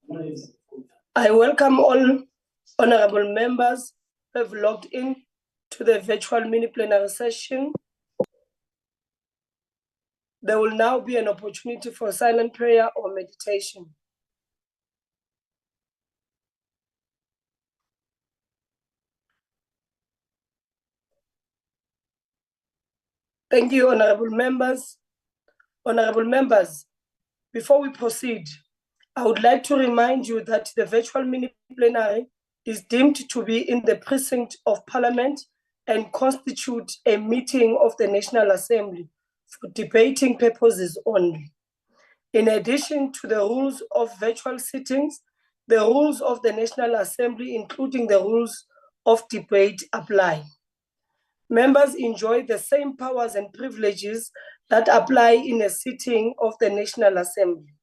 I welcome all honorable members who have logged in to the virtual mini-plenary session. There will now be an opportunity for silent prayer or meditation. Thank you, honorable members. Honorable members, before we proceed, I would like to remind you that the virtual mini-plenary is deemed to be in the precinct of Parliament and constitute a meeting of the National Assembly for debating purposes only. In addition to the rules of virtual sittings, the rules of the National Assembly, including the rules of debate, apply. Members enjoy the same powers and privileges that apply in a sitting of the National Assembly.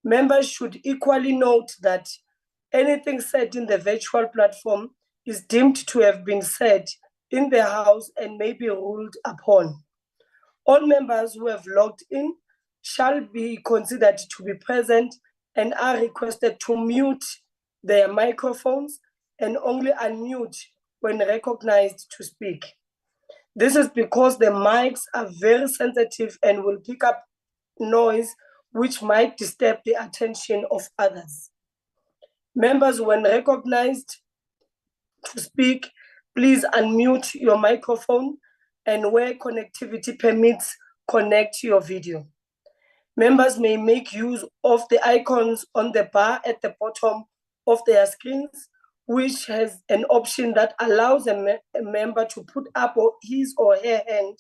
Members should equally note that anything said in the virtual platform is deemed to have been said in the House and may be ruled upon. All members who have logged in shall be considered to be present and are requested to mute their microphones and only unmute when recognized to speak. This is because the mics are very sensitive and will pick up noise which might disturb the attention of others. Members, when recognized to speak, please unmute your microphone, and where connectivity permits, connect your video. Members may make use of the icons on the bar at the bottom of their screens, which has an option that allows a member to put up his or her hand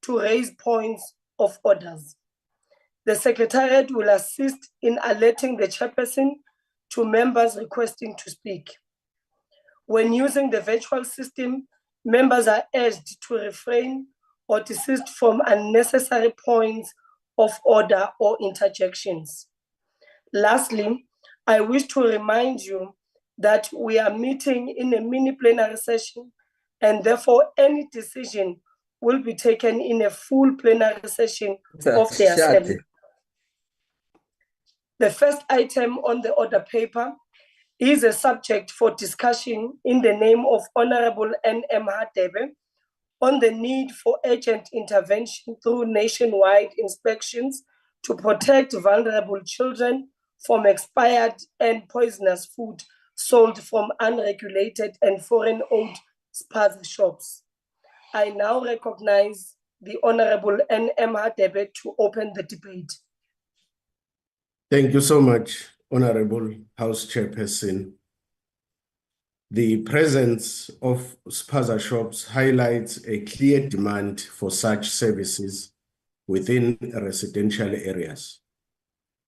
to raise points of orders. The Secretariat will assist in alerting the chairperson to members requesting to speak. When using the virtual system, members are urged to refrain or desist from unnecessary points of order or interjections. Lastly, I wish to remind you that we are meeting in a mini-plenary session, and therefore any decision will be taken in a full plenary session of the Assembly. The first item on the order paper is a subject for discussion in the name of Honorable M Hadebe on the need for urgent intervention through nationwide inspections to protect vulnerable children from expired and poisonous food sold from unregulated and foreign-owned spaza shops. I now recognize the Honorable M Hadebe to open the debate. Thank you so much, Honorable House Chairperson. The presence of spaza shops highlights a clear demand for such services within residential areas,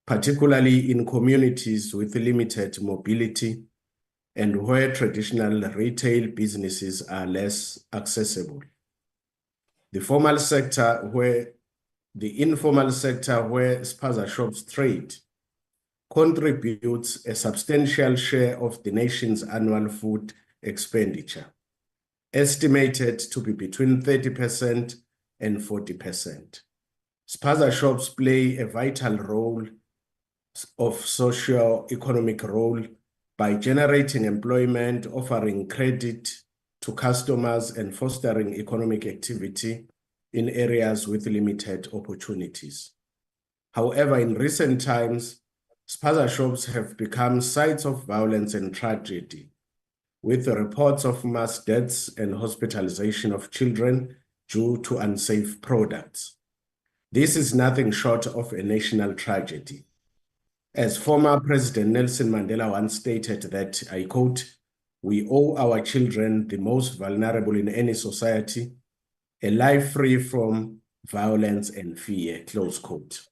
particularly in communities with limited mobility and where traditional retail businesses are less accessible. The informal sector where spaza shops trade contributes a substantial share of the nation's annual food expenditure, estimated to be between 30% and 40%. Spaza shops play a vital role of socio-economic role by generating employment, offering credit to customers, and fostering economic activity in areas with limited opportunities. However, in recent times, spaza shops have become sites of violence and tragedy, with reports of mass deaths and hospitalization of children due to unsafe products. This is nothing short of a national tragedy. As former President Nelson Mandela once stated that, I quote, "We owe our children, the most vulnerable in any society, a life free from violence and fear," close quote.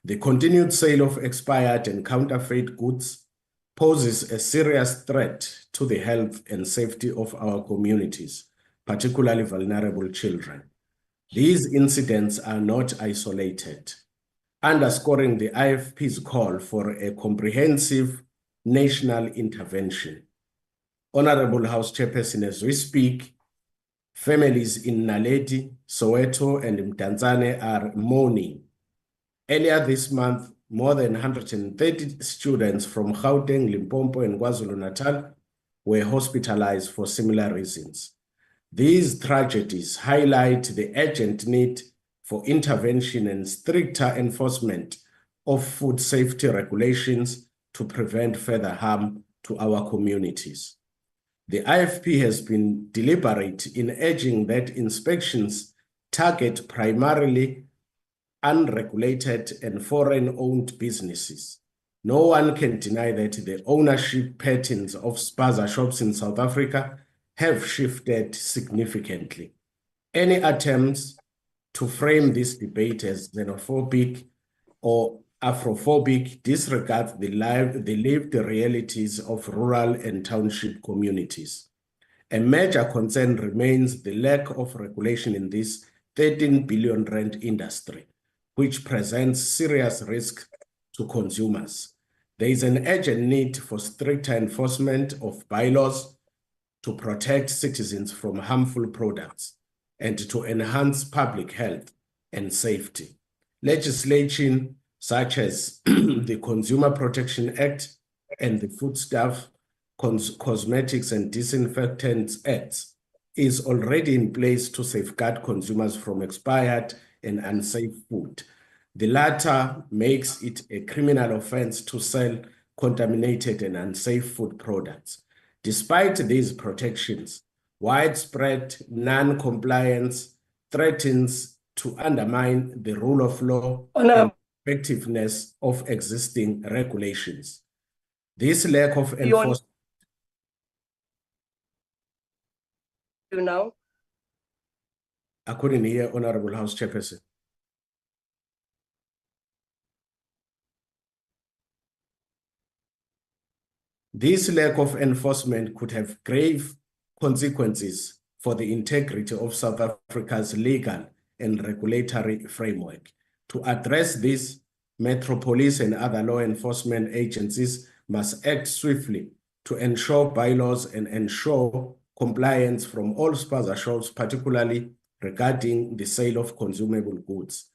The continued sale of expired and counterfeit goods poses a serious threat to the health and safety of our communities, particularly vulnerable children. These incidents are not isolated, underscoring the IFP's call for a comprehensive national intervention. Honorable House Chairperson, as we speak, families in Naledi, Soweto, and Mdantsane are mourning. Earlier this month, more than 130 students from Gauteng, Limpopo, and KwaZulu-Natal were hospitalized for similar reasons. These tragedies highlight the urgent need for intervention and stricter enforcement of food safety regulations to prevent further harm to our communities. The IFP has been deliberate in urging that inspections target primarily unregulated and foreign-owned businesses. No one can deny that the ownership patterns of spaza shops in South Africa have shifted significantly. Any attempts to frame this debate as xenophobic or Afrophobic disregard the lived realities of rural and township communities. A major concern remains the lack of regulation in this 13 billion rand industry, which presents serious risk to consumers. There is an urgent need for stricter enforcement of bylaws to protect citizens from harmful products and to enhance public health and safety. Legislation such as the Consumer Protection Act and the Foodstuff, Cosmetics and Disinfectants Acts is already in place to safeguard consumers from expired and unsafe food. The latter makes it a criminal offense to sell contaminated and unsafe food products. Despite these protections, widespread non-compliance threatens to undermine the rule of law and effectiveness of existing regulations. This lack of enforcement. You know, I couldn't hear, Honorable House Chairperson. This lack of enforcement could have grave consequences for the integrity of South Africa's legal and regulatory framework. To address this, Metropolis and other law enforcement agencies must act swiftly to ensure bylaws and ensure compliance from all spaza shops, particularly regarding the sale of consumable goods.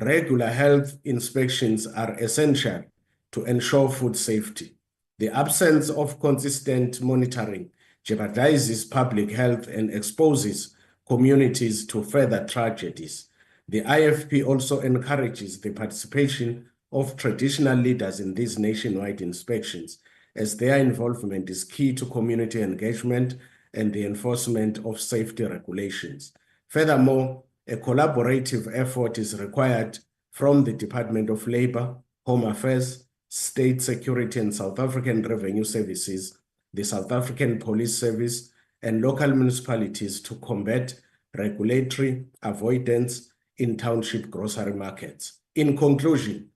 Regular health inspections are essential to ensure food safety. The absence of consistent monitoring jeopardizes public health and exposes communities to further tragedies. The IFP also encourages the participation of traditional leaders in these nationwide inspections, as their involvement is key to community engagement and the enforcement of safety regulations. Furthermore, a collaborative effort is required from the Department of Labor, Home Affairs, State Security and South African Revenue Services, the South African Police Service, and local municipalities to combat regulatory avoidance in township grocery markets. In conclusion,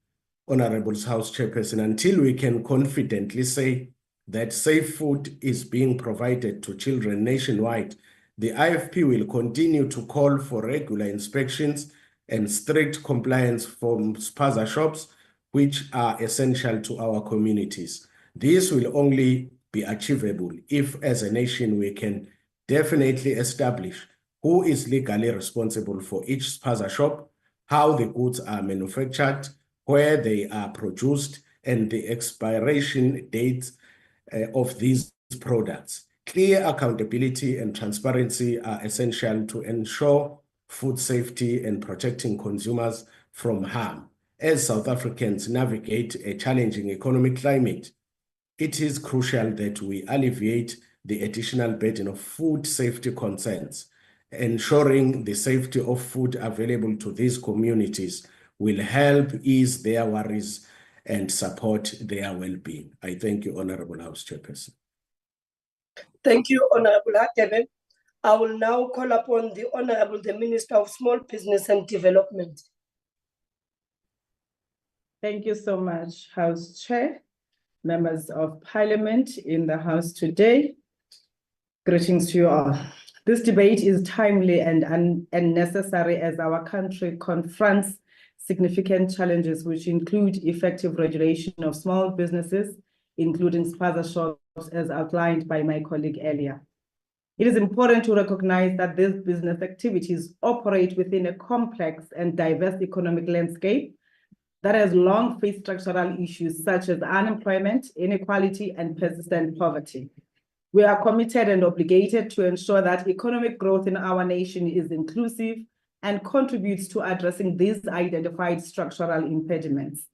Honorable House Chairperson, until we can confidently say that safe food is being provided to children nationwide, the IFP will continue to call for regular inspections and strict compliance from spaza shops, which are essential to our communities. This will only be achievable if, as a nation, we can definitely establish who is legally responsible for each spaza shop, how the goods are manufactured, where they are produced, and the expiration dates of these products. Clear accountability and transparency are essential to ensure food safety and protecting consumers from harm. As South Africans navigate a challenging economic climate, it is crucial that we alleviate the additional burden of food safety concerns. Ensuring the safety of food available to these communities will help ease their worries and support their well-being. I thank you, Honorable House Chairperson. Thank you, Honorable Hadebe. I will now call upon the Honorable the Minister of Small Business and Development. Thank you so much, House Chair, members of Parliament in the House today. Greetings to you all. This debate is timely and necessary as our country confronts significant challenges, which include effective regulation of small businesses, including spaza shops, as outlined by my colleague earlier. It is important to recognize that these business activities operate within a complex and diverse economic landscape that has long faced structural issues such as unemployment, inequality, and persistent poverty. We are committed and obligated to ensure that economic growth in our nation is inclusive and contributes to addressing these identified structural impediments.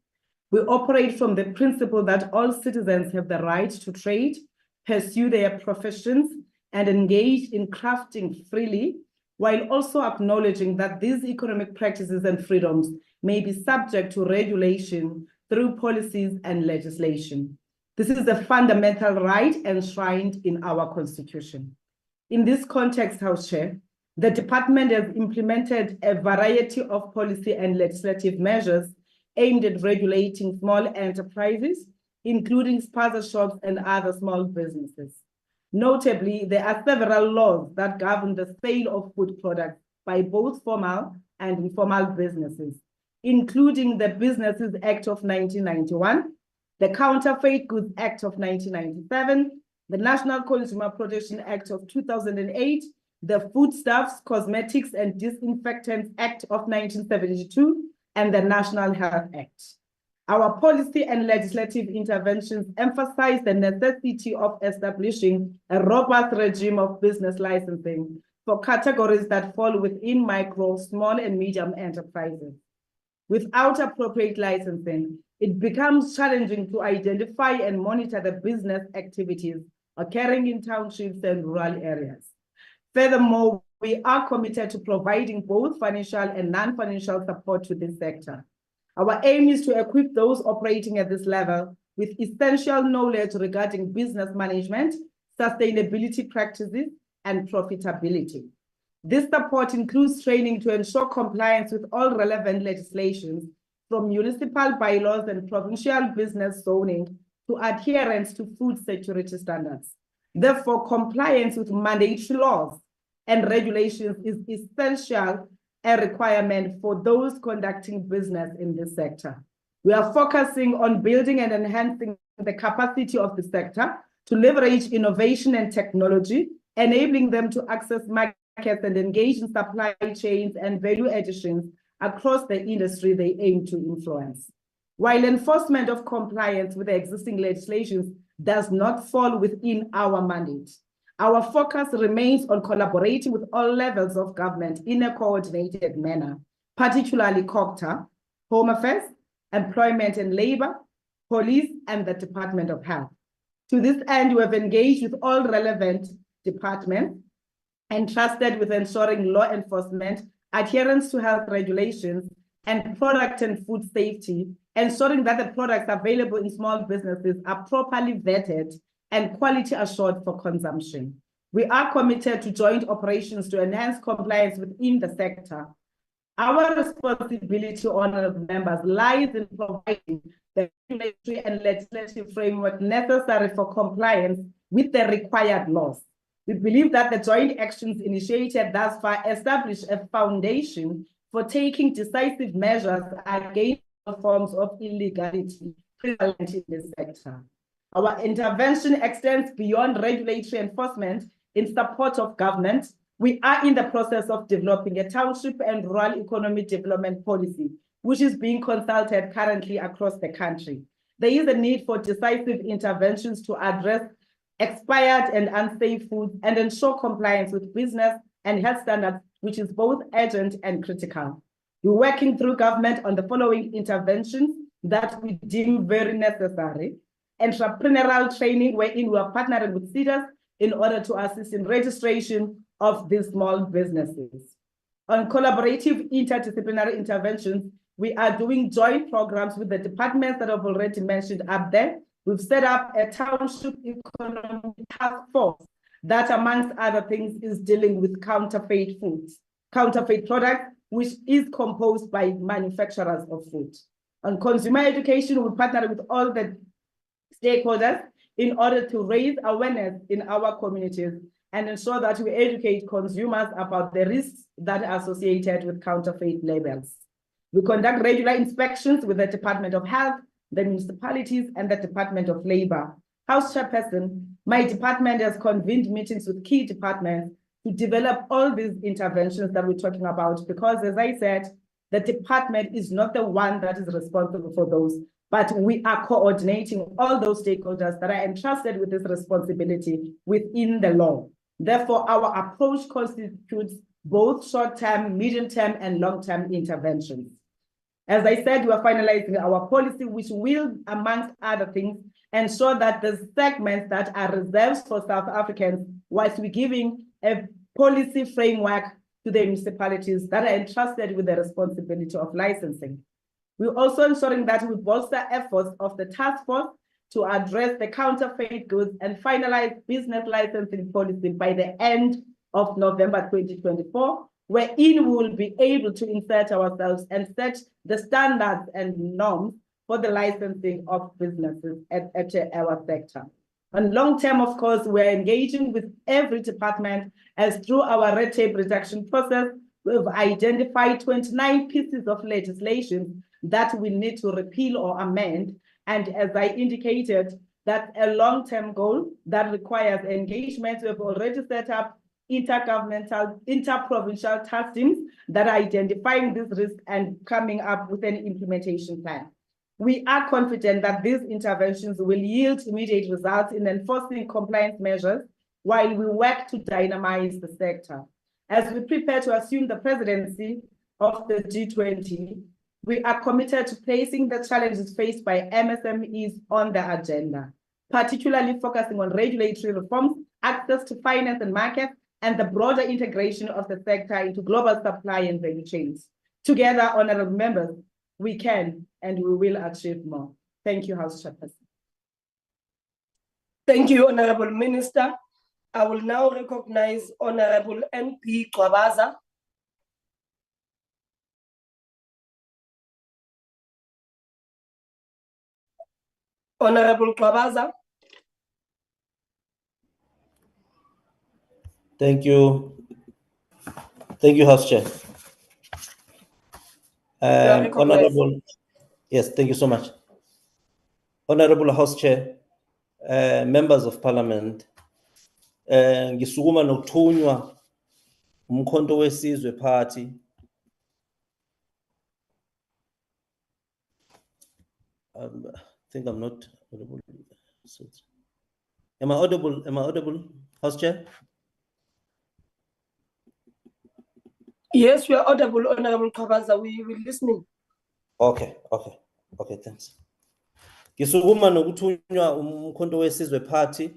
We operate from the principle that all citizens have the right to trade, pursue their professions, and engage in crafting freely, while also acknowledging that these economic practices and freedoms may be subject to regulation through policies and legislation. This is a fundamental right enshrined in our Constitution. In this context, House Chair, the department has implemented a variety of policy and legislative measures aimed at regulating small enterprises, including spaza shops and other small businesses. Notably, there are several laws that govern the sale of food products by both formal and informal businesses, including the Businesses Act of 1991, the Counterfeit Goods Act of 1997, the National Consumer Protection Act of 2008, the Foodstuffs, Cosmetics and Disinfectants Act of 1972, and the National Health Act. Our policy and legislative interventions emphasize the necessity of establishing a robust regime of business licensing for categories that fall within micro, small, and medium enterprises. Without appropriate licensing, it becomes challenging to identify and monitor the business activities occurring in townships and rural areas. Furthermore, we are committed to providing both financial and non-financial support to this sector. Our aim is to equip those operating at this level with essential knowledge regarding business management, sustainability practices, and profitability. This support includes training to ensure compliance with all relevant legislations, from municipal bylaws and provincial business zoning to adherence to food security standards. Therefore, compliance with mandatory laws and regulations is essential a requirement for those conducting business in this sector. We are focusing on building and enhancing the capacity of the sector to leverage innovation and technology, enabling them to access markets and engage in supply chains and value additions across the industry they aim to influence. While enforcement of compliance with the existing legislations does not fall within our mandate, our focus remains on collaborating with all levels of government in a coordinated manner, particularly COGTA, Home Affairs, Employment and Labor, Police, and the Department of Health. To this end, we have engaged with all relevant departments entrusted with ensuring law enforcement, adherence to health regulations, and product and food safety, ensuring that the products available in small businesses are properly vetted and quality assured for consumption. We are committed to joint operations to enhance compliance within the sector. Our responsibility, honorable members, lies in providing the regulatory and legislative framework necessary for compliance with the required laws. We believe that the joint actions initiated thus far establish a foundation for taking decisive measures against all forms of illegality prevalent in this sector. Our intervention extends beyond regulatory enforcement in support of government. We are in the process of developing a township and rural economic development policy, which is being consulted currently across the country. There is a need for decisive interventions to address expired and unsafe foods and ensure compliance with business and health standards, which is both urgent and critical. We're working through government on the following interventions that we deem very necessary. Entrepreneurial training, wherein we are partnering with CEDAS in order to assist in registration of these small businesses. On collaborative interdisciplinary interventions, we are doing joint programs with the departments that I've already mentioned up there. We've set up a township economic task force that, amongst other things, is dealing with counterfeit foods, counterfeit products, which is composed by manufacturers of food. On consumer education, we partner with all the stakeholders in order to raise awareness in our communities and ensure that we educate consumers about the risks that are associated with counterfeit labels. We conduct regular inspections with the Department of Health, the municipalities, and the Department of Labor. House Chairperson, my department has convened meetings with key departments to develop all these interventions that we're talking about, because, as I said, The department is not the one that is responsible for those, but we are coordinating all those stakeholders that are entrusted with this responsibility within the law. Therefore, our approach constitutes both short-term, medium-term, and long-term interventions. As I said, we are finalizing our policy, which will, amongst other things, ensure that the segments that are reserved for South Africans, whilst we're giving a policy framework to the municipalities that are entrusted with the responsibility of licensing. We're also ensuring that we bolster efforts of the task force to address the counterfeit goods and finalize business licensing policy by the end of November 2024, wherein we will be able to insert ourselves and set the standards and norms for the licensing of businesses at our sector. And long term, of course, we're engaging with every department, as through our red tape reduction process, we've identified 29 pieces of legislation that we need to repeal or amend. And as I indicated, that's a long-term goal that requires engagement. We've already set up intergovernmental, interprovincial task teams that are identifying this risk and coming up with an implementation plan. We are confident that these interventions will yield immediate results in enforcing compliance measures while we work to dynamize the sector. As we prepare to assume the presidency of the G20, we are committed to placing the challenges faced by MSMEs on the agenda, particularly focusing on regulatory reforms, access to finance and markets, and the broader integration of the sector into global supply and value chains. Together, honorable members, we can and we will achieve more. Thank you, House Chairperson. Thank you, Honorable Minister. I will now recognize Honorable MP Kwabaza. Honorable Kwabaza. Thank you. Thank you, House Chair. Honorable, yes, thank you so much. Honorable House Chair, members of Parliament, ngisukuma nokuthunywa umkhonto wesizwe party. I think I'm not audible. Am I audible? Am I audible, House Chair? Yes, we are audible, Honorable Kwabaza. We will listening. Okay, thanks. Ngisukuma nokuthunywa umkhonto wesizwe party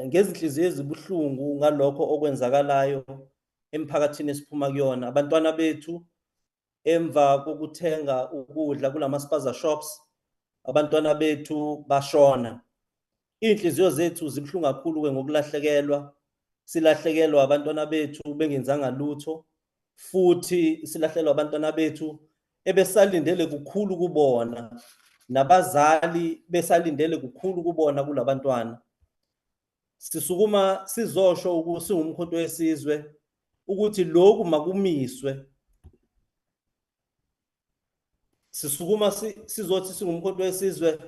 ngezinhliziyo ezibuhlungu ngalokho okwenzakalayo emphakathini esiphuma kuyona. Abantwana bethu emva kokuthenga ukudla kulama spaza shops, abantwana bethu bashona. Inhliziyo zethu zibuhlungu kakhulu ngokulahlekelwa. Silahlekelwa abantwana bethu bengenzanga lutho, futhi silahlekelwa abantwana bethu ebesalindele kukhulu kubona, nabazali besalindele kukhulu kubona kulabantwana. Sisukuma sizosho ukuthi singumkhonto wesizwe ukuthi lokhu makumiswe. Sisukuma sizothi singumkhonto wesizwe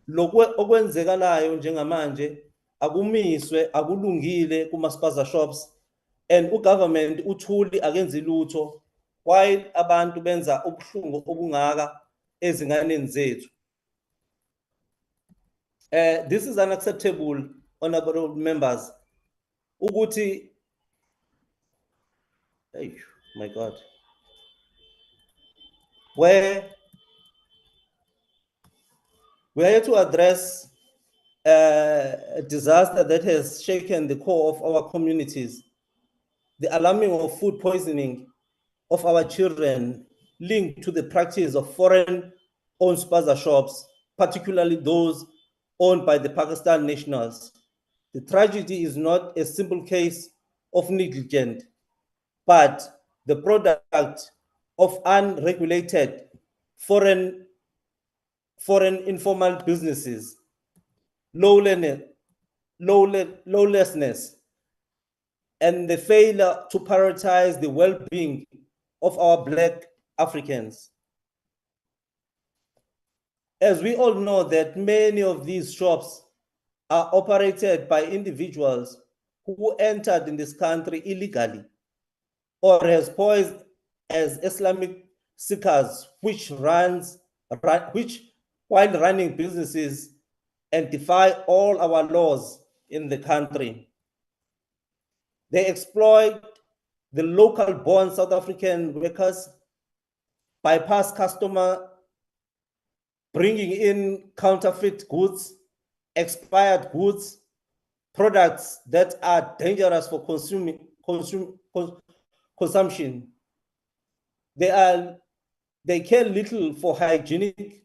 lokho okwenzekalayo njengamanje akumiswe, akulungile kuma spaza shops, and ugovernment uthuli akenzi lutho while abantu benza ubuhlungu obungaka ezinganeni zethu. This is unacceptable, honorable members. Ukuthi, hey, my God, where we are here to address a disaster that has shaken the core of our communities, the alarming of food poisoning of our children linked to the practice of foreign-owned spaza shops, particularly those owned by the Pakistan nationals. The tragedy is not a simple case of negligence, but the product of unregulated foreign informal businesses, lawlessness, and the failure to prioritize the well-being of our Black Africans. As we all know that many of these shops are operated by individuals who entered in this country illegally or has posed as Islamic seekers, which while running businesses and defy all our laws in the country. They exploit the local born South African workers, bypass customer, bringing in counterfeit goods, expired goods, products that are dangerous for consumption. They care little for hygienic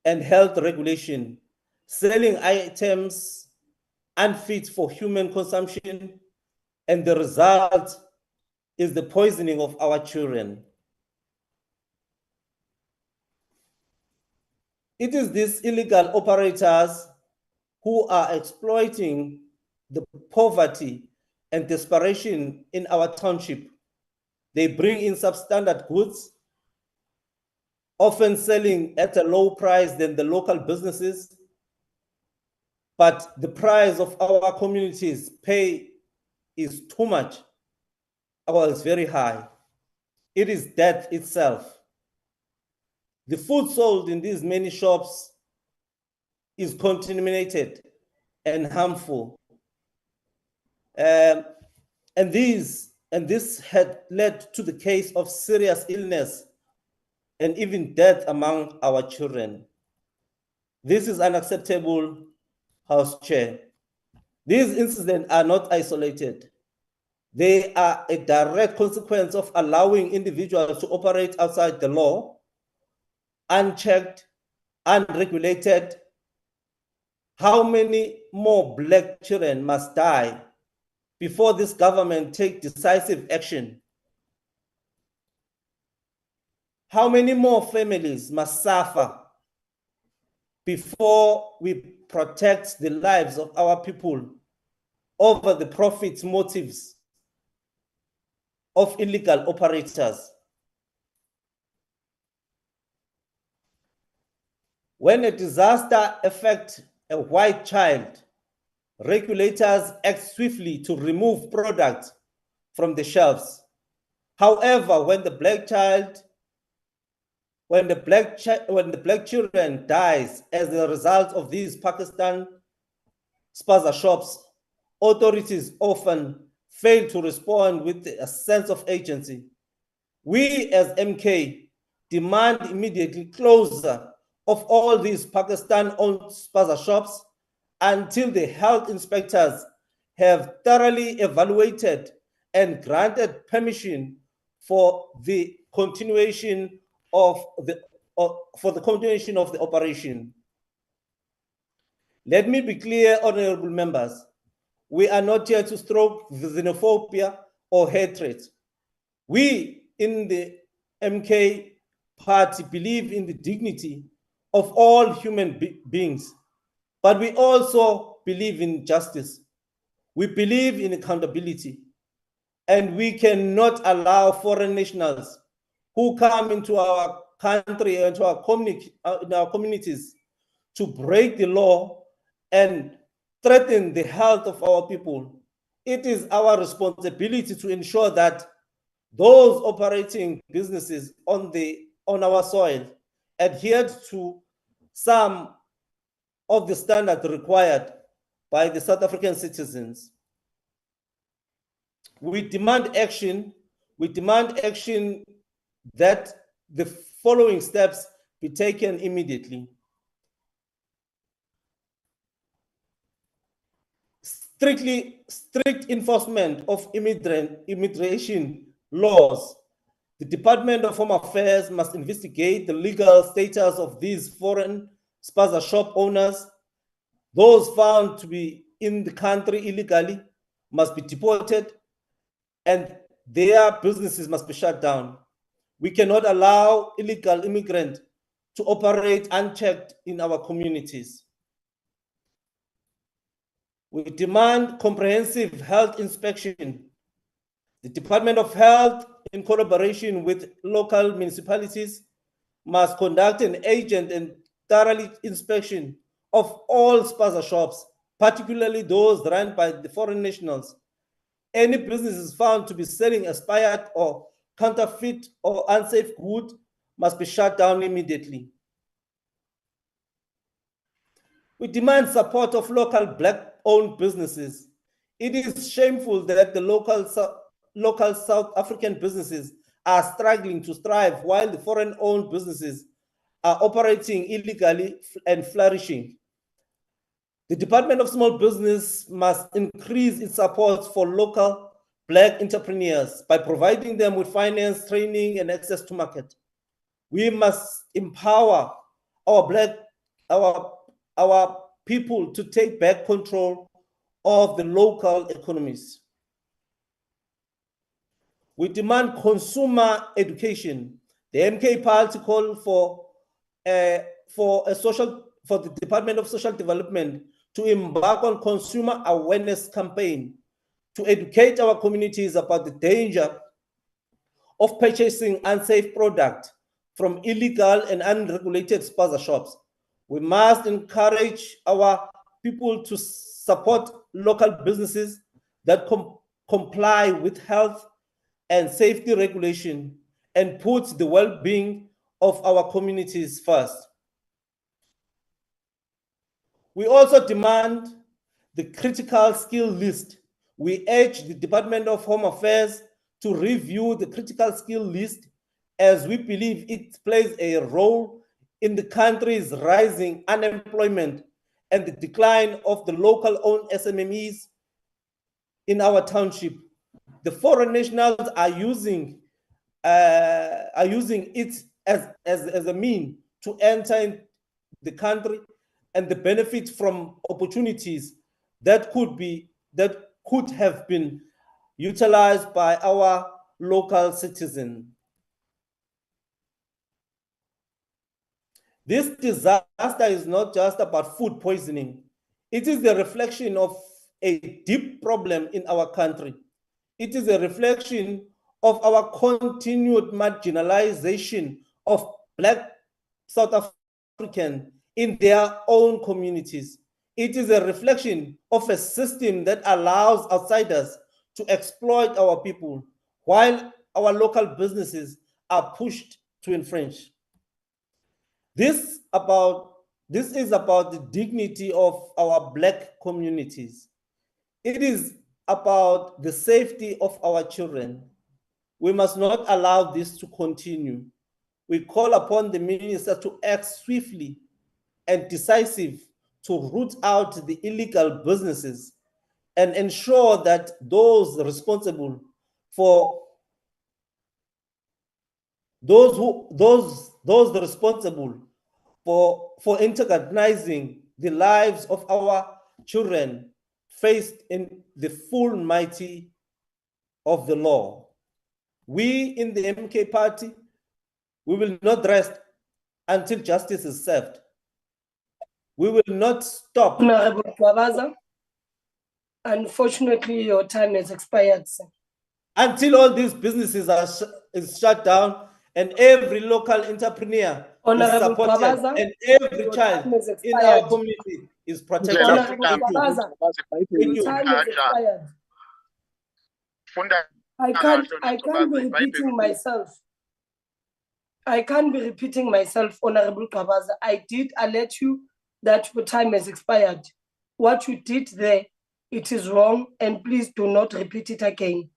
and health regulation, selling items unfit for human consumption, and the result is the poisoning of our children. It is these illegal operators who are exploiting the poverty and desperation in our township. They bring in substandard goods, often selling at a low price than the local businesses, but the price of our communities pay is too much, or it's very high. It is death itself. The food sold in these many shops is contaminated and harmful. And this had led to the case of serious illness and even death among our children. This is unacceptable, House Chair. These incidents are not isolated. They are a direct consequence of allowing individuals to operate outside the law, unchecked, unregulated. How many more Black children must die before this government takes decisive action? How many more families must suffer before we protect the lives of our people over the profit motives of illegal operators? When a disaster affects a white child, regulators act swiftly to remove products from the shelves. However, when the black children dies as a result of these Pakistan spaza shops, authorities often fail to respond with a sense of agency. We as MK demand immediately closure of all these Pakistan-owned spaza shops until the health inspectors have thoroughly evaluated and granted permission for the continuation of the operation. Let me be clear, honorable members. We are not here to stroke xenophobia or hatred. We in the MK party believe in the dignity of all human beings, but we also believe in justice. We believe in accountability, and we cannot allow foreign nationals who come into our country and to our communities to break the law and threaten the health of our people. It is our responsibility to ensure that those operating businesses on our soil adhere to some of the standards required by the South African citizens. We demand action. We demand action that the following steps be taken immediately. Strict enforcement of immigration laws. The Department of Home Affairs must investigate the legal status of these foreign spaza shop owners. Those found to be in the country illegally must be deported, and their businesses must be shut down. We cannot allow illegal immigrants to operate unchecked in our communities. We demand comprehensive health inspection. The Department of Health, in collaboration with local municipalities, must conduct an agent and thorough inspection of all spaza shops, particularly those run by the foreign nationals. Any businesses found to be selling expired or counterfeit or unsafe goods must be shut down immediately. We demand support of local Black-owned businesses. It is shameful that the local South African businesses are struggling to thrive while the foreign-owned businesses are operating illegally and flourishing. The Department of Small Business must increase its support for local Black entrepreneurs by providing them with finance, training, and access to market. We must empower our people to take back control of the local economies. We demand consumer education. The MK Party called for the Department of Social Development to embark on consumer awareness campaign to educate our communities about the danger of purchasing unsafe product from illegal and unregulated spaza shops. We must encourage our people to support local businesses that comply with health and safety regulation and put the well-being of our communities first. We also demand the critical skill list. We urge the Department of Home Affairs to review the critical skill list, as we believe it plays a role in the country's rising unemployment and the decline of the local-owned SMMEs in our township. The foreign nationals are using it as a mean to enter in the country and the benefit from opportunities that could have been utilized by our local citizens. This disaster is not just about food poisoning. It is the reflection of a deep problem in our country. It is a reflection of our continued marginalization of Black South Africans in their own communities. It is a reflection of a system that allows outsiders to exploit our people, while our local businesses are pushed to infringe. This is about the dignity of our Black communities. It is about the safety of our children. We must not allow this to continue. We call upon the minister to act swiftly and decisive to root out the illegal businesses and ensure that those responsible for antagonizing the lives of our children faced in the full mighty of the law. We in the MK Party, we will not rest until justice is served. We will not stop. Honorable Kwabaza, unfortunately, your time has expired, sir. Until all these businesses are shut down and every local entrepreneur is supported and every child in our community is protected. Honorable Kwabaza, your time has expired. I can't be repeating myself. I can't be repeating myself, Honorable Kwabaza. I did alert you that your time has expired. What you did there, it is wrong, and please do not repeat it again.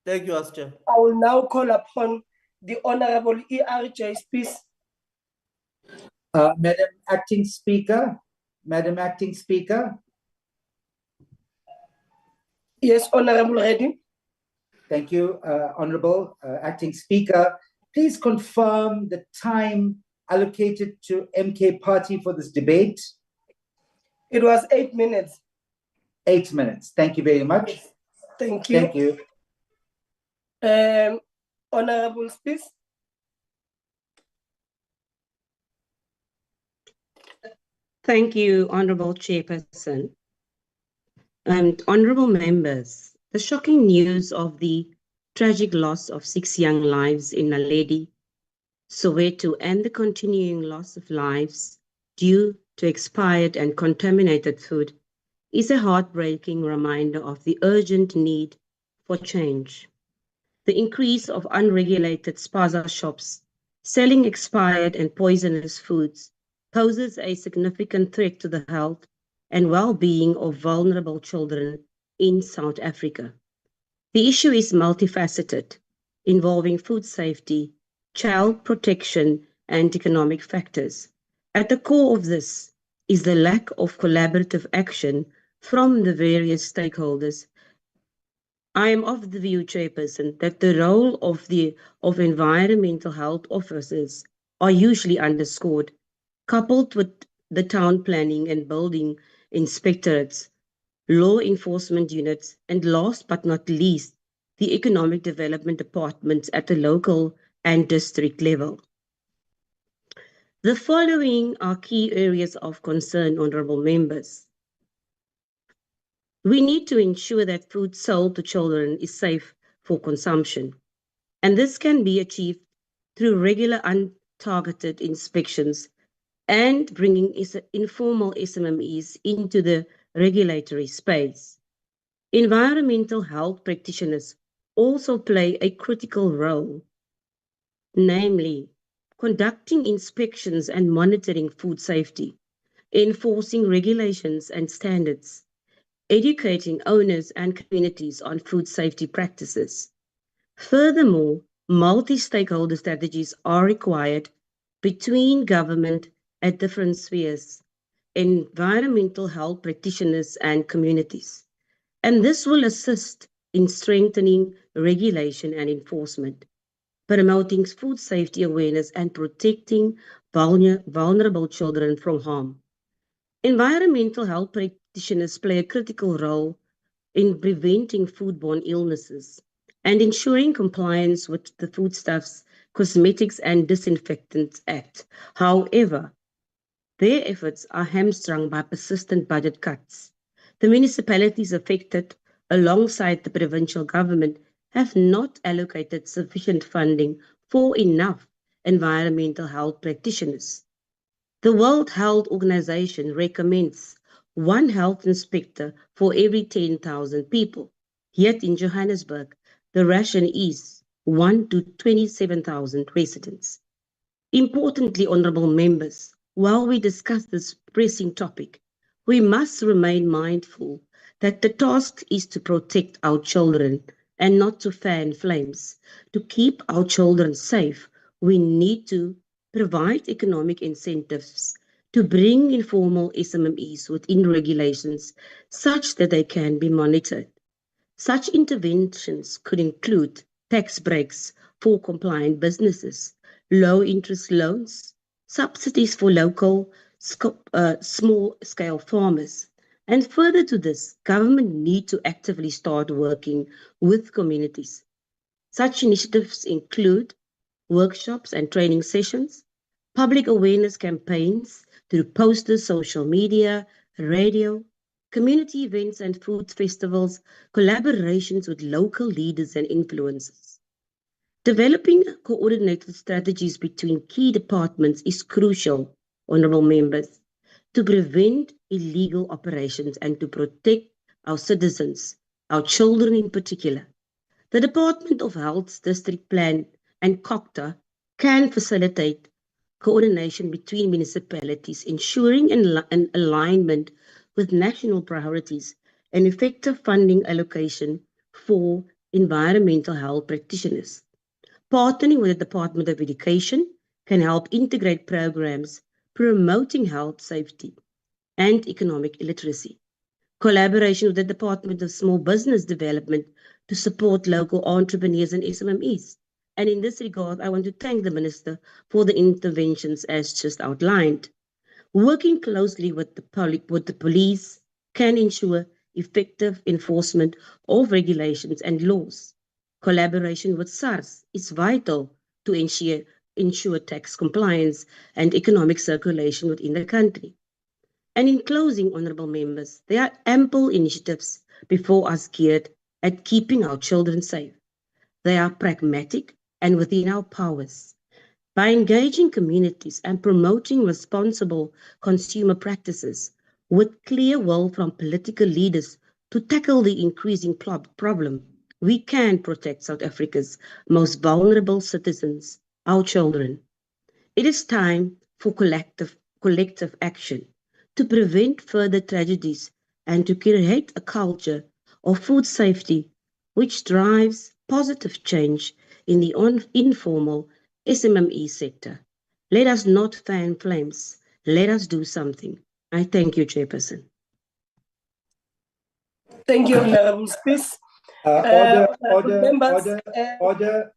Thank you, Astor. I will now call upon the Honorable ERJ, please. Madam Acting Speaker. Yes, Honorable Reddy. Thank you, Honorable Acting Speaker. Please confirm the time allocated to MK Party for this debate. It was 8 minutes. 8 minutes. Thank you very much. Yes. Thank you. Thank you. Honorable Speaker. Thank you, Honorable Chairperson. And honorable members, the shocking news of the tragic loss of 6 young lives in Naledi, Soweto, and the continuing loss of lives due to expired and contaminated food is a heartbreaking reminder of the urgent need for change. the increase of unregulated spaza shops selling expired and poisonous foods poses a significant threat to the health and well-being of vulnerable children in South Africa. The issue is multifaceted, involving food safety, child protection, and economic factors. At the core of this is the lack of collaborative action from the various stakeholders. I am of the view, Chairperson, that the role of environmental health officers are usually underscored, coupled with the town planning and building inspectorates, law enforcement units, and last but not least, the economic development departments at the local and district level. The following are key areas of concern, honourable members. We need to ensure that food sold to children is safe for consumption, and this can be achieved through regular untargeted inspections and bringing informal SMMEs into the regulatory space. Environmental health practitioners also play a critical role, namely conducting inspections and monitoring food safety, enforcing regulations and standards, educating owners and communities on food safety practices. Furthermore, multi-stakeholder strategies are required between government at different spheres, environmental health practitioners and communities. And this will assist in strengthening regulation and enforcement, promoting food safety awareness and protecting vulnerable children from harm. Environmental health practitioners play a critical role in preventing foodborne illnesses and ensuring compliance with the Foodstuffs, Cosmetics and Disinfectants Act. However, their efforts are hamstrung by persistent budget cuts. The municipalities affected, alongside the provincial government, have not allocated sufficient funding for enough environmental health practitioners. The World Health Organization recommends one health inspector for every 10,000 people. Yet in Johannesburg, the ration is 1 to 27,000 residents. Importantly, honourable members, while we discuss this pressing topic, we must remain mindful that the task is to protect our children and not to fan flames. To keep our children safe, we need to provide economic incentives to bring informal SMMEs within regulations such that they can be monitored. Such interventions could include tax breaks for compliant businesses, low interest loans, subsidies for local small-scale farmers. And further to this, government need to actively start working with communities. Such initiatives include workshops and training sessions, public awareness campaigns through posters, social media, radio, community events and food festivals, collaborations with local leaders and influencers. Developing coordinated strategies between key departments is crucial, honourable members, to prevent illegal operations and to protect our citizens, our children in particular. The Department of Health's District Plan and COCTA can facilitate coordination between municipalities, ensuring an alignment with national priorities and effective funding allocation for environmental health practitioners. Partnering with the Department of Education can help integrate programs promoting health safety and economic literacy. Collaboration with the Department of Small Business Development to support local entrepreneurs and SMMEs. And in this regard, I want to thank the Minister for the interventions as just outlined. Working closely with the police can ensure effective enforcement of regulations and laws. Collaboration with SARS is vital to ensure tax compliance and economic circulation within the country. And in closing, honourable members, there are ample initiatives before us geared at keeping our children safe. They are pragmatic and within our powers. By engaging communities and promoting responsible consumer practices with clear will from political leaders to tackle the increasing problem, we can protect South Africa's most vulnerable citizens, our children. It is time for collective action to prevent further tragedies and to create a culture of food safety which drives positive change in the informal SMME sector. Let us not fan flames. Let us do something. I thank you, Chairperson. Thank you, Honorable Spies. Order. Honorable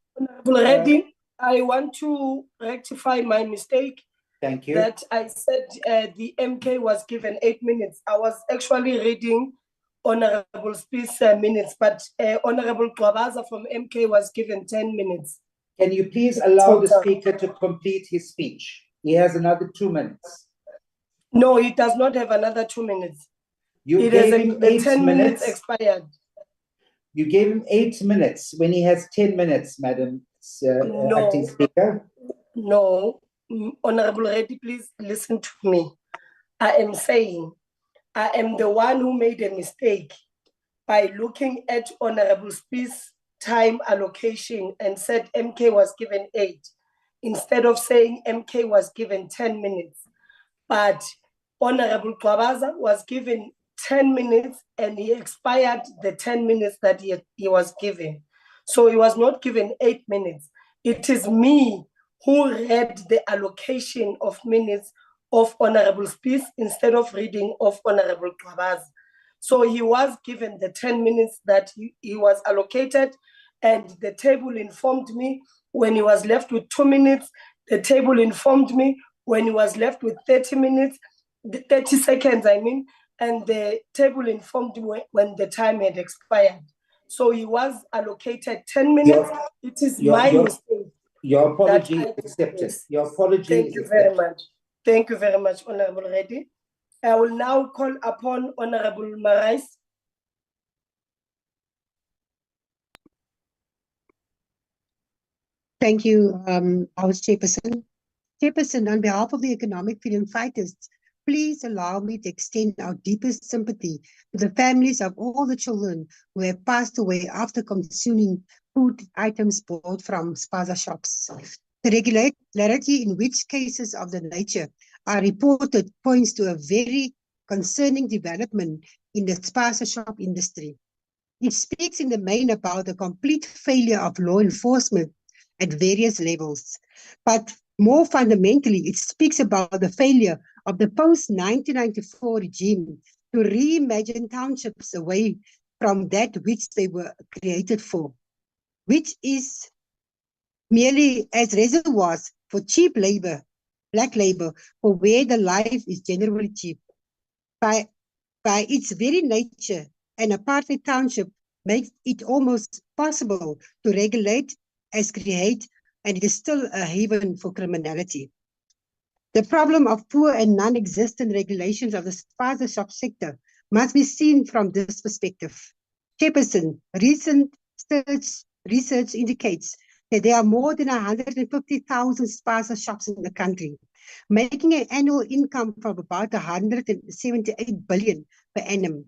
Reddy, I want to rectify my mistake. Thank you. That I said the MK was given 8 minutes. I was actually reading Honorable Spies minutes, but Honorable Kwabaza from MK was given 10 minutes. Can you please allow the speaker to complete his speech? He has another 2 minutes. No, he does not have another 2 minutes. You gave him 8 10 minutes. Expired. You gave him 8 minutes when he has 10 minutes, Madam Acting Speaker. No, Honorable Reddy, please listen to me. I am saying I am the one who made a mistake by looking at Honorable Spies' time allocation and said MK was given 8 instead of saying MK was given 10 minutes. But Honorable Kwabaza was given 10 minutes and he expired the 10 minutes that he was given. So he was not given 8 minutes. It is me who read the allocation of minutes of Honorable Spies instead of reading of Honorable Kwabaza. So he was given the 10 minutes that he was allocated, and the table informed me when he was left with 2 minutes. The table informed me when he was left with 30 minutes, 30 seconds, I mean, and the table informed me when the time had expired. So he was allocated 10 minutes. It is my mistake. Your apology is accepted. Your apology Thank you very much. Thank you very much, Honorable Reddy. I will now call upon Honorable Marais. Thank you, House Chairperson. Chairperson, on behalf of the economic freedom fighters, please allow me to extend our deepest sympathy to the families of all the children who have passed away after consuming food items bought from spaza shops. The regularity in which cases of the nature are reported points to a very concerning development in the spaza shop industry. It speaks in the main about the complete failure of law enforcement at various levels. But more fundamentally, it speaks about the failure of the post-1994 regime to reimagine townships away from that which they were created for, which is merely as reservoirs for cheap labor, black labor, for where the life is generally cheap. By its very nature, an apartheid township makes it almost possible to regulate as create, and it is still a haven for criminality. The problem of poor and non-existent regulations of the spaza shop sector must be seen from this perspective. Chairperson, recent research indicates that there are more than 150,000 spaza shops in the country, making an annual income of about 178 billion per annum.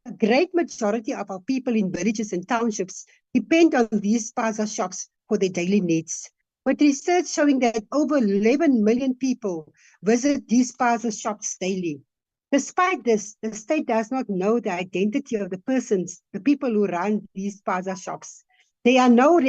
A great majority of our people in villages and townships depend on these spaza shops for their daily needs. With research showing that over 11 million people visit these spaza shops daily. Despite this, the state does not know the identity of the persons, the people who run these spaza shops. There are no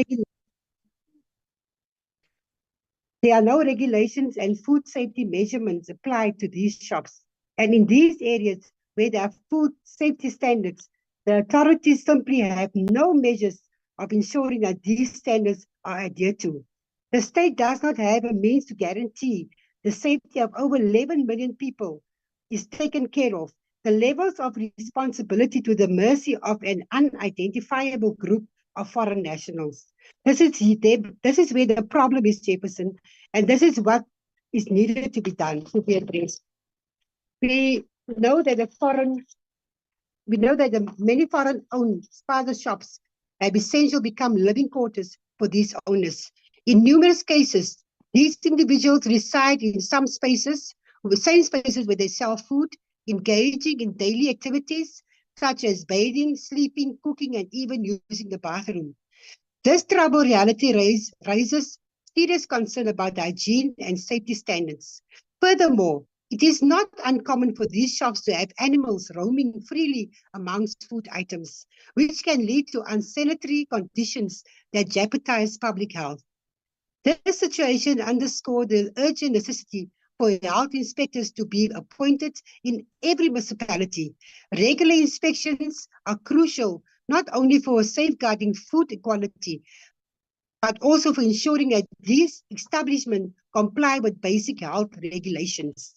regulations and food safety measurements applied to these shops. And in these areas where there are food safety standards, the authorities simply have no measures of ensuring that these standards are adhered to. The state does not have a means to guarantee the safety of over 11 million people is taken care of. The levels of responsibility to the mercy of an unidentifiable group of foreign nationals. This is where the problem is, Chairperson, and this is what is needed to be done, to be addressed. We know that the many foreign-owned spaza shops have essentially become living quarters for these owners. In numerous cases, these individuals reside in some spaces, the same spaces where they sell food, engaging in daily activities, such as bathing, sleeping, cooking, and even using the bathroom. This troubled reality raises serious concern about hygiene and safety standards. Furthermore, it is not uncommon for these shops to have animals roaming freely amongst food items, which can lead to unsanitary conditions that jeopardize public health. This situation underscores the urgent necessity for health inspectors to be appointed in every municipality. Regular inspections are crucial, not only for safeguarding food quality, but also for ensuring that these establishments comply with basic health regulations.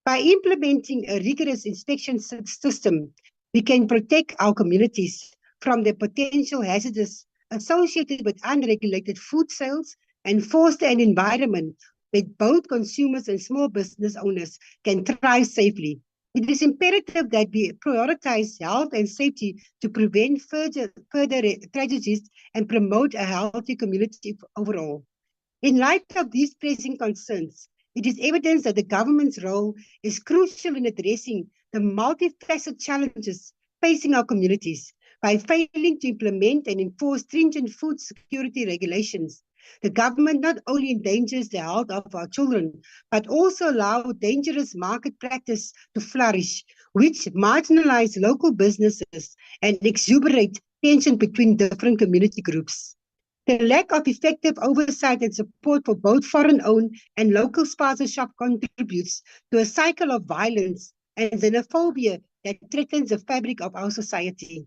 By implementing a rigorous inspection system, we can protect our communities from the potential hazards associated with unregulated food sales and foster an environment where both consumers and small business owners can thrive safely. It is imperative that we prioritize health and safety to prevent further tragedies and promote a healthy community overall. In light of these pressing concerns, it is evident that the government's role is crucial in addressing the multifaceted challenges facing our communities. By failing to implement and enforce stringent food security regulations, the government not only endangers the health of our children, but also allows dangerous market practice to flourish, which marginalize local businesses and exacerbate tension between different community groups. The lack of effective oversight and support for both foreign-owned and local spaza shops contributes to a cycle of violence and xenophobia that threatens the fabric of our society.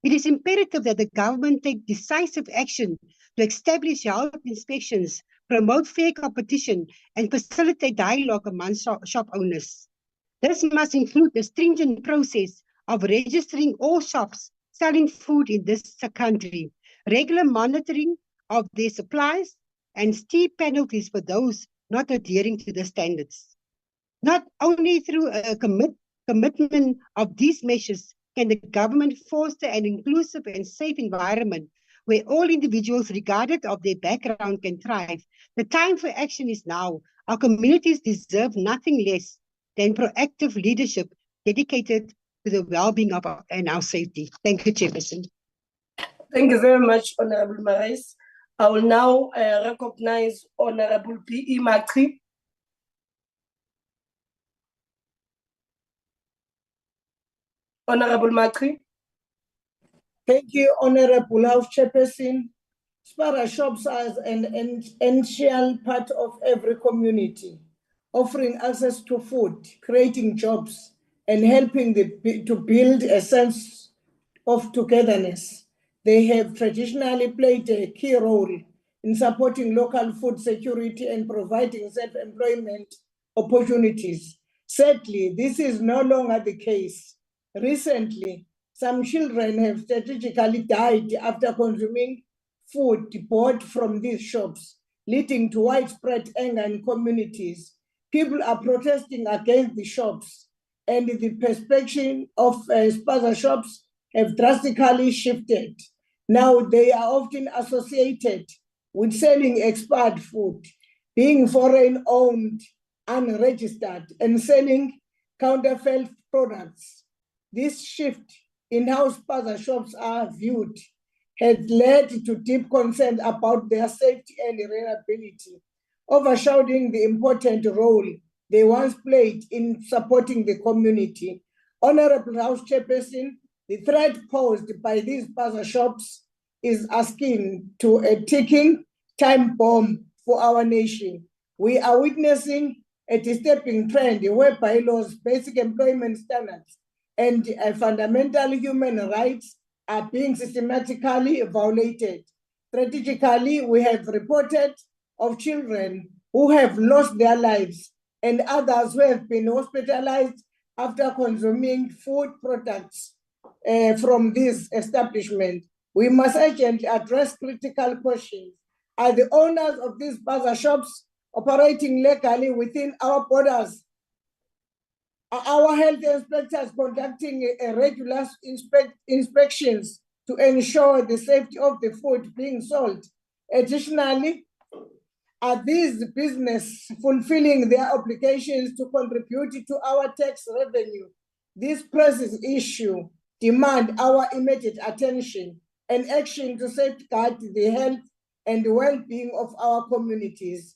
It is imperative that the government take decisive action to establish health inspections, promote fair competition, and facilitate dialogue among shop owners. This must include a stringent process of registering all shops selling food in this country, regular monitoring of their supplies, and steep penalties for those not adhering to the standards. Not only through a commitment of these measures can the government foster an inclusive and safe environment where all individuals, regardless of their background, can thrive. The time for action is now. Our communities deserve nothing less than proactive leadership dedicated to the well-being of our safety. Thank you, Chairperson. Thank you very much, Honorable Marais. I will now recognize Honorable P.E. Matri. Honorable Matri. Thank you, Honorable House Chairperson. Spaza shops are an essential part of every community, offering access to food, creating jobs, and helping to build a sense of togetherness. They have traditionally played a key role in supporting local food security and providing self-employment opportunities. Sadly, this is no longer the case. Recently, some children have strategically died after consuming food bought from these shops, leading to widespread anger in communities. People are protesting against the shops, and the perception of spaza shops have drastically shifted. Now they are often associated with selling expired food, being foreign-owned, unregistered, and selling counterfeit products. This shift in how spaza shops are viewed had led to deep concern about their safety and reliability, overshadowing the important role they once played in supporting the community. Honorable House Chairperson, the threat posed by these spaza shops is akin to a ticking time bomb for our nation. We are witnessing a disturbing trend whereby laws, basic employment standards, and fundamental human rights are being systematically violated. Strategically, we have reported of children who have lost their lives and others who have been hospitalized after consuming food products from this establishment. We must urgently address critical questions. Are the owners of these spaza shops operating legally within our borders? Are our health inspectors conducting regular inspections to ensure the safety of the food being sold? Additionally, are these businesses fulfilling their obligations to contribute to our tax revenue? This presses issue demand our immediate attention and action to safeguard the health and the well-being of our communities.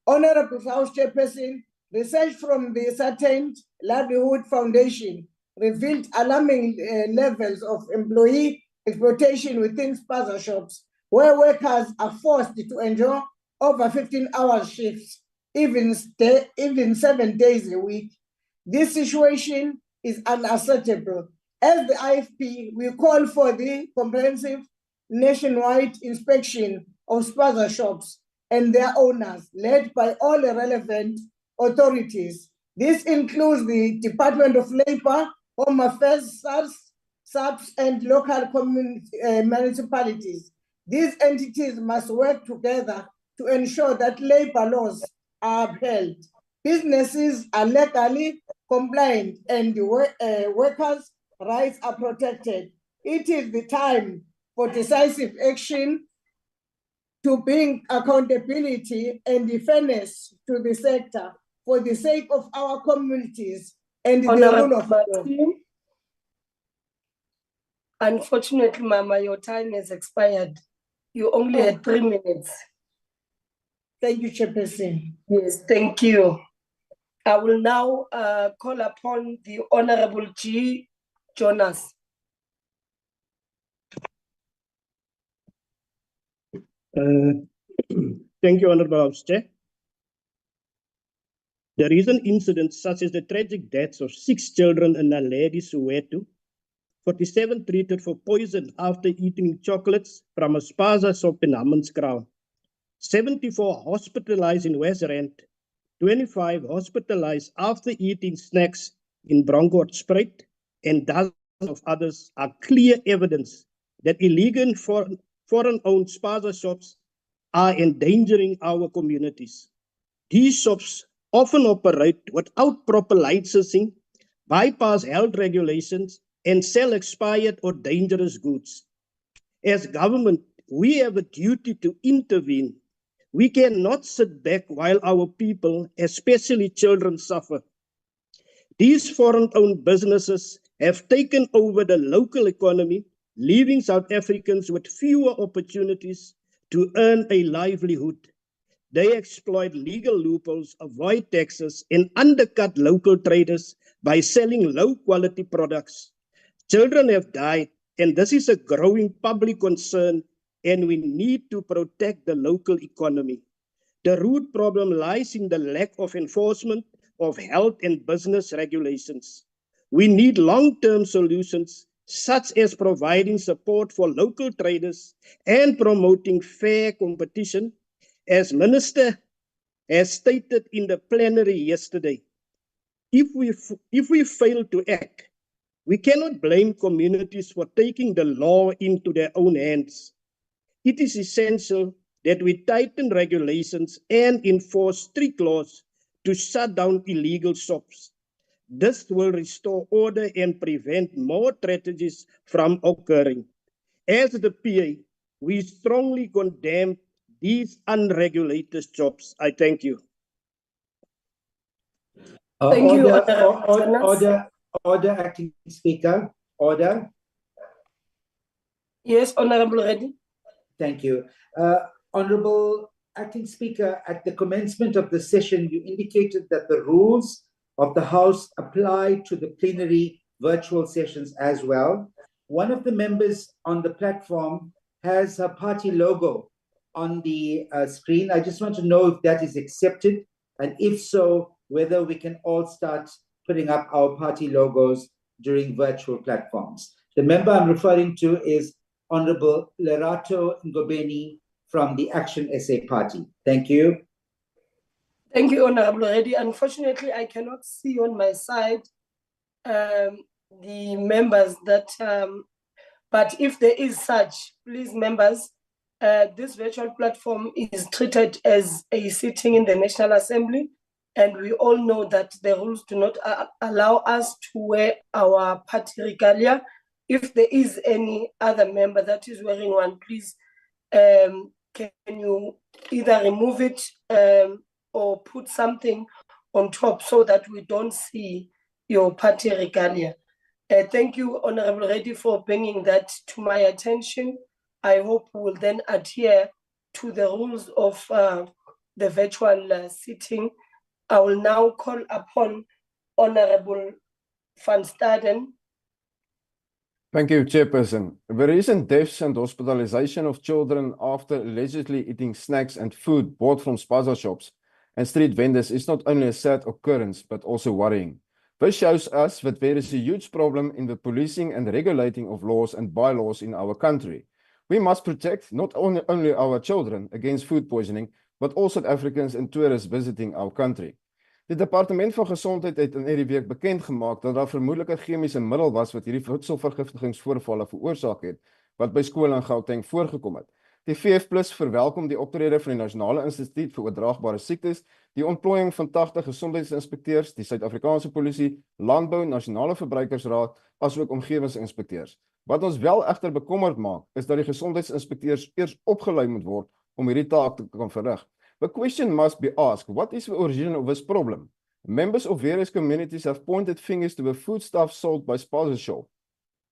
Honorable House Chairperson, research from the Certain Livelihood Foundation revealed alarming levels of employee exploitation within spaza shops, where workers are forced to endure over 15-hour shifts, even 7 days a week. This situation is unacceptable. As the IFP, we call for the comprehensive nationwide inspection of spaza shops and their owners, led by all the relevant authorities. This includes the Department of Labor, Home Affairs, SAPS, and local municipalities. These entities must work together to ensure that labor laws are upheld. Businesses are legally compliant and the workers' rights are protected. It is the time for decisive action to bring accountability and fairness to the sector for the sake of our communities and the rule of law. Unfortunately, Mama, your time has expired. You only had 3 minutes. Thank you, Chairperson. Yes, thank you. I will now call upon the Honorable G. Jonas. Thank you, Honorable House Chair. The recent incidents, such as the tragic deaths of 6 children in Naledi, Soweto, 47 treated for poison after eating chocolates from a spaza shop in Hammanskraal, 74 hospitalized in West Rand, 25 hospitalized after eating snacks in Bronkhorstspruit, and dozens of others are clear evidence that illegal foreign-owned spaza shops are endangering our communities. These shops often operate without proper licensing, bypass health regulations, and sell expired or dangerous goods. As government, we have a duty to intervene. We cannot sit back while our people, especially children, suffer. These foreign-owned businesses have taken over the local economy, leaving South Africans with fewer opportunities to earn a livelihood. They exploit legal loopholes, avoid taxes, and undercut local traders by selling low-quality products. Children have died, and this is a growing public concern, and we need to protect the local economy. The root problem lies in the lack of enforcement of health and business regulations. We need long-term solutions, such as providing support for local traders and promoting fair competition, as Minister has stated in the plenary yesterday. If we fail to act, we cannot blame communities for taking the law into their own hands. It is essential that we tighten regulations and enforce strict laws to shut down illegal shops. This will restore order and prevent more tragedies from occurring. As the PA, we strongly condemn these unregulated shops. I thank you. Thank you, Order, Acting Speaker. Order. Yes, Honorable Reddy. Thank you. Honorable Acting Speaker, at the commencement of the session, you indicated that the rules of the House apply to the plenary virtual sessions as well. One of the members on the platform has a party logo on the screen. I just want to know if that is accepted, and if so, whether we can all start putting up our party logos during virtual platforms. The member I'm referring to is Honorable Lerato Ngobeni from the Action SA Party. Thank you. Thank you, Honorable Reddy. Unfortunately, I cannot see on my side the members that, but if there is such, please members, this virtual platform is treated as a sitting in the National Assembly, and we all know that the rules do not allow us to wear our party regalia. If there is any other member that is wearing one, please, can you either remove it or put something on top so that we don't see your party regalia. Thank you, Honorable Reddy, for bringing that to my attention. I hope we will then adhere to the rules of the virtual sitting. I will now call upon Honorable Van Staden. Thank you, Chairperson. The recent deaths and hospitalization of children after allegedly eating snacks and food bought from spaza shops and street vendors is not only a sad occurrence, but also worrying. This shows us that there is a huge problem in the policing and regulating of laws and bylaws in our country. We must protect not only our children against food poisoning, but also Africans and tourists visiting our country. Die Departement van Gesondheid het in hierdie week bekend gemaak dat daar vermoedelik 'n chemiese middel was wat hierdie voedselvergiftigingsvoorvalle veroorsaak het, wat by skole in Gauteng voorgekom het. Die VF+ verwelkom die optrede van die Nasionale Instituut vir Oordraagbare Siektes, die ontplooiing van 80 gesondheidsinspekteurs, die Suid-Afrikaanse Polisie, Landbou, Nasionale Verbruikersraad, asook omgewingsinspekteurs. Wat ons wel egter bekommerd maak, is dat die gesondheidsinspekteurs eers opgelei moet word om hierdie taak te kan verrig. The question must be asked, what is the origin of this problem? Members of various communities have pointed fingers to the foodstuff sold by spaza shop.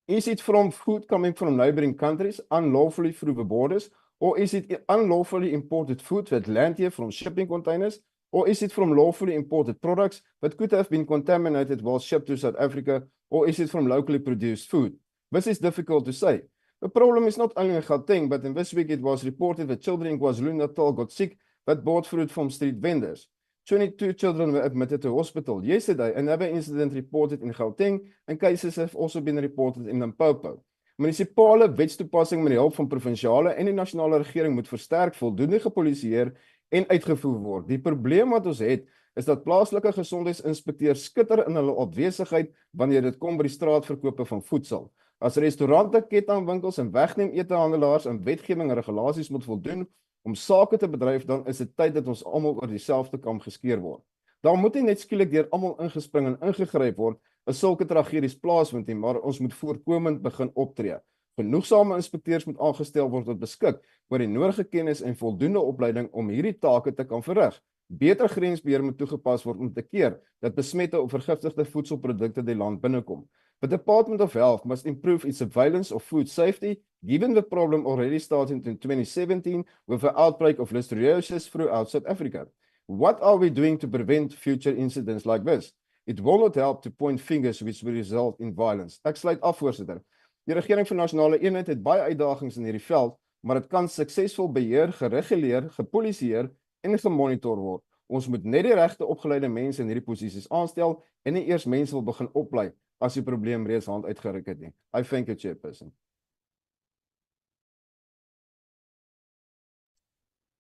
Is it from food coming from neighboring countries unlawfully through the borders, or is it unlawfully imported food that land here from shipping containers, or is it from lawfully imported products that could have been contaminated while shipped to South Africa, or is it from locally produced food? This is difficult to say. The problem is not only in Gauteng, but in this week it was reported that children in KwaZulu-Natal got sick that bought fruit from street vendors. 22 children were admitted to hospital yesterday. Another incident reported in Gauteng, and cases have also been reported in Limpopo. Munisipale wetstoepassing met die hulp van provinsiale en die nasionale regering moet versterk, voldoende gepolisieer en uitgevoer word. Die probleem wat ons het, is dat plaaslike gesondheidsinspekteurs skitter in hulle afwesigheid wanneer dit kom by die straatverkope van voedsel. As restaurante, kettingwinkels en wegneem etehandelaars en wetgewing en regulasies moet voldoen om sake te bedryf, dan is dit tyd dat ons almal oor dieselfde kam geskeer word. Daar moet nie net skielik deur almal ingespring en ingegryp word as sulke tragedies plaasvind nie, maar ons moet voorkomend begin optree. Genoegsame inspekteurs moet aangestel word wat beskik oor die nodige kennis en voldoende opleiding om hierdie take te kan verrig. Beter grensbeheer moet toegepas word om te keer dat besmette of vergiftigde voedselprodukte die land binnekom. The Department of Health must improve its surveillance of food safety, given the problem already started in 2017 with the outbreak of listeriosis throughout South Africa. What are we doing to prevent future incidents like this? It will not help to point fingers which will result in violence. Ek sluit af, voorsitter. Die regering van nasionale eenheid het baie uitdagings in hierdie veld, maar dit kan suksesvol beheer, gereguleer, gepolisieer en gemonitor word. Ons moet net die regte opgeleide mense in hierdie posisies aanstel en nie eers mense wil begin oplei as die probleem reeds hand uitgeruk het nie. I thank you, Chairperson.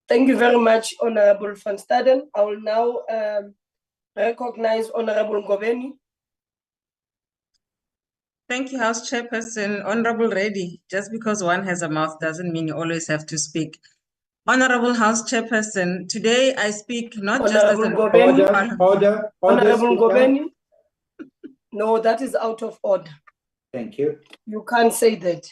Thank you very much, Honorable Van Staden. I will now recognize Honorable Ngobeni. Thank you, House Chairperson. Honorable Reddy, just because one has a mouth doesn't mean you always have to speak. Honorable House Chairperson, today I speak not just as an Order, Honorable Ngobeni. No, that is out of order. Thank you. You can't say that.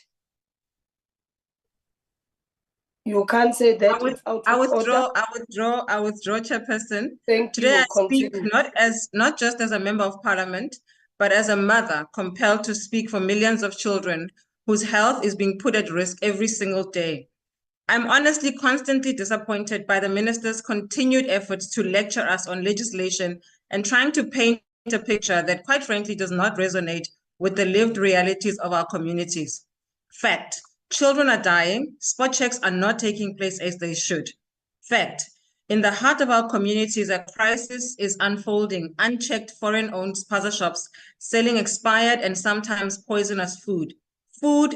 You can't say that. I withdraw, Chairperson. Thank Today you. I speak not just as a member of Parliament, but as a mother compelled to speak for millions of children whose health is being put at risk every single day. I'm honestly constantly disappointed by the minister's continued efforts to lecture us on legislation and trying to paint a picture that quite frankly does not resonate with the lived realities of our communities. Fact, children are dying, spot checks are not taking place as they should. Fact, in the heart of our communities, a crisis is unfolding. Unchecked foreign-owned spaza shops selling expired and sometimes poisonous food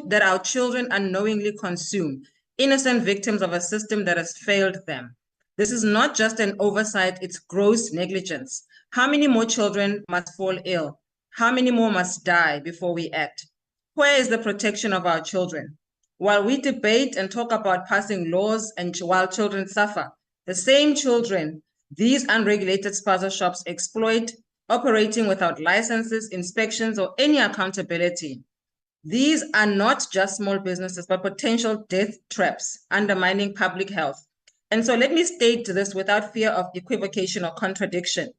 that our children unknowingly consume, innocent victims of a system that has failed them. This is not just an oversight, it's gross negligence. How many more children must fall ill? How many more must die before we act? Where is the protection of our children? While we debate and talk about passing laws and while children suffer, the same children, these unregulated spaza shops exploit, operating without licenses, inspections, or any accountability. These are not just small businesses, but potential death traps, undermining public health. And so let me state this without fear of equivocation or contradiction.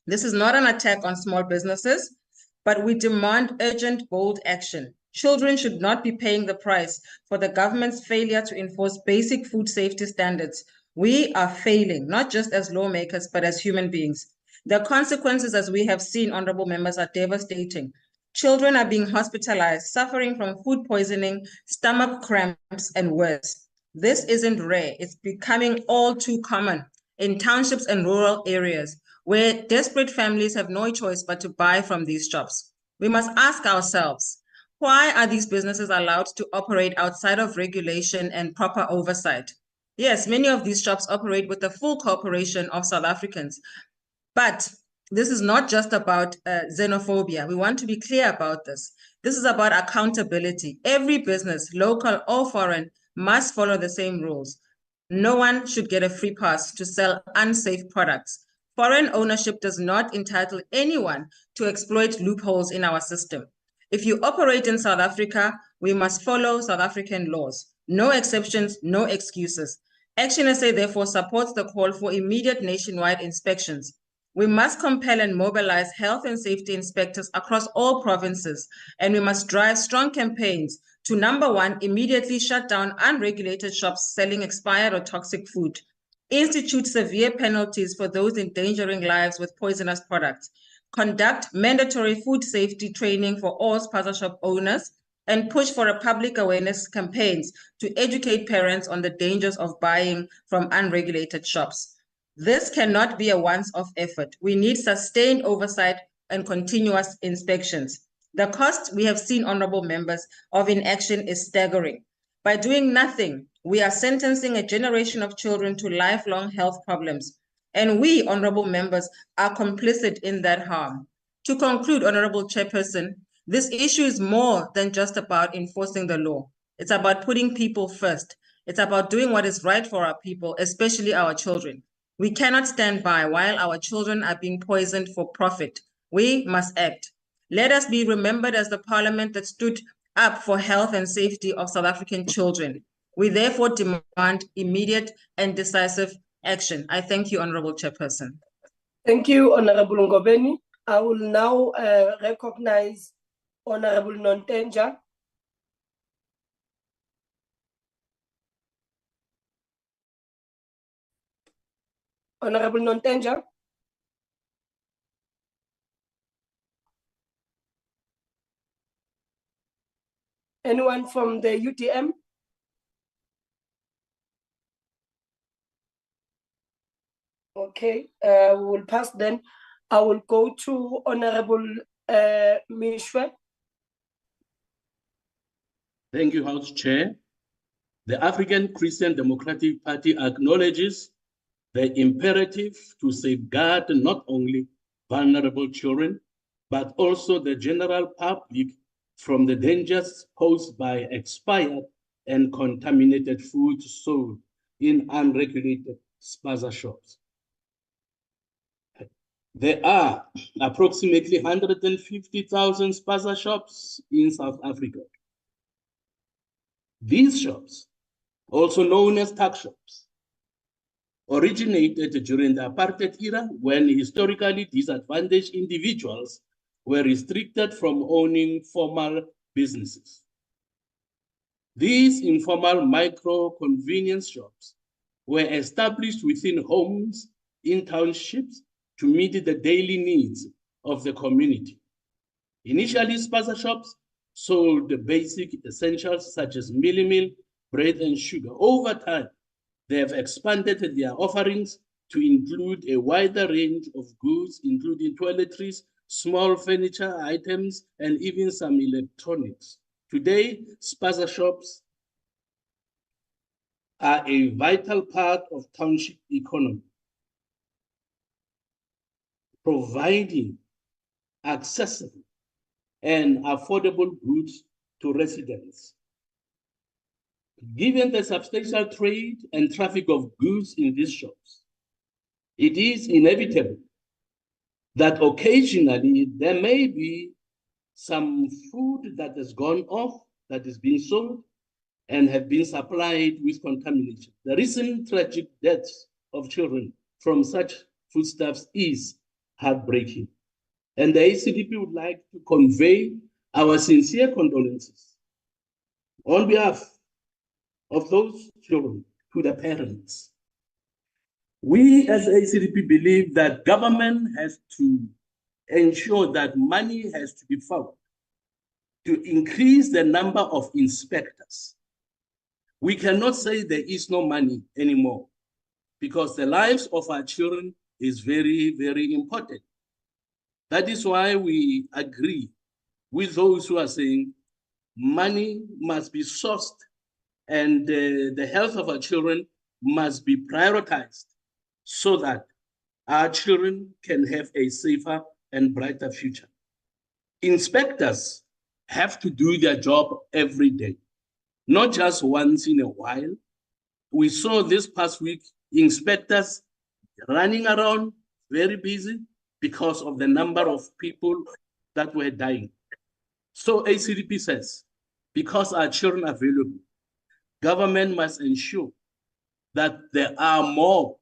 This is not an attack on small businesses. but we demand urgent, bold action. Children should not be paying the price for the government's failure to enforce basic food safety standards. We are failing, not just as lawmakers, but as human beings. The consequences, as we have seen, honorable members, are devastating. Children are being hospitalized, suffering from food poisoning, stomach cramps, and worse. This isn't rare. It's becoming all too common in townships and rural areas where desperate families have no choice but to buy from these shops. We must ask ourselves, why are these businesses allowed to operate outside of regulation and proper oversight? Yes, many of these shops operate with the full cooperation of South Africans, but this is not just about xenophobia. We want to be clear about this. This is about accountability. Every business, local or foreign, must follow the same rules. No one should get a free pass to sell unsafe products. Foreign ownership does not entitle anyone to exploit loopholes in our system. If you operate in South Africa, we must follow South African laws. No exceptions, no excuses. Action SA therefore supports the call for immediate nationwide inspections. We must compel and mobilize health and safety inspectors across all provinces, and we must drive strong campaigns to, number one, immediately shut down unregulated shops selling expired or toxic food, institute severe penalties for those endangering lives with poisonous products, conduct mandatory food safety training for all spaza shop owners, and push for a public awareness campaigns to educate parents on the dangers of buying from unregulated shops. This cannot be a once-off effort. We need sustained oversight and continuous inspections. The cost, we have seen, honorable members, of inaction is staggering. By doing nothing, we are sentencing a generation of children to lifelong health problems. And we, honorable members, are complicit in that harm. To conclude, honorable chairperson, this issue is more than just about enforcing the law. It's about putting people first. It's about doing what is right for our people, especially our children. We cannot stand by while our children are being poisoned for profit. We must act. Let us be remembered as the parliament that stood up for health and safety of South African children. We therefore demand immediate and decisive action. I thank you, Honorable Chairperson. Thank you, Honorable Ngobeni. I will now recognize Honorable Nontenja. Honorable Nontenja. Anyone from the UTM? Okay, we will pass then. I will go to Honorable Mishwe. Thank you, House Chair. The African Christian Democratic Party acknowledges the imperative to safeguard not only vulnerable children, but also the general public from the dangers posed by expired and contaminated food sold in unregulated spaza shops. There are approximately 150,000 spaza shops in South Africa. These shops, also known as tuck shops, originated during the apartheid era when historically disadvantaged individuals were restricted from owning formal businesses. These informal micro-convenience shops were established within homes in townships to meet the daily needs of the community. Initially, spaza shops sold the basic essentials such as meal, bread, and sugar. Over time, they have expanded their offerings to include a wider range of goods, including toiletries, small furniture items, and even some electronics. Today, spaza shops are a vital part of township economy, providing accessible and affordable goods to residents. Given the substantial trade and traffic of goods in these shops, it is inevitable that occasionally there may be some food that has gone off, that is being sold, and have been supplied with contamination. The recent tragic deaths of children from such foodstuffs is heartbreaking. And the ACDP would like to convey our sincere condolences on behalf of those children to the parents. We as ACDP believe that government has to ensure that money has to be found to increase the number of inspectors. We cannot say there is no money anymore because the lives of our children is very, very important. That is why we agree with those who are saying money must be sourced and the health of our children must be prioritized so that our children can have a safer and brighter future. Inspectors have to do their job every day, not just once in a while. We saw this past week inspectors running around, very busy because of the number of people that were dying. So ACDP says, because our children are valuable, government must ensure that there are more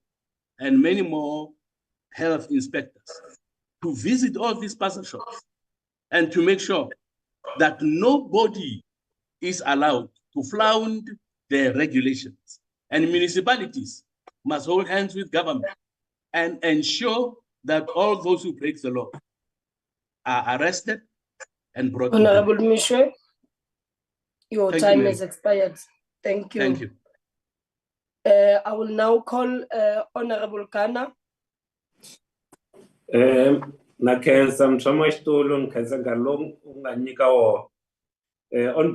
and many more health inspectors to visit all these spaza shops and to make sure that nobody is allowed to flout their regulations. And municipalities must hold hands with government and ensure that all those who break the law are arrested and brought to Honorable Michel, your Thank time you, has expired. Thank you. Thank you. I will now call Honorable Kana. On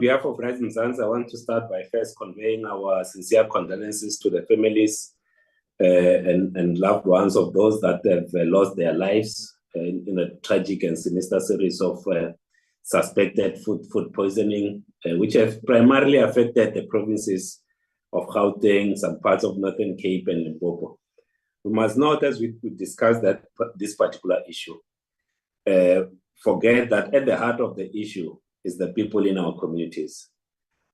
behalf of Rising Suns, I want to start by first conveying our sincere condolences to the families and loved ones of those that have lost their lives in a tragic and sinister series of suspected food poisoning, which have primarily affected the provinces of Gauteng, some parts of Northern Cape and Limpopo. We must note, as we discuss this particular issue, forget that at the heart of the issue is the people in our communities.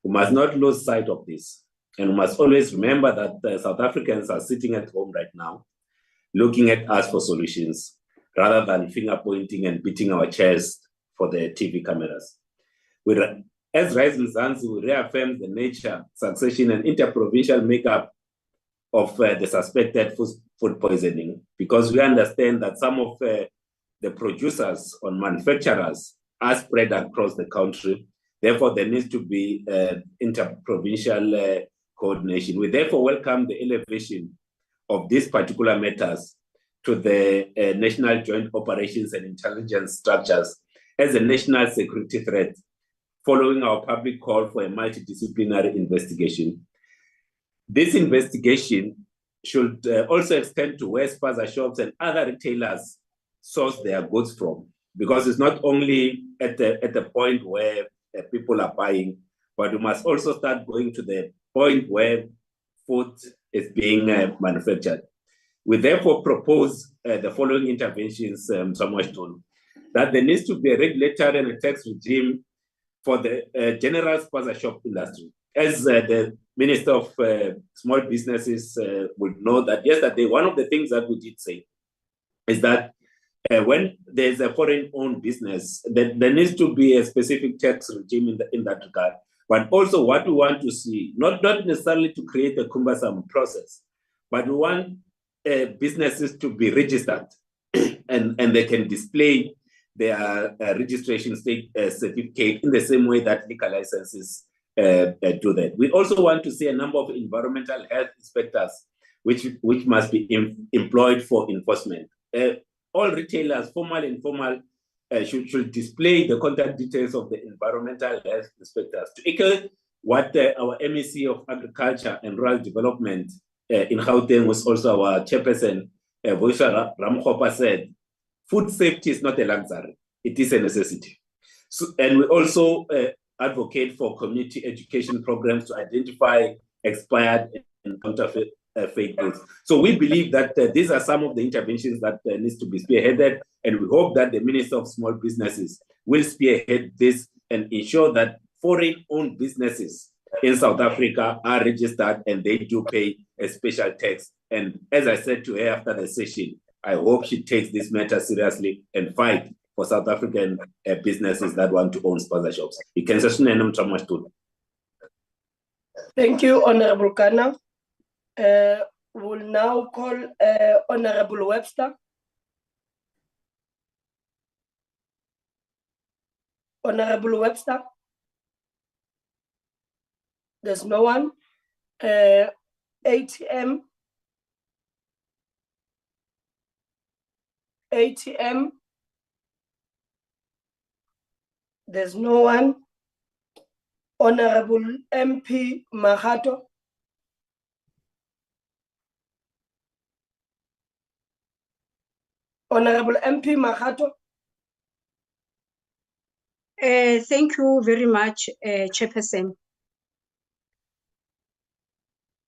We must not lose sight of this. And we must always remember that South Africans are sitting at home right now, looking at us for solutions, rather than finger pointing and beating our chest for the TV cameras. As Rising Suns, we reaffirm the nature, succession, and interprovincial makeup of the suspected food poisoning, because we understand that some of the producers or manufacturers are spread across the country. Therefore, there needs to be interprovincial coordination. We therefore welcome the elevation of these particular matters to the National Joint Operations and Intelligence Structures as a national security threat, following our public call for a multidisciplinary investigation. This investigation should also extend to where spaza shops and other retailers source their goods from, because it's not only at the point where people are buying, but we must also start going to the point where food is being manufactured. We therefore propose the following interventions, that there needs to be a regulatory and a tax regime for the general spaza shop industry. As the Minister of Small Businesses would know that yesterday, one of the things that we did say is that when there's a foreign-owned business, there needs to be a specific tax regime in that regard. But also what we want to see, not necessarily to create a cumbersome process, but we want businesses to be registered and they can display their registration certificate in the same way that liquor licenses do that. We also want to see a number of environmental health inspectors which must be employed for enforcement. All retailers, formal and informal, should display the contact details of the environmental health inspectors. To echo what our MEC of Agriculture and Rural Development in Gauteng, was also our chairperson, Voisha Ramkhopa, said, food safety is not a luxury, it is a necessity. So, and we also advocate for community education programs to identify expired and counterfeit fake goods. So we believe that these are some of the interventions that needs to be spearheaded, and we hope that the Minister of Small Businesses will spearhead this and ensure that foreign-owned businesses in South Africa are registered and they do pay a special tax. And as I said to her after the session, I hope she takes this matter seriously and fight for South African businesses that want to own spaza shops. You can just name them much to. Thank you, Honorable Kana. We'll now call Honorable Webster. Honorable Webster. There's no one. ATM. ATM. There's no one. Honorable MP Mahato. Honorable MP Mahato. Thank you very much, Chairperson.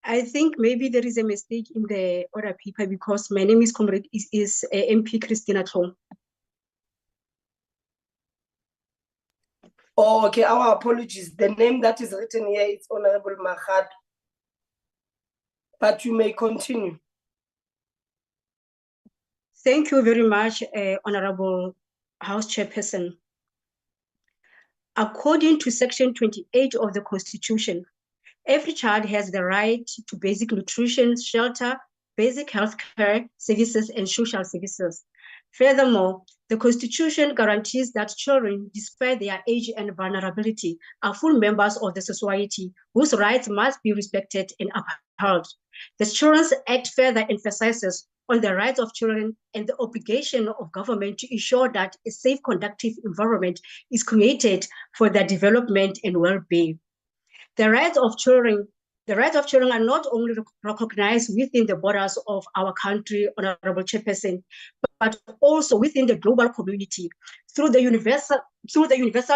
I think maybe there is a mistake in the order paper because my name is MP Christina Tom. Oh, okay, our apologies. The name that is written here is Honorable Mahato. But you may continue. Thank you very much, Honorable House Chairperson. According to Section 28 of the Constitution, every child has the right to basic nutrition, shelter, basic health care services, and social services. Furthermore, the Constitution guarantees that children, despite their age and vulnerability, are full members of the society whose rights must be respected and upheld. The Children's Act further emphasizes on the rights of children and the obligation of government to ensure that a safe, conducive environment is created for their development and well-being. The rights of children are not only recognized within the borders of our country, Honorable Chairperson, but also within the global community through the Universal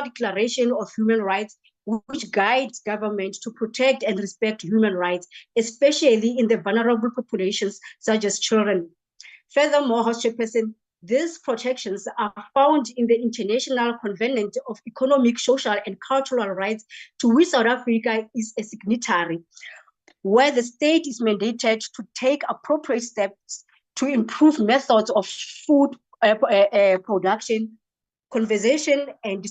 Declaration of Human Rights, which guides government to protect and respect human rights, especially in the vulnerable populations such as children. Furthermore, House Chairperson, these protections are found in the International Covenant of Economic, Social, and Cultural Rights, to which South Africa is a signatory, where the state is mandated to take appropriate steps to improve methods of food production, conservation, and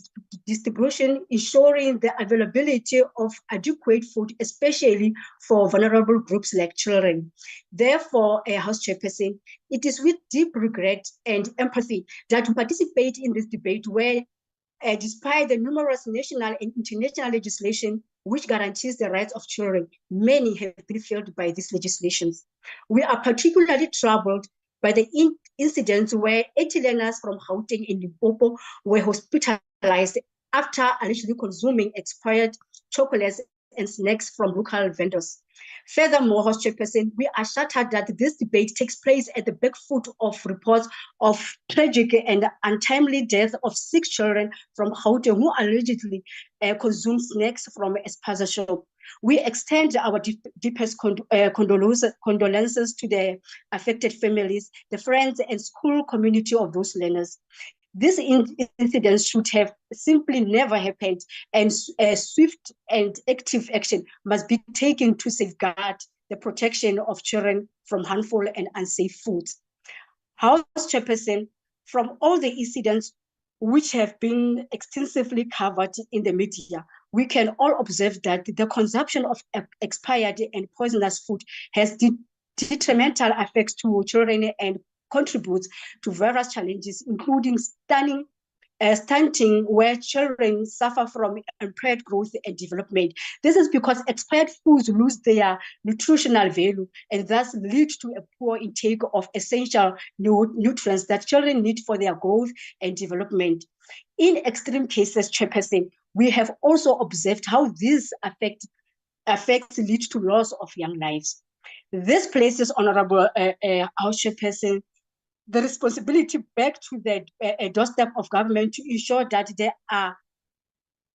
distribution, ensuring the availability of adequate food, especially for vulnerable groups like children. Therefore, House Chairperson, it is with deep regret and empathy that we participate in this debate where, despite the numerous national and international legislation which guarantees the rights of children, many have been failed by these legislations. We are particularly troubled by the incidents where 80 learners from Gauteng and Limpopo were hospitalized after allegedly consuming expired chocolates and snacks from local vendors. Furthermore, House Chairperson, we are shattered that this debate takes place at the back foot of reports of tragic and untimely death of 6 children from Gauteng who allegedly consumed snacks from a spaza shop. We extend our deepest condolences to the affected families, the friends and school community of those learners. This incident should have simply never happened, and swift and active action must be taken to safeguard the protection of children from harmful and unsafe foods. House Chairperson, from all the incidents which have been extensively covered in the media, we can all observe that the consumption of expired and poisonous food has detrimental effects to children and contributes to various challenges, including stunting, where children suffer from impaired growth and development. This is because expired foods lose their nutritional value and thus lead to a poor intake of essential nutrients that children need for their growth and development. In extreme cases, Chairperson, we have also observed how these effects lead to loss of young lives. This places, Honorable House Chairperson, the responsibility back to the doorstep of government to ensure that there are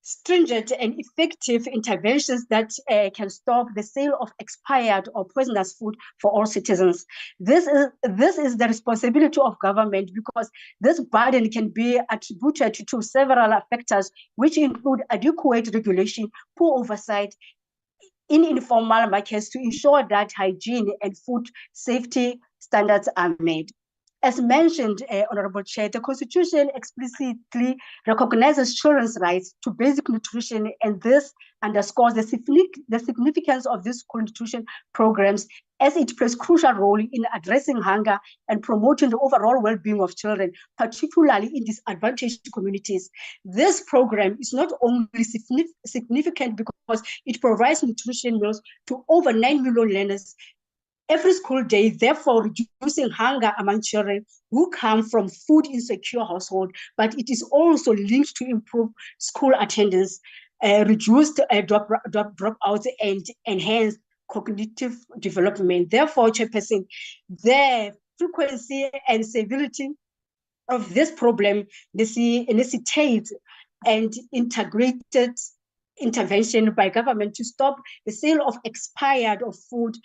stringent and effective interventions that can stop the sale of expired or poisonous food for all citizens. This is the responsibility of government, because this burden can be attributed to several factors, which include adequate regulation, poor oversight in informal markets to ensure that hygiene and food safety standards are met. As mentioned, Honorable Chair, the Constitution explicitly recognizes children's rights to basic nutrition, and this underscores the significance of these school nutrition programs, as it plays a crucial role in addressing hunger and promoting the overall well-being of children, particularly in disadvantaged communities. This program is not only significant because it provides nutrition meals to over 9 million learners every school day, therefore reducing hunger among children who come from food insecure households, but it is also linked to improved school attendance, reduced dropouts, and enhanced cognitive development. Therefore, Chairperson, the frequency and severity of this problem necessitates and integrated intervention by government to stop the sale of expired food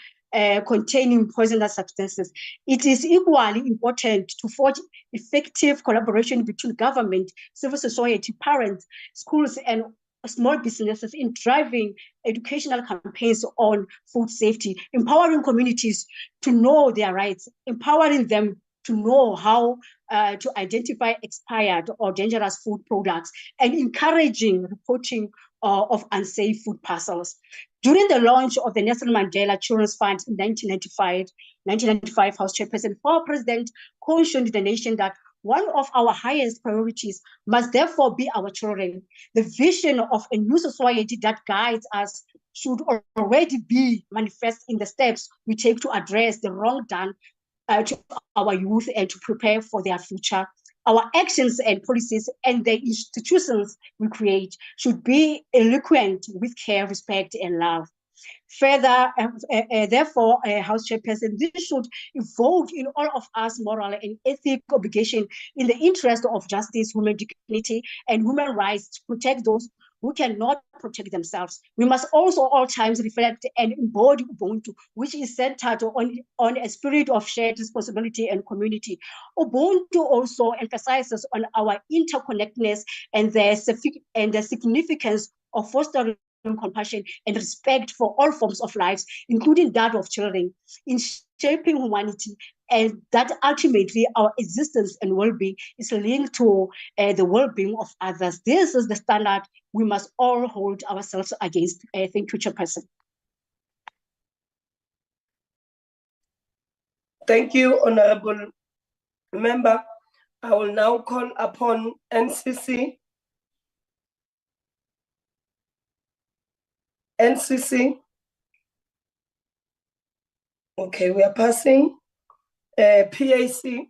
containing poisonous substances. It is equally important to forge effective collaboration between government, civil society, parents, schools, and small businesses in driving educational campaigns on food safety, empowering communities to know their rights, empowering them to know how to identify expired or dangerous food products, and encouraging reporting of unsafe food parcels. During the launch of the Nelson Mandela Children's Fund in 1995, House Chairperson, former President cautioned the nation that one of our highest priorities must therefore be our children. The vision of a new society that guides us should already be manifest in the steps we take to address the wrong done to our youth and to prepare for their future. Our actions and policies and the institutions we create should be eloquent with care, respect, and love. Further, therefore, House Chairperson, this should evoke in all of us moral and ethic obligation in the interest of justice, human dignity, and human rights to protect those who cannot protect themselves. We must also all times reflect and embody Ubuntu, which is centered on a spirit of shared responsibility and community. Ubuntu also emphasizes on our interconnectedness and the significance of fostering compassion and respect for all forms of lives, including that of children, in shaping humanity, and that ultimately our existence and well-being is linked to the well-being of others. This is the standard we must all hold ourselves against. Thank you, Chairperson. Thank you, Honorable Member. I will now call upon NCC. NCC. Okay, we are passing. PAC.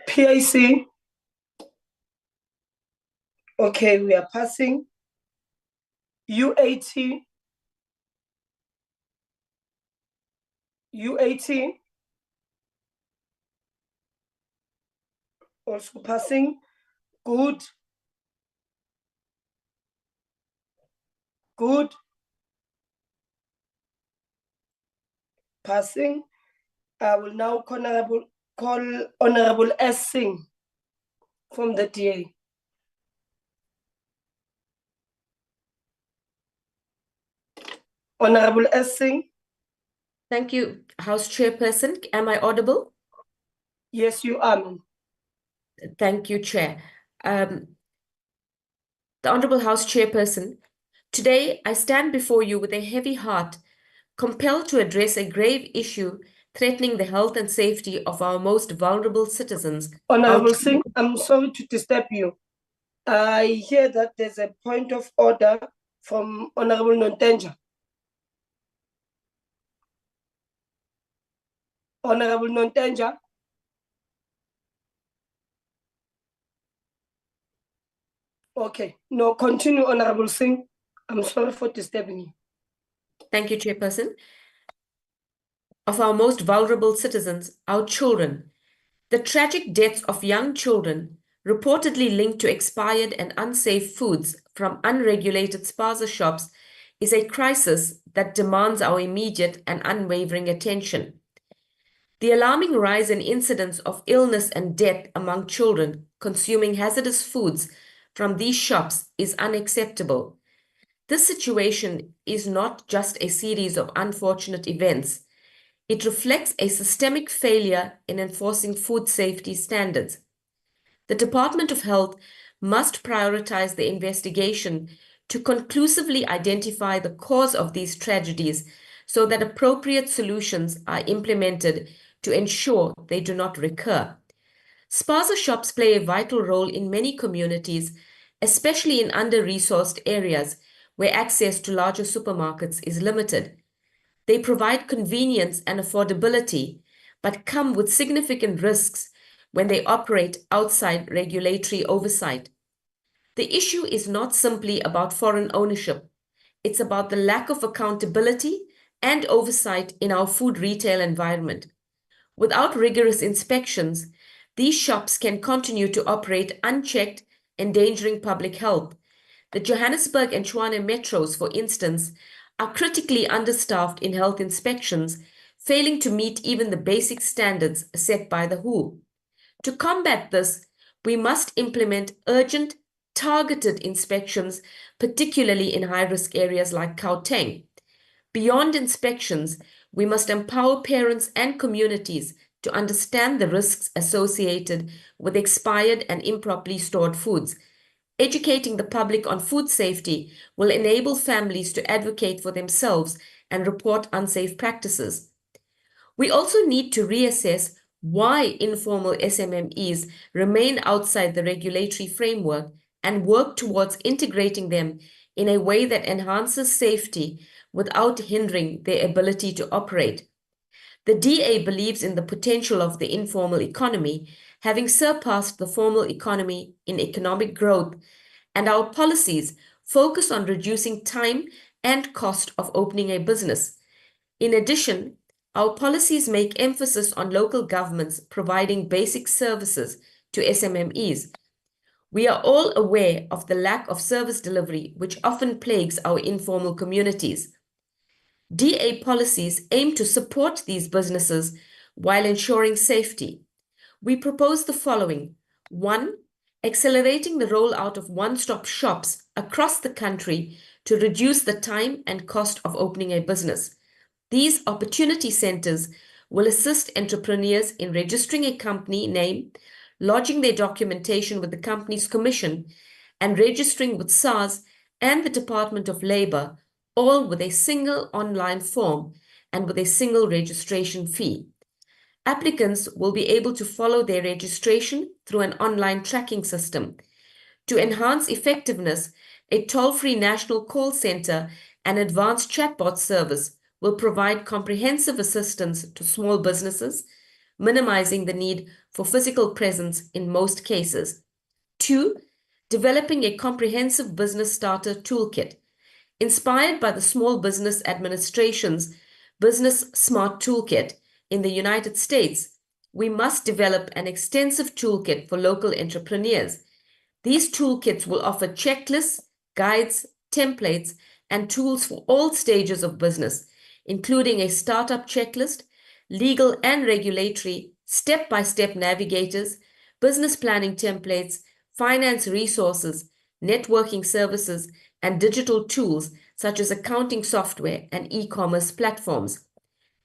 PAC. Okay, we are passing. UAT. UAT. Also passing. Good. Good. Passing. I will now call Honorable S. Singh from the DA. Honorable S. Singh. Thank you, House Chairperson. Am I audible? Yes, you are, ma'am. Thank you, Chair. The Honorable House Chairperson, today I stand before you with a heavy heart, compelled to address a grave issue threatening the health and safety of our most vulnerable citizens. Honorable Singh, I'm sorry to disturb you. I hear that there's a point of order from Honorable Nontenja. Honorable Nontenja. Okay, no, continue, Honorable Singh. I'm sorry for disturbing you. Thank you, Chairperson. Of our most vulnerable citizens, our children. The tragic deaths of young children, reportedly linked to expired and unsafe foods from unregulated spaza shops, is a crisis that demands our immediate and unwavering attention. The alarming rise in incidents of illness and death among children consuming hazardous foods from these shops is unacceptable. This situation is not just a series of unfortunate events. It reflects a systemic failure in enforcing food safety standards. The Department of Health must prioritize the investigation to conclusively identify the cause of these tragedies so that appropriate solutions are implemented to ensure they do not recur. Spaza shops play a vital role in many communities, especially in under-resourced areas where access to larger supermarkets is limited. They provide convenience and affordability, but come with significant risks when they operate outside regulatory oversight. The issue is not simply about foreign ownership. It's about the lack of accountability and oversight in our food retail environment. Without rigorous inspections, these shops can continue to operate unchecked, endangering public health. The Johannesburg and Tshwane metros, for instance, are critically understaffed in health inspections, failing to meet even the basic standards set by the WHO. To combat this, we must implement urgent, targeted inspections, particularly in high-risk areas like Gauteng. Beyond inspections, we must empower parents and communities to understand the risks associated with expired and improperly stored foods. Educating the public on food safety will enable families to advocate for themselves and report unsafe practices. We also need to reassess why informal SMMEs remain outside the regulatory framework and work towards integrating them in a way that enhances safety without hindering their ability to operate. The DA believes in the potential of the informal economy, having surpassed the formal economy in economic growth, and our policies focus on reducing time and cost of opening a business. In addition, our policies make emphasis on local governments providing basic services to SMMEs. We are all aware of the lack of service delivery, which often plagues our informal communities. DA policies aim to support these businesses while ensuring safety. We propose the following. 1. Accelerating the rollout of one-stop shops across the country to reduce the time and cost of opening a business. These opportunity centers will assist entrepreneurs in registering a company name, lodging their documentation with the Companies Commission, and registering with SARS and the Department of Labor, all with a single online form and with a single registration fee. Applicants will be able to follow their registration through an online tracking system. To enhance effectiveness, a toll-free national call center and advanced chatbot service will provide comprehensive assistance to small businesses, minimizing the need for physical presence in most cases. 2. Developing a comprehensive business starter toolkit. Inspired by the Small Business Administration's Business Smart Toolkit in the United States, we must develop an extensive toolkit for local entrepreneurs. These toolkits will offer checklists, guides, templates, and tools for all stages of business, including a startup checklist, legal and regulatory step-by-step navigators, business planning templates, finance resources, networking services, and digital tools such as accounting software and e-commerce platforms.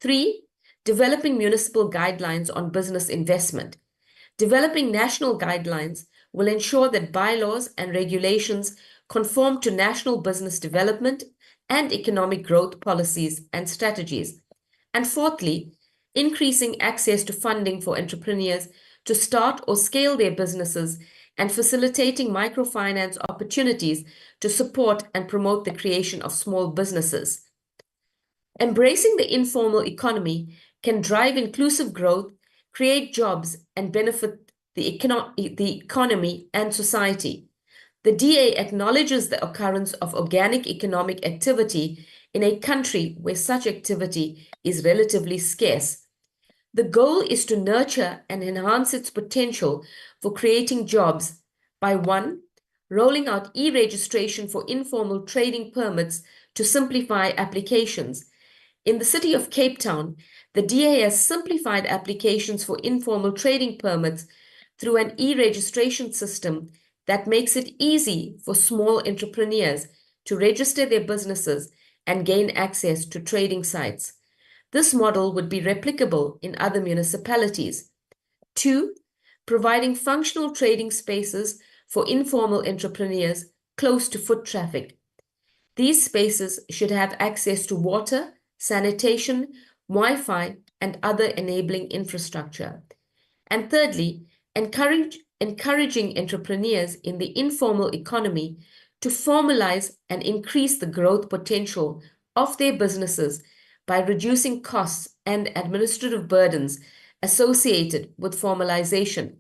3. Developing municipal guidelines on business investment. Developing national guidelines will ensure that bylaws and regulations conform to national business development and economic growth policies and strategies. And fourthly, increasing access to funding for entrepreneurs to start or scale their businesses and facilitating microfinance opportunities to support and promote the creation of small businesses. Embracing the informal economy can drive inclusive growth, create jobs, and benefit the economy and society. The DA acknowledges the occurrence of organic economic activity in a country where such activity is relatively scarce. The goal is to nurture and enhance its potential for creating jobs by 1. Rolling out e-registration for informal trading permits to simplify applications. In the city of Cape Town, the DA has simplified applications for informal trading permits through an e-registration system that makes it easy for small entrepreneurs to register their businesses and gain access to trading sites. This model would be replicable in other municipalities. 2, providing functional trading spaces for informal entrepreneurs close to foot traffic. These spaces should have access to water, sanitation, Wi-Fi, and other enabling infrastructure. And thirdly, encouraging entrepreneurs in the informal economy to formalize and increase the growth potential of their businesses by reducing costs and administrative burdens associated with formalization.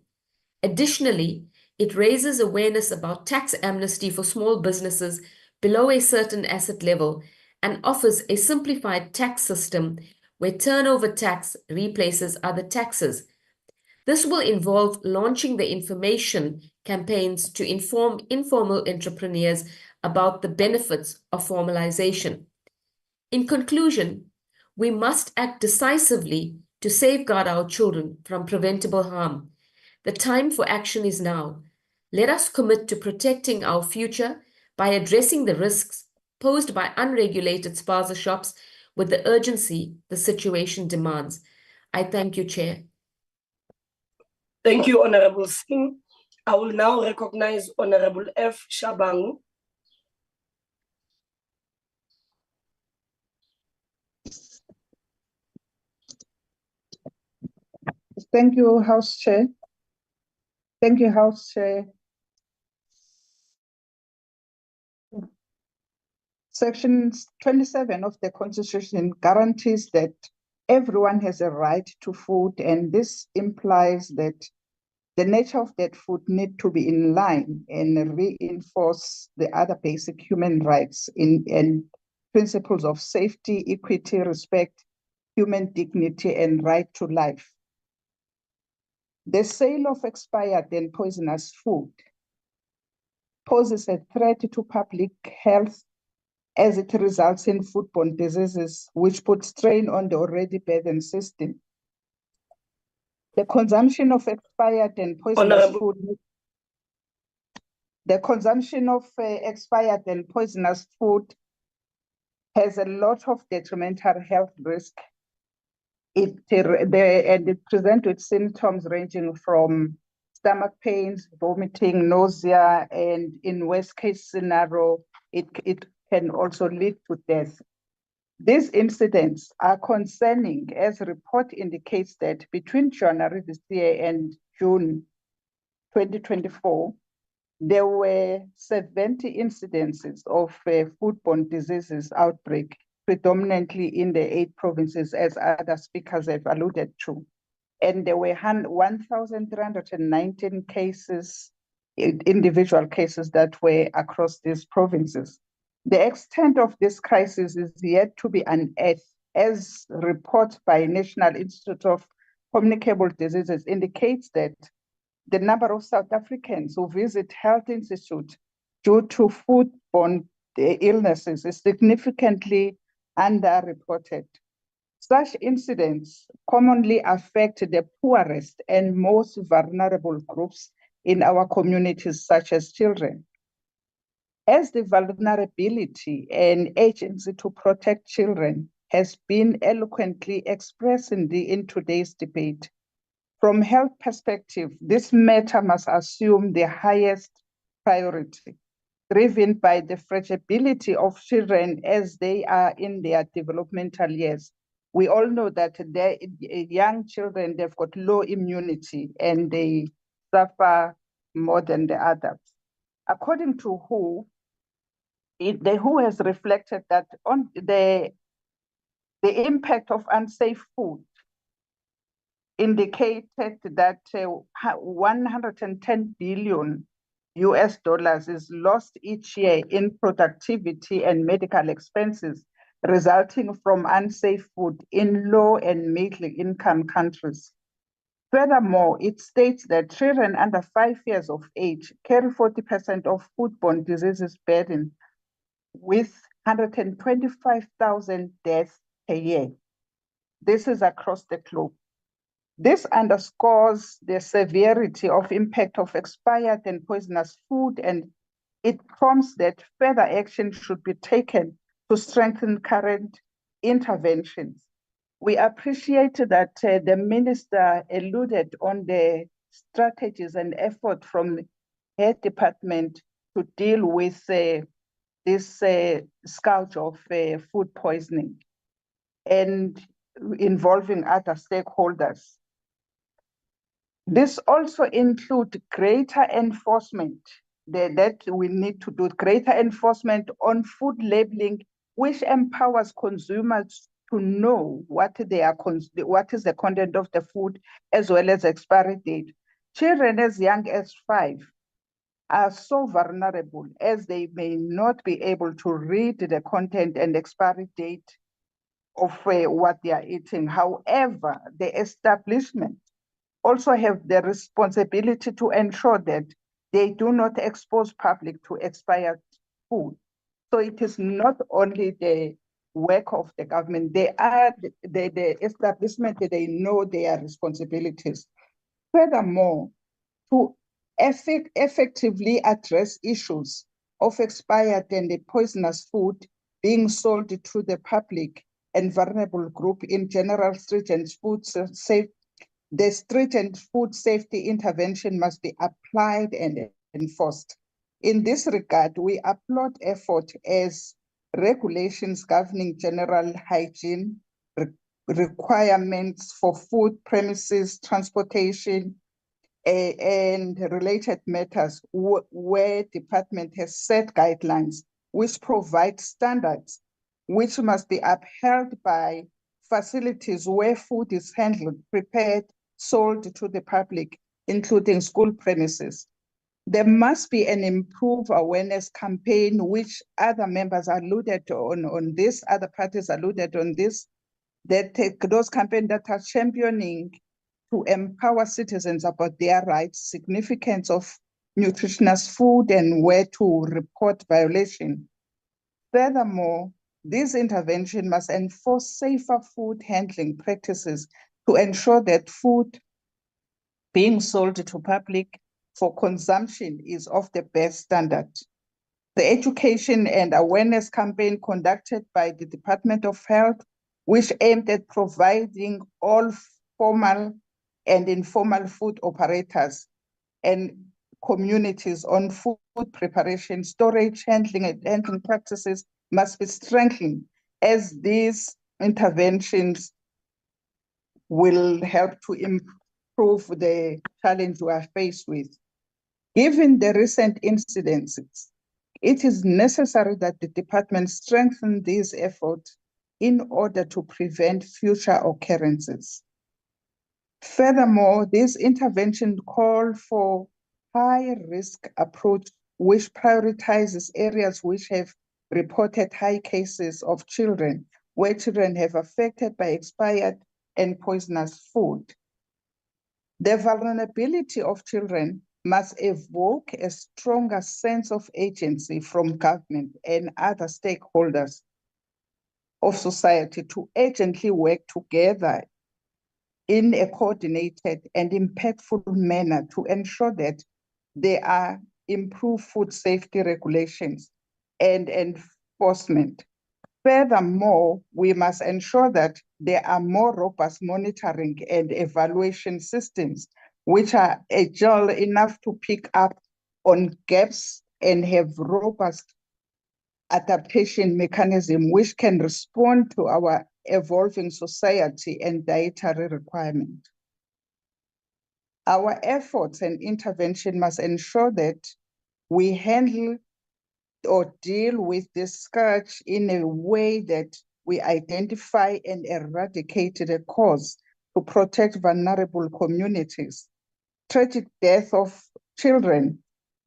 Additionally, it raises awareness about tax amnesty for small businesses below a certain asset level and offers a simplified tax system where turnover tax replaces other taxes. This will involve launching the information campaigns to inform informal entrepreneurs about the benefits of formalization. In conclusion, we must act decisively to safeguard our children from preventable harm. The time for action is now. Let us commit to protecting our future by addressing the risks posed by unregulated spaza shops with the urgency the situation demands. I thank you, Chair. Thank you, Honorable Singh. I will now recognize Honorable F. Shabangu. Thank you, House Chair. Thank you, House Chair. Section 27 of the Constitution guarantees that everyone has a right to food, and this implies that the nature of that food need to be in line and reinforce the other basic human rights and principles of safety, equity, respect, human dignity, and right to life. The sale of expired and poisonous food poses a threat to public health as it results in foodborne diseases, which put strain on the already burdened system. The consumption of expired and poisonous food. The consumption of expired and poisonous food has a lot of detrimental health risk. And it presents with symptoms ranging from stomach pains, vomiting, nausea, and in worst case scenario, it can also lead to death. These incidents are concerning, as the report indicates that between January this year and June 2024, there were 70 incidences of foodborne diseases outbreak, predominantly in the 8 provinces, as other speakers have alluded to. And there were 1,319 cases, individual cases that were across these provinces. The extent of this crisis is yet to be unearthed, as report by National Institute of Communicable Diseases indicates that the number of South Africans who visit health institutes due to foodborne illnesses is significantly underreported. Such incidents commonly affect the poorest and most vulnerable groups in our communities, such as children. As the vulnerability and agency to protect children has been eloquently expressed in today's debate, from health perspective, this matter must assume the highest priority, driven by the fragility of children as they are in their developmental years. We all know that young children, they've got low immunity and they suffer more than the adults. According to WHO, WHO has reflected that on the impact of unsafe food indicated that 110 billion US dollars is lost each year in productivity and medical expenses resulting from unsafe food in low and middle income countries. Furthermore, it states that children under 5 years of age carry 40% of foodborne diseases burden, with 125,000 deaths per year. This is across the globe. This underscores the severity of impact of expired and poisonous food, and it prompts that further action should be taken to strengthen current interventions. We appreciate that the minister alluded on the strategies and effort from her department to deal with this scourge of food poisoning and involving other stakeholders. This also includes greater enforcement that we need to do, greater enforcement on food labeling, which empowers consumers to know what is the content of the food, as well as expiry date. Children as young as 5 are so vulnerable as they may not be able to read the content and expiry date of what they are eating. However, the establishment also have the responsibility to ensure that they do not expose public to expired food. So it is not only the work of the government, they are the establishment, they know their responsibilities. Furthermore, to effectively address issues of expired and poisonous food being sold to the public and vulnerable group in general, stringent food safety, the stringent food safety intervention must be applied and enforced. In this regard, we applaud effort as regulations governing general hygiene, requirements for food premises, transportation, and related matters where department has set guidelines which provide standards which must be upheld by facilities where food is handled, prepared, sold to the public, including school premises. There must be an improved awareness campaign, which other members alluded on this, other parties alluded on this, that those campaigns that are championing to empower citizens about their rights, significance of nutritious food, and where to report violation. Furthermore, this intervention must enforce safer food handling practices to ensure that food being sold to public for consumption is of the best standard. The education and awareness campaign conducted by the Department of Health, which aimed at providing all formal and informal food operators and communities on food preparation, storage, handling, and handling practices must be strengthened, as these interventions will help to improve the challenge we are faced with. Given the recent incidences, it is necessary that the department strengthen these efforts in order to prevent future occurrences. Furthermore, this intervention called for high-risk approach, which prioritizes areas which have reported high cases of children, where children have affected by expired and poisonous food. The vulnerability of children must evoke a stronger sense of agency from government and other stakeholders of society to urgently work together in a coordinated and impactful manner to ensure that there are improved food safety regulations and enforcement. Furthermore, we must ensure that there are more robust monitoring and evaluation systems which are agile enough to pick up on gaps and have robust adaptation mechanism which can respond to our evolving society and dietary requirement. Our efforts and intervention must ensure that we handle or deal with this scourge in a way that we identify and eradicate the cause to protect vulnerable communities. Tragic death of children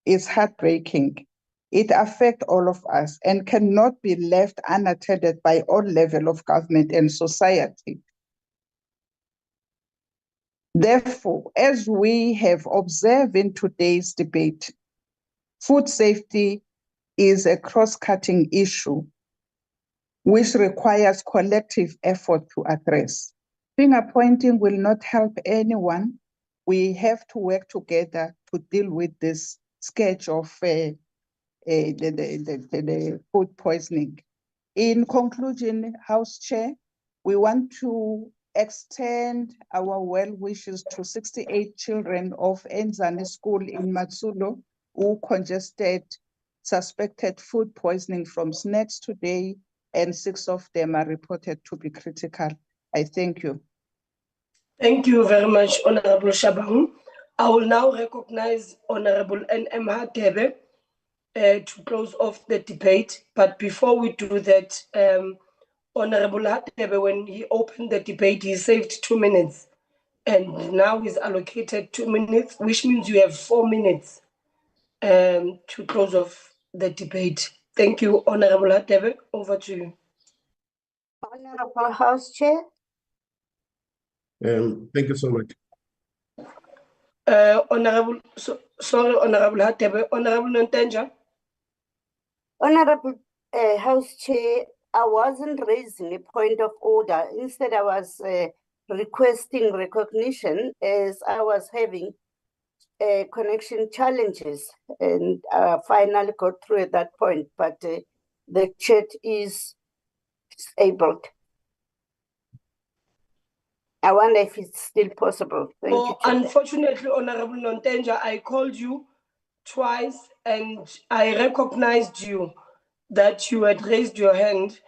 is heartbreaking. It affects all of us and cannot be left unattended by all levels of government and society. Therefore, as we have observed in today's debate, food safety is a cross-cutting issue which requires collective effort to address. Finger pointing will not help anyone. We have to work together to deal with this scourge of the food poisoning. In conclusion, House Chair, We want to extend our well wishes to 68 children of Enzani School in Matsulo who suspected food poisoning from snacks today, and 6 of them are reported to be critical. I thank you. Thank you very much, Honorable Shabang. I will now recognize Honorable M Hadebe to close off the debate. But before we do that, Honorable Hadebe, when he opened the debate, he saved 2 minutes. And now he's allocated 2 minutes, which means you have 4 minutes to close off the debate. Thank you, Honorable Hadebe. Over to you. Honorable House Chair. Thank you so much. Honorable Hadebe. Honorable Nontenja. Honorable House Chair, I wasn't raising a point of order. Instead, I was requesting recognition as I was having connection challenges, and finally got through at that point, but the chat is disabled. I wonder if it's still possible. Thank you, Chair. Unfortunately, Honorable Nontenja, I called you twice and I recognized you that you had raised your hand,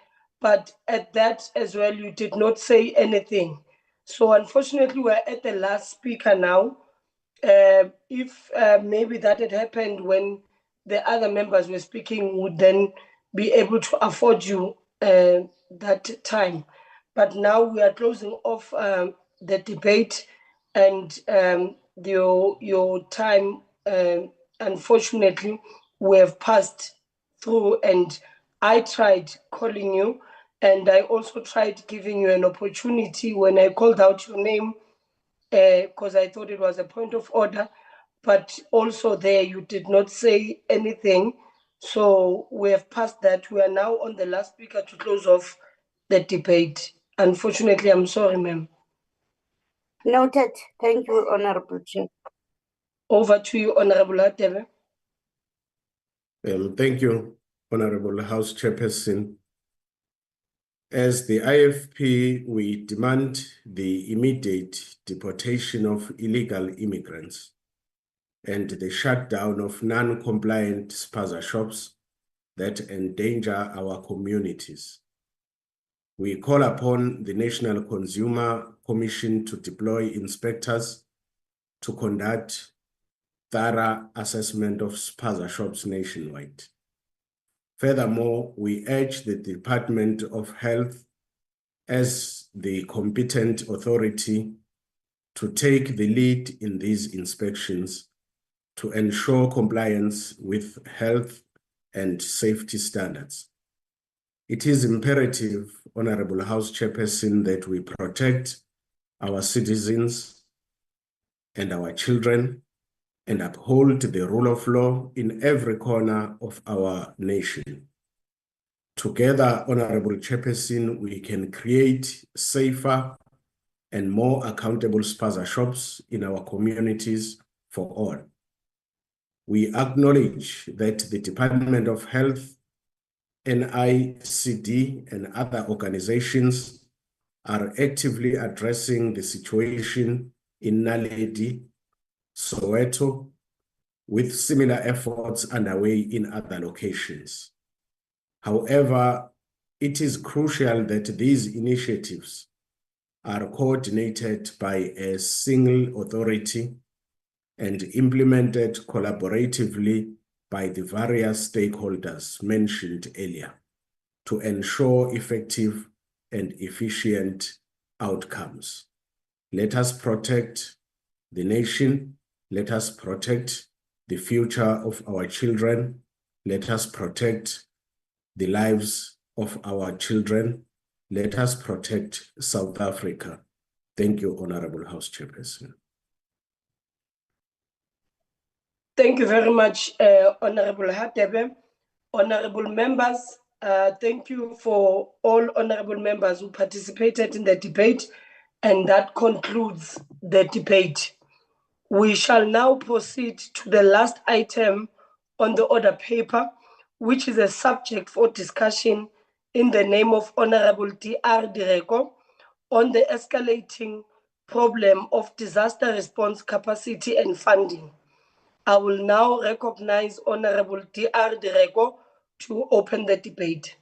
but at that as well, you did not say anything. So unfortunately, we're at the last speaker now. If maybe that had happened when the other members were speaking, would then be able to afford you that time. But now we are closing off the debate, and your time, unfortunately, we have passed through, and I tried calling you, and I also tried giving you an opportunity when I called out your name, because I thought it was a point of order, but also there you did not say anything. So we have passed that. We are now on the last speaker to close off the debate. Unfortunately, I'm sorry, ma'am. Noted. Thank you, Honorable Chair. Over to you, Honorable Hadebe. Thank you, Honorable House Chairperson. As the IFP, we demand the immediate deportation of illegal immigrants and the shutdown of non-compliant spaza shops that endanger our communities. We call upon the National Consumer Commission to deploy inspectors to conduct thorough assessment of spaza shops nationwide. Furthermore, we urge the Department of Health as the competent authority to take the lead in these inspections to ensure compliance with health and safety standards. It is imperative, Honorable House Chairperson, that we protect our citizens and our children and uphold the rule of law in every corner of our nation. Together, Honorable Chairperson, we can create safer and more accountable spaza shops in our communities for all. We acknowledge that the Department of Health, NICD, and other organizations are actively addressing the situation in Naledi, Soweto, with similar efforts underway in other locations. However, it is crucial that these initiatives are coordinated by a single authority and implemented collaboratively by the various stakeholders mentioned earlier to ensure effective and efficient outcomes. Let us protect the nation. Let us protect the future of our children. Let us protect the lives of our children. Let us protect South Africa. Thank you, Honorable House Chairperson. Thank you very much, Honorable Hadebe. Honorable members, thank you for all honorable members who participated in the debate, and that concludes the debate. We shall now proceed to the last item on the order paper, which is a subject for discussion in the name of Honorable D R Direko, on the escalating problem of disaster response capacity and funding. I will now recognize Honorable D R Direko to open the debate.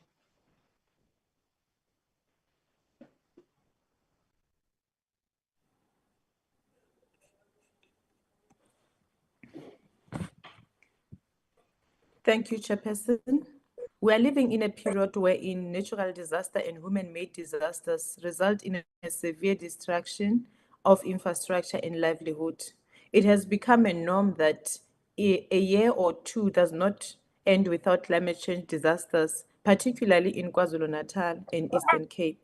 Thank you, Chairperson. We are living in a period wherein natural disaster and human-made disasters result in a severe destruction of infrastructure and livelihood. It has become a norm that a year or two does not end without climate change disasters, particularly in KwaZulu-Natal and Eastern Cape.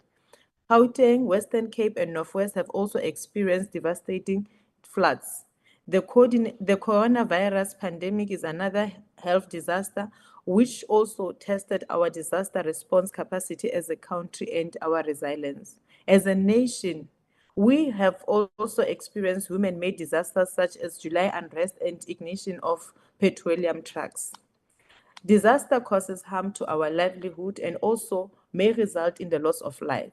Gauteng, Western Cape, and Northwest have also experienced devastating floods. The coronavirus pandemic is another health disaster, which also tested our disaster response capacity as a country and our resilience. As a nation, we have also experienced human-made disasters such as July unrest and ignition of petroleum trucks. Disaster causes harm to our livelihood and also may result in the loss of life.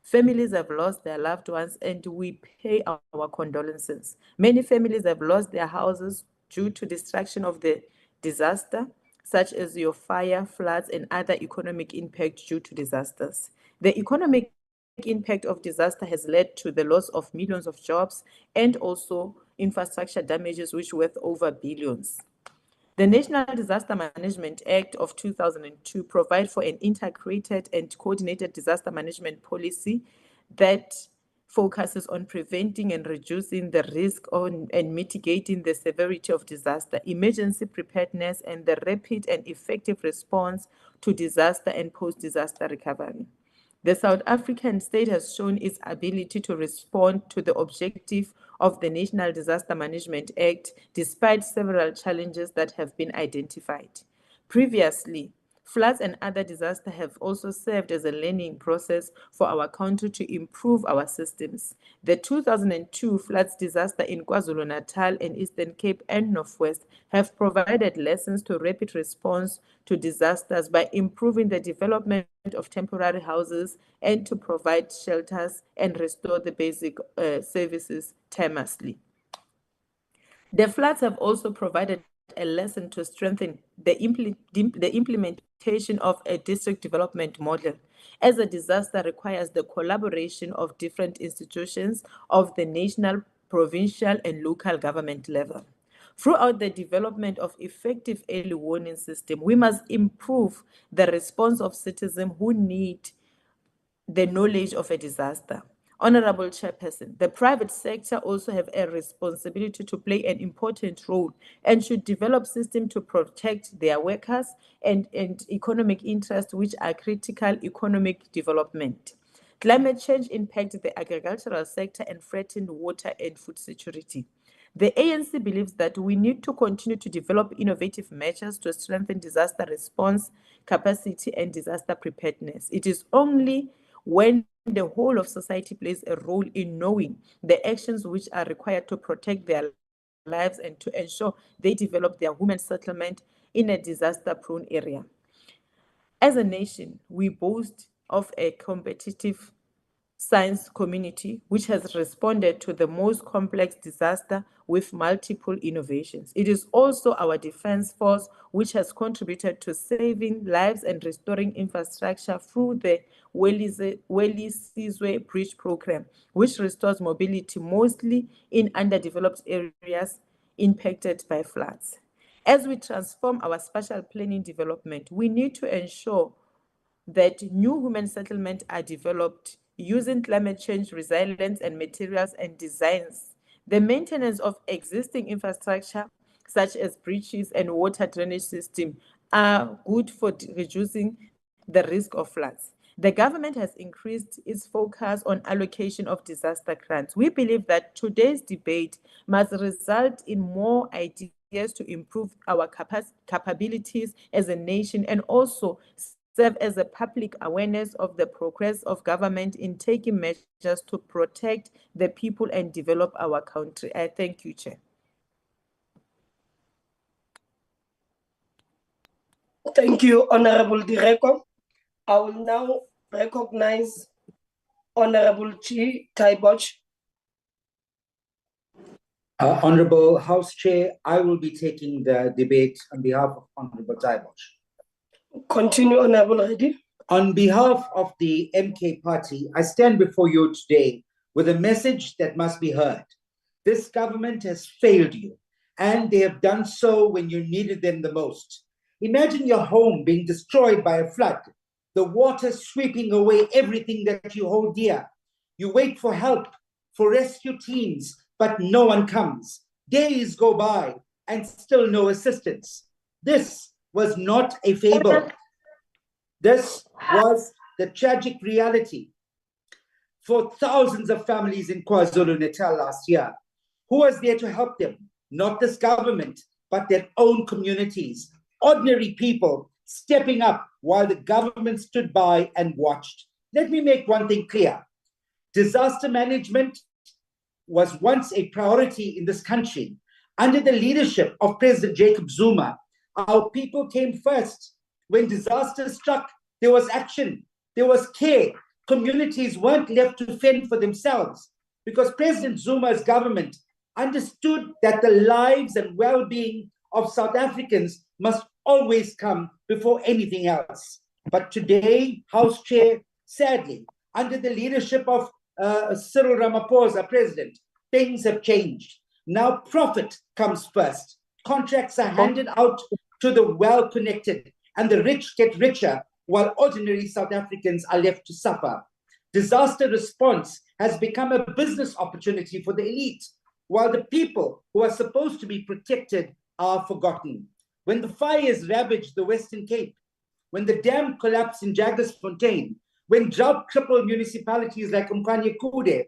Families have lost their loved ones and we pay our condolences. Many families have lost their houses due to destruction of the disaster, such as your fire, floods, and other economic impact due to disasters. The economic impact of disaster has led to the loss of millions of jobs and also infrastructure damages which worth over billions. The National Disaster Management Act of 2002 provides for an integrated and coordinated disaster management policy that focuses on preventing and reducing the risk and mitigating the severity of disaster, emergency preparedness, and the rapid and effective response to disaster and post-disaster recovery. The South African state has shown its ability to respond to the objective of the National Disaster Management Act, despite several challenges that have been identified. Previously, floods and other disasters have also served as a learning process for our country to improve our systems. The 2002 floods disaster in KwaZulu-Natal and Eastern Cape and Northwest have provided lessons to rapid response to disasters by improving the development of temporary houses and to provide shelters and restore the basic services timelessly. The floods have also provided a lesson to strengthen the implementation of a district development model, as a disaster requires the collaboration of different institutions of the national, provincial, and local government level. Throughout the development of effective early warning system, we must improve the response of citizens who need the knowledge of a disaster. Honorable Chairperson, the private sector also have a responsibility to play an important role and should develop systems to protect their workers and economic interests which are critical economic development. Climate change impacts the agricultural sector and threatens water and food security. The ANC believes that we need to continue to develop innovative measures to strengthen disaster response capacity and disaster preparedness. It is only when the whole of society plays a role in knowing the actions which are required to protect their lives and to ensure they develop their human settlement in a disaster-prone area. As a nation, we boast of a competitive science community which has responded to the most complex disaster with multiple innovations. It is also our defense force which has contributed to saving lives and restoring infrastructure through the Sizwe Bridge program, which restores mobility mostly in underdeveloped areas impacted by floods. As we transform our spatial planning development, we need to ensure that new human settlements are developed using climate change resilience and materials and designs. The maintenance of existing infrastructure, such as bridges and water drainage systems, are good for reducing the risk of floods. The government has increased its focus on allocation of disaster grants. We believe that today's debate must result in more ideas to improve our capabilities as a nation and also serve as a public awareness of the progress of government in taking measures to protect the people and develop our country. I thank you, Chair. Thank you, Honorable Direko. I will now recognize Honorable Chi Taiboch. Honorable House Chair, I will be taking the debate on behalf of Honorable Taiboch. Continue, Honorable Reddy. On behalf of the MK Party, I stand before you today with a message that must be heard. This government has failed you, and they have done so when you needed them the most. Imagine your home being destroyed by a flood, the water sweeping away everything that you hold dear. You wait for help, for rescue teams, but no one comes. Days go by and still no assistance. This was not a fable. This was the tragic reality for thousands of families in KwaZulu-Natal last year. Who was there to help them? Not this government, but their own communities. Ordinary people stepping up while the government stood by and watched. Let me make one thing clear. Disaster management was once a priority in this country. Under the leadership of President Jacob Zuma, our people came first. When disaster struck, there was action, there was care. Communities weren't left to fend for themselves because President Zuma's government understood that the lives and well-being of South Africans must always come before anything else. But today, House Chair, sadly, under the leadership of Cyril Ramaphosa, President, things have changed. Now profit comes first. Contracts are handed out to the well-connected, and the rich get richer while ordinary South Africans are left to suffer. Disaster response has become a business opportunity for the elite, while the people who are supposed to be protected are forgotten. When the fires ravaged the Western Cape, when the dam collapsed in Jagersfontein, when drought-crippled municipalities like Umkanye-Kude,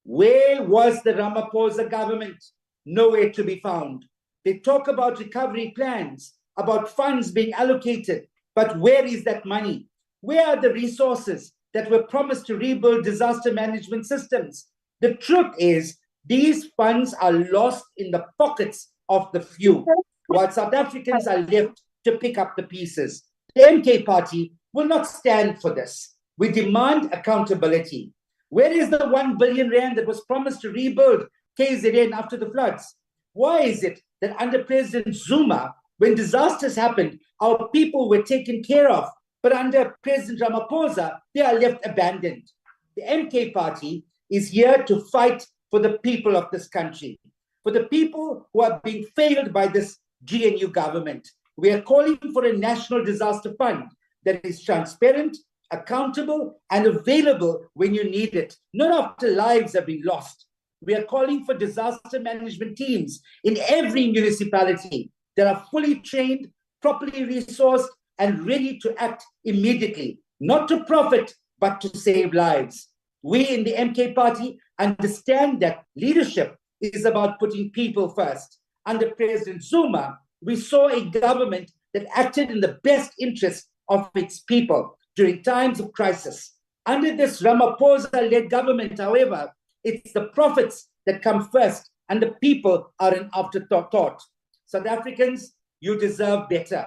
where was the Ramaphosa government? Nowhere to be found. They talk about recovery plans, about funds being allocated, but where is that money? Where are the resources that were promised to rebuild disaster management systems? The truth is, these funds are lost in the pockets of the few, while South Africans are left to pick up the pieces. The MK Party will not stand for this. We demand accountability. Where is the 1 billion rand that was promised to rebuild KZN after the floods? Why is it that under President Zuma, when disasters happened, our people were taken care of, but under President Ramaphosa, they are left abandoned? The MK Party is here to fight for the people of this country, for the people who are being failed by this GNU government. We are calling for a national disaster fund that is transparent, accountable, and available when you need it, not after lives have been lost. We are calling for disaster management teams in every municipality that are fully trained, properly resourced, and ready to act immediately, not to profit, but to save lives. We in the MK Party understand that leadership is about putting people first. Under President Zuma, we saw a government that acted in the best interest of its people during times of crisis. Under this Ramaphosa-led government, however, it's the profits that come first and the people are an afterthought. South Africans, you deserve better.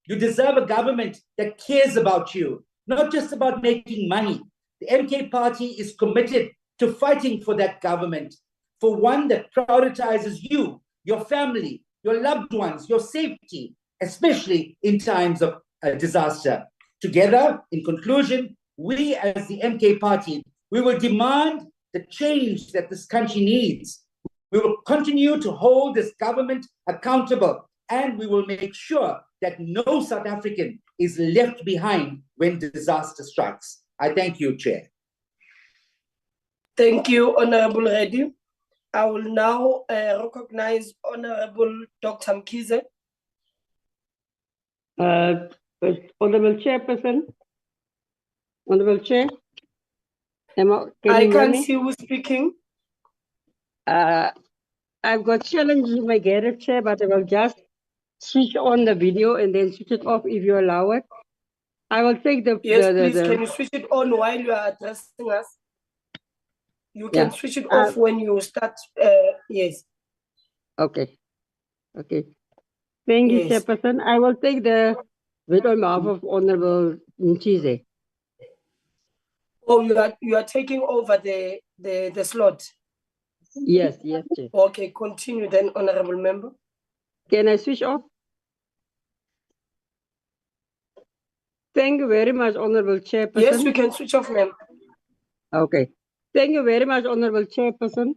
You deserve a government that cares about you, not just about making money. The MK Party is committed to fighting for that government, for one that prioritizes you, your family, your loved ones, your safety, especially in times of disaster. Together, in conclusion, we as the MK Party, we will demand the change that this country needs. We will continue to hold this government accountable, and we will make sure that no South African is left behind when disaster strikes. I thank you, Chair. Thank you, Honorable Reddy. I will now recognize Honorable Dr. Mkize. Honorable Chairperson, Honorable Chair, I can't see who's speaking. I've got challenges with my Gareth Chair, but I will just switch on the video and then switch it off if you allow it. I will take the... Yes, please, can you switch it on while you are addressing us? You can switch it off when you start, yes. Okay. Okay. Thank you, Chairperson. I will take the video on behalf of Honorable Mchize. Oh, you are taking over the slot. Yes, yes, Chair. Okay, continue then, Honorable Member. Can I switch off? Thank you very much, Honorable Chairperson. Yes, we can switch off, ma'am. Okay. Thank you very much, Honorable Chairperson.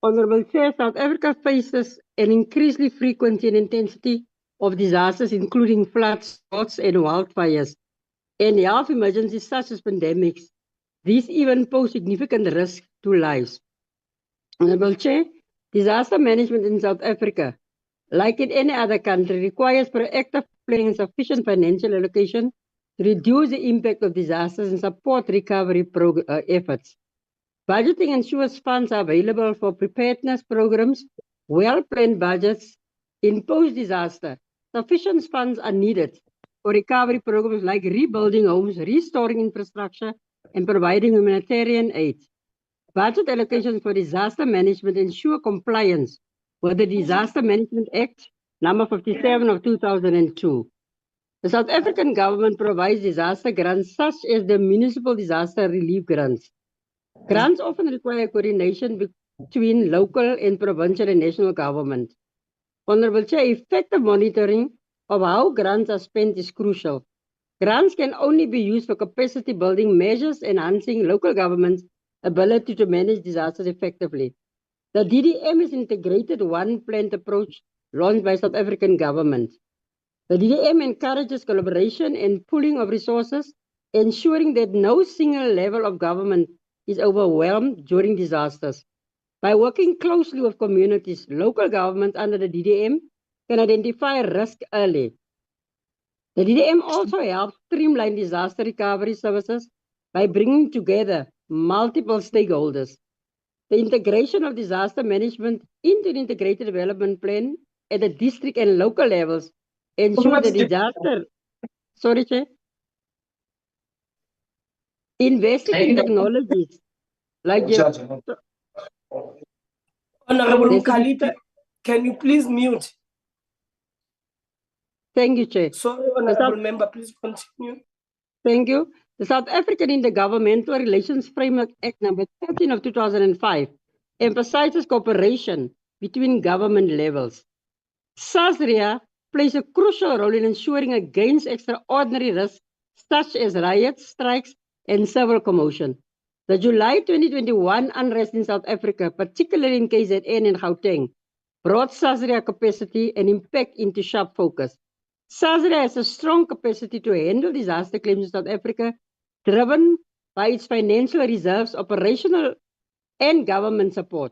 Honorable Chair, South Africa faces an increasingly frequency and intensity of disasters, including floods, droughts, and wildfires, and health emergencies such as pandemics. These even pose significant risk to lives. Honorable Chair, disaster management in South Africa, like in any other country, requires proactive planning and sufficient financial allocation to reduce the impact of disasters and support recovery efforts. Budgeting ensures funds are available for preparedness programs, well-planned budgets. In post-disaster, sufficient funds are needed for recovery programs like rebuilding homes, restoring infrastructure, and providing humanitarian aid. Budget allocations for disaster management ensure compliance with the Disaster Management Act, number 57 of 2002. The South African government provides disaster grants such as the municipal disaster relief grants. Grants often require coordination between local and provincial and national government. Honorable Chair, effective monitoring of how grants are spent is crucial. Grants can only be used for capacity building measures, enhancing local government's ability to manage disasters effectively. The DDM is integrated one planned approach launched by South African government. The DDM encourages collaboration and pooling of resources, ensuring that no single level of government is overwhelmed during disasters. By working closely with communities, local governments under the DDM can identify risk early. The DDM also helps streamline disaster recovery services by bringing together multiple stakeholders. The integration of disaster management into the integrated development plan at the district and local levels ensure the disaster. Sorry, Chair. Investing in technologies like Honorable Mkhaliphi, can you please mute? Thank you, Chair. Sorry, Honorable Member, please continue. Thank you. The South African Intergovernmental Relations Framework Act number 13 of 2005 emphasizes cooperation between government levels. SASRIA plays a crucial role in ensuring against extraordinary risks such as riots, strikes, and civil commotion. The July 2021 unrest in South Africa, particularly in KZN and Gauteng, brought SASRIA capacity and impact into sharp focus. SASRIA has a strong capacity to handle disaster claims in South Africa, driven by its financial reserves, operational and government support.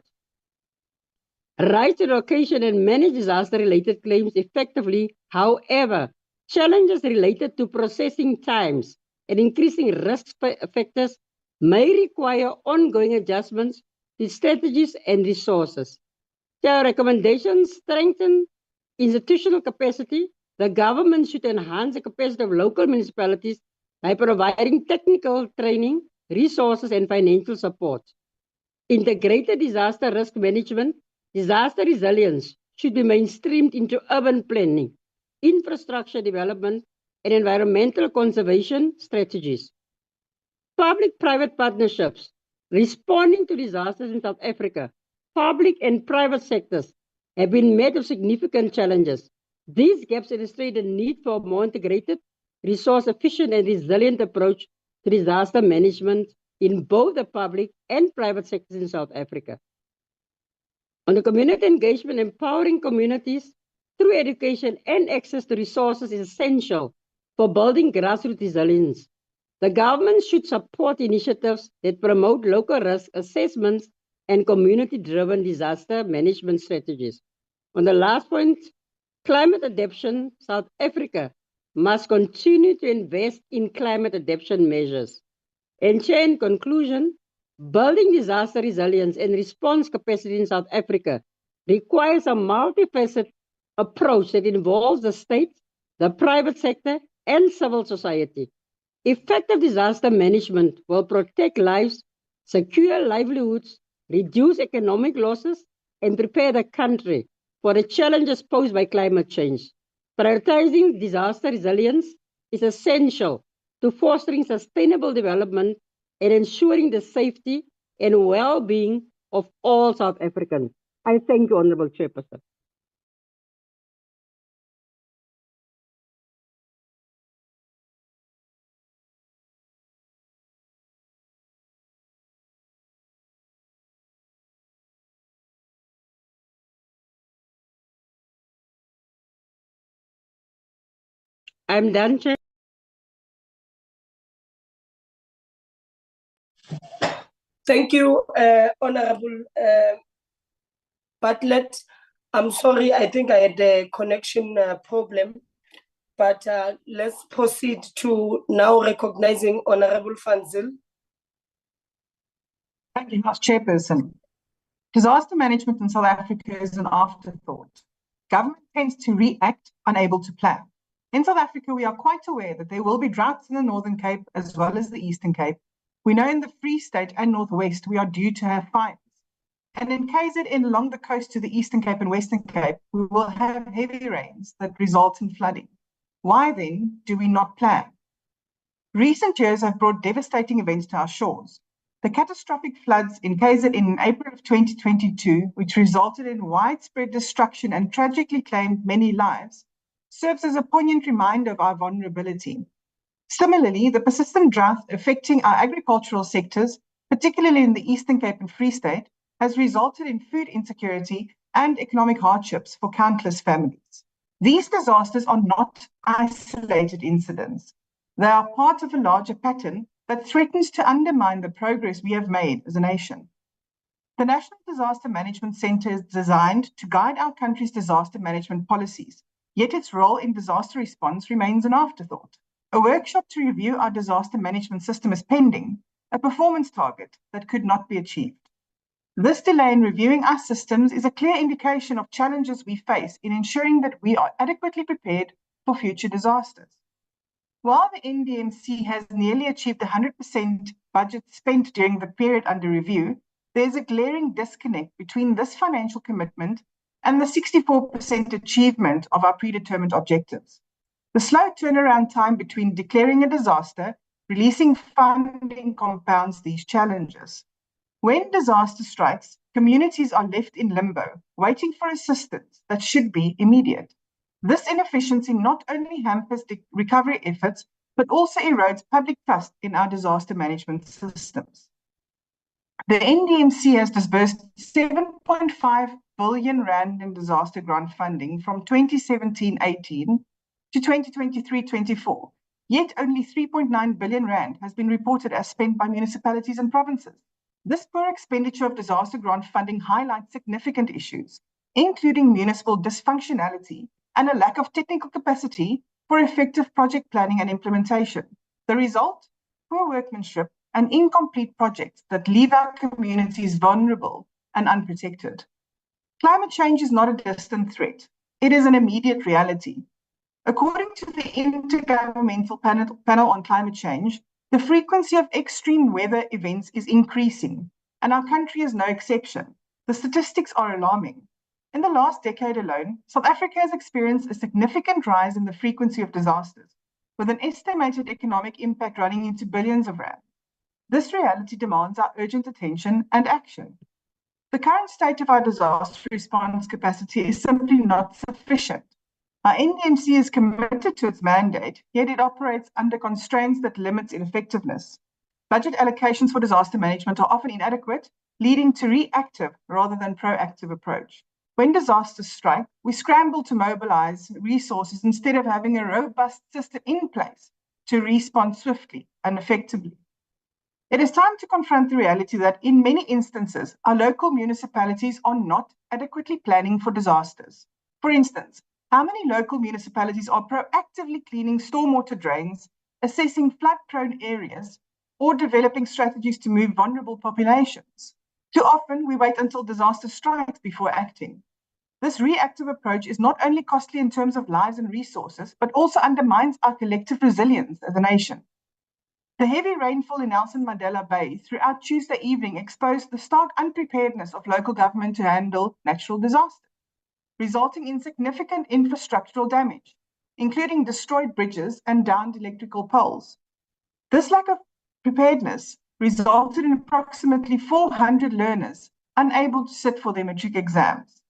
Right to location and manage disaster-related claims effectively. However, challenges related to processing times and increasing risk factors may require ongoing adjustments to strategies and resources. Their recommendations strengthen institutional capacity. The government should enhance the capacity of local municipalities by providing technical training, resources, and financial support. Integrated disaster risk management, disaster resilience should be mainstreamed into urban planning, infrastructure development, and environmental conservation strategies. Public-private partnerships responding to disasters in South Africa, public and private sectors have been met with significant challenges. These gaps illustrate the need for a more integrated, resource-efficient, and resilient approach to disaster management in both the public and private sectors in South Africa. On the community engagement, empowering communities through education and access to resources is essential for building grassroots resilience. The government should support initiatives that promote local risk assessments and community-driven disaster management strategies. On the last point, climate adaptation, South Africa must continue to invest in climate adaptation measures. And Chair, in conclusion, building disaster resilience and response capacity in South Africa requires a multifaceted approach that involves the state, the private sector, and civil society. Effective disaster management will protect lives, secure livelihoods, reduce economic losses, and prepare the country for the challenges posed by climate change. Prioritizing disaster resilience is essential to fostering sustainable development and ensuring the safety and well-being of all South Africans. I thank you, Honorable Chairperson. I'm done, Chair. Thank you, Honorable Bartlett. I'm sorry, I think I had a connection problem, but let's proceed to now recognizing Honorable Fanzil. Thank you, House Chairperson. Disaster management in South Africa is an afterthought. Government tends to react, unable to plan. In South Africa, we are quite aware that there will be droughts in the Northern Cape as well as the Eastern Cape. We know in the Free State and Northwest, we are due to have fires. And in KZN along the coast to the Eastern Cape and Western Cape, we will have heavy rains that result in flooding. Why then do we not plan? Recent years have brought devastating events to our shores. The catastrophic floods in KZN in April of 2022, which resulted in widespread destruction and tragically claimed many lives, serves as a poignant reminder of our vulnerability. Similarly, the persistent drought affecting our agricultural sectors, particularly in the Eastern Cape and Free State, has resulted in food insecurity and economic hardships for countless families. These disasters are not isolated incidents. They are part of a larger pattern that threatens to undermine the progress we have made as a nation. The National Disaster Management Centre is designed to guide our country's disaster management policies, yet its role in disaster response remains an afterthought. A workshop to review our disaster management system is pending, a performance target that could not be achieved. This delay in reviewing our systems is a clear indication of challenges we face in ensuring that we are adequately prepared for future disasters. While the NDMC has nearly achieved the 100% budget spent during the period under review, there is a glaring disconnect between this financial commitment and the 64% achievement of our predetermined objectives. The slow turnaround time between declaring a disaster, releasing funding compounds these challenges. When disaster strikes, communities are left in limbo, waiting for assistance that should be immediate. This inefficiency not only hampers the recovery efforts, but also erodes public trust in our disaster management systems. The NDMC has disbursed 7.5 billion rand in disaster grant funding from 2017-18 to 2023-24, yet only 3.9 billion rand has been reported as spent by municipalities and provinces. This poor expenditure of disaster grant funding highlights significant issues, including municipal dysfunctionality and a lack of technical capacity for effective project planning and implementation. The result? Poor workmanship and incomplete projects that leave our communities vulnerable and unprotected. Climate change is not a distant threat. It is an immediate reality. According to the Intergovernmental Panel on Climate Change, the frequency of extreme weather events is increasing, and our country is no exception. The statistics are alarming. In the last decade alone, South Africa has experienced a significant rise in the frequency of disasters, with an estimated economic impact running into billions of rand. This reality demands our urgent attention and action. The current state of our disaster response capacity is simply not sufficient. Our NDMC is committed to its mandate, yet it operates under constraints that limit its effectiveness. Budget allocations for disaster management are often inadequate, leading to reactive rather than proactive approach. When disasters strike, we scramble to mobilize resources instead of having a robust system in place to respond swiftly and effectively. It is time to confront the reality that in many instances, our local municipalities are not adequately planning for disasters. For instance, how many local municipalities are proactively cleaning stormwater drains, assessing flood-prone areas, or developing strategies to move vulnerable populations? Too often, we wait until disaster strikes before acting. This reactive approach is not only costly in terms of lives and resources, but also undermines our collective resilience as a nation. The heavy rainfall in Nelson Mandela Bay throughout Tuesday evening exposed the stark unpreparedness of local government to handle natural disasters, resulting in significant infrastructural damage, including destroyed bridges and downed electrical poles. This lack of preparedness resulted in approximately 400 learners unable to sit for their matric exams.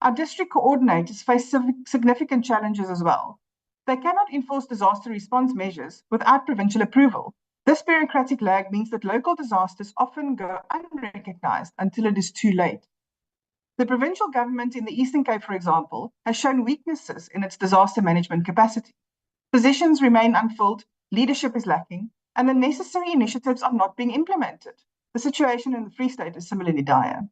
Our district coordinators face significant challenges as well. They cannot enforce disaster response measures without provincial approval. This bureaucratic lag means that local disasters often go unrecognized until it is too late. The provincial government in the Eastern Cape, for example, has shown weaknesses in its disaster management capacity. Positions remain unfilled, leadership is lacking, and the necessary initiatives are not being implemented. The situation in the Free State is similarly dire.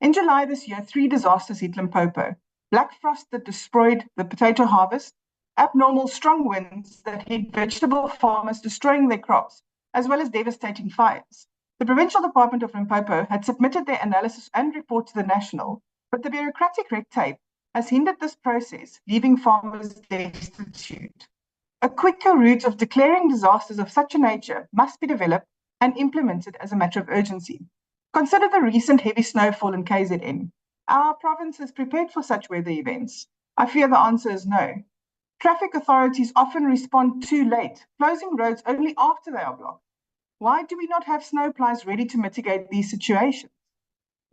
In July this year, 3 disasters hit Limpopo. Black frost that destroyed the potato harvest, abnormal strong winds that hit vegetable farmers, destroying their crops, as well as devastating fires. The Provincial Department of Limpopo had submitted their analysis and report to the National, but the bureaucratic red tape has hindered this process, leaving farmers destitute. A quicker route of declaring disasters of such a nature must be developed and implemented as a matter of urgency. Consider the recent heavy snowfall in KZN. Are our provinces prepared for such weather events? I fear the answer is no. Traffic authorities often respond too late, closing roads only after they are blocked. Why do we not have snowplows ready to mitigate these situations?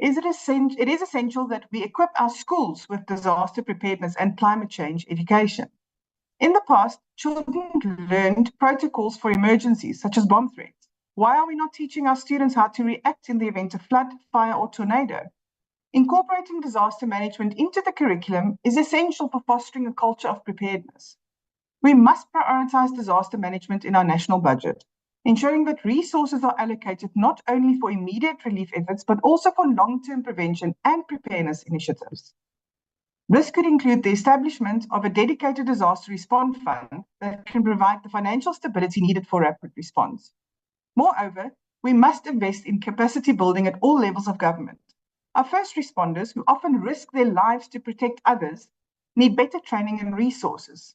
It is essential that we equip our schools with disaster preparedness and climate change education. In the past, children learned protocols for emergencies, such as bomb threats. Why are we not teaching our students how to react in the event of flood, fire, or tornado? Incorporating disaster management into the curriculum is essential for fostering a culture of preparedness. We must prioritize disaster management in our national budget, ensuring that resources are allocated not only for immediate relief efforts, but also for long-term prevention and preparedness initiatives. This could include the establishment of a dedicated disaster response fund that can provide the financial stability needed for rapid response. Moreover, we must invest in capacity building at all levels of government. Our first responders, who often risk their lives to protect others, need better training and resources.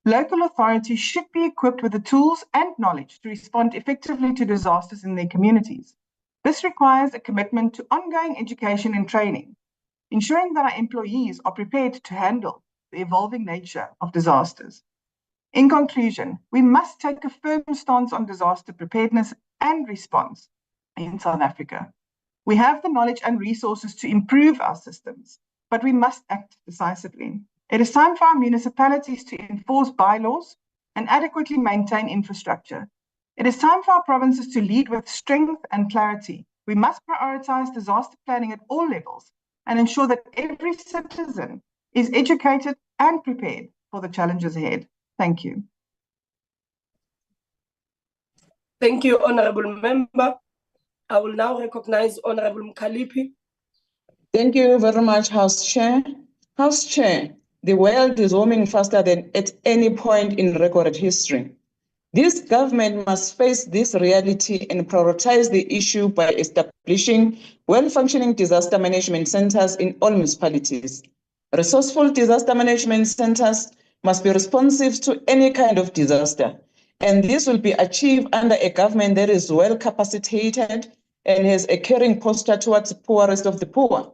Local authorities should be equipped with the tools and knowledge to respond effectively to disasters in their communities. This requires a commitment to ongoing education and training, ensuring that our employees are prepared to handle the evolving nature of disasters. In conclusion, we must take a firm stance on disaster preparedness and response in South Africa. We have the knowledge and resources to improve our systems, but we must act decisively. It is time for our municipalities to enforce bylaws and adequately maintain infrastructure. It is time for our provinces to lead with strength and clarity. We must prioritize disaster planning at all levels and ensure that every citizen is educated and prepared for the challenges ahead. Thank you. Thank you, Honorable Member. I will now recognize Honorable Mkalipi. Thank you very much, House Chair. House Chair, the world is warming faster than at any point in recorded history. This government must face this reality and prioritize the issue by establishing well-functioning disaster management centers in all municipalities. Resourceful disaster management centers must be responsive to any kind of disaster, and this will be achieved under a government that is well capacitated and has a caring posture towards the poorest of the poor.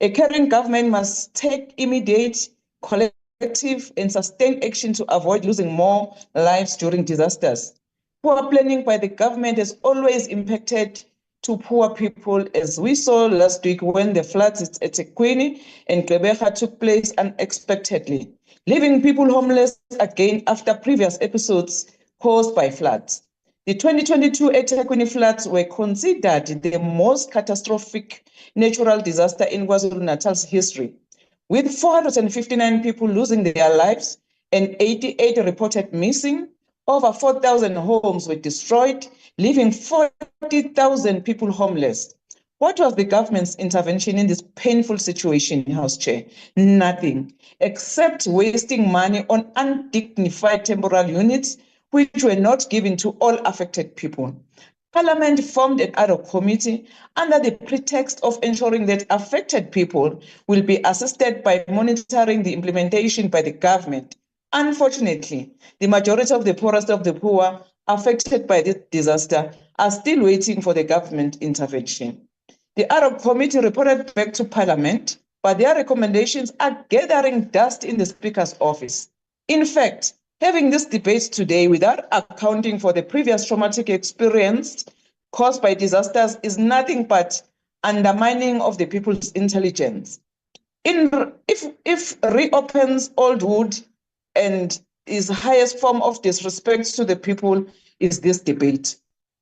A caring government must take immediate, collective, and sustained action to avoid losing more lives during disasters. Poor planning by the government has always impacted to poor people, as we saw last week when the floods at eThekwini and Gqeberha took place unexpectedly, leaving people homeless again after previous episodes caused by floods. The 2022 eThekwini floods were considered the most catastrophic natural disaster in KwaZulu-Natal's history, with 459 people losing their lives and 88 reported missing. Over 4,000 homes were destroyed, leaving 40,000 people homeless. What was the government's intervention in this painful situation, House Chair? Nothing, except wasting money on undignified temporal units, which were not given to all affected people. Parliament formed an ad hoc committee under the pretext of ensuring that affected people will be assisted by monitoring the implementation by the government. Unfortunately, the majority of the poorest of the poor affected by this disaster are still waiting for the government intervention. The ad hoc committee reported back to Parliament, but their recommendations are gathering dust in the Speaker's office. In fact, having this debate today without accounting for the previous traumatic experience caused by disasters is nothing but undermining of the people's intelligence. If reopens old wood and is highest form of disrespect to the people is this debate.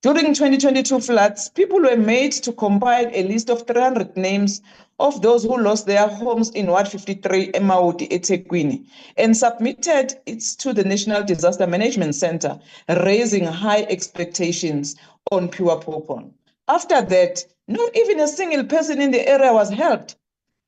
During 2022 floods, people were made to compile a list of 300 names of those who lost their homes in Ward 53, eMaudi, eThekwini, and submitted it to the National Disaster Management Center, raising high expectations on pure popon. After that, not even a single person in the area was helped.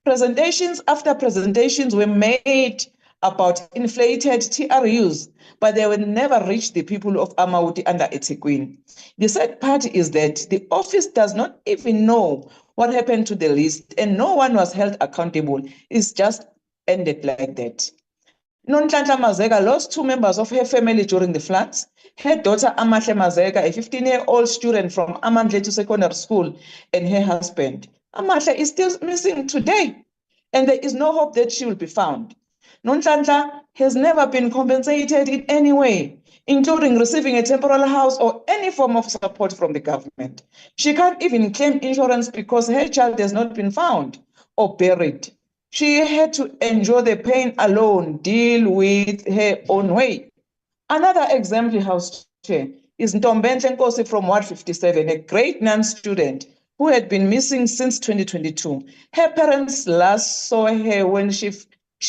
Presentations after presentations were made about inflated TRUs, but they would never reach the people of eMaudi under eThekwini. The sad part is that the office does not even know what happened to the list, and no one was held accountable. It's just ended like that. Nonhlanhla Mazeka lost 2 members of her family during the floods. Her daughter Amahle Mazeka, a 15-year-old student from Amandletu Secondary School, and her husband. Amahle is still missing today, and there is no hope that she will be found. Nonhlanhla has never been compensated in any way, including receiving a temporary house or any form of support from the government. She can't even claim insurance because her child has not been found or buried. She had to endure the pain alone, deal with her own way. Another example, House Chair, is Ntombenhle Nkosi from Ward 57, a grade 9 student who had been missing since 2022. Her parents last saw her when she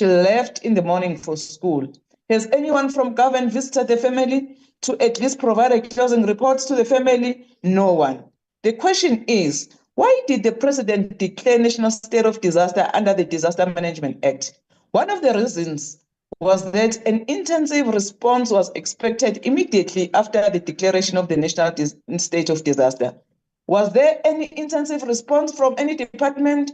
left in the morning for school. Has anyone from government visited the family to at least provide a closing report to the family? No one. The question is, why did the president declare national state of disaster under the Disaster Management Act? One of the reasons was that an intensive response was expected immediately after the declaration of the national state of disaster. Was there any intensive response from any department?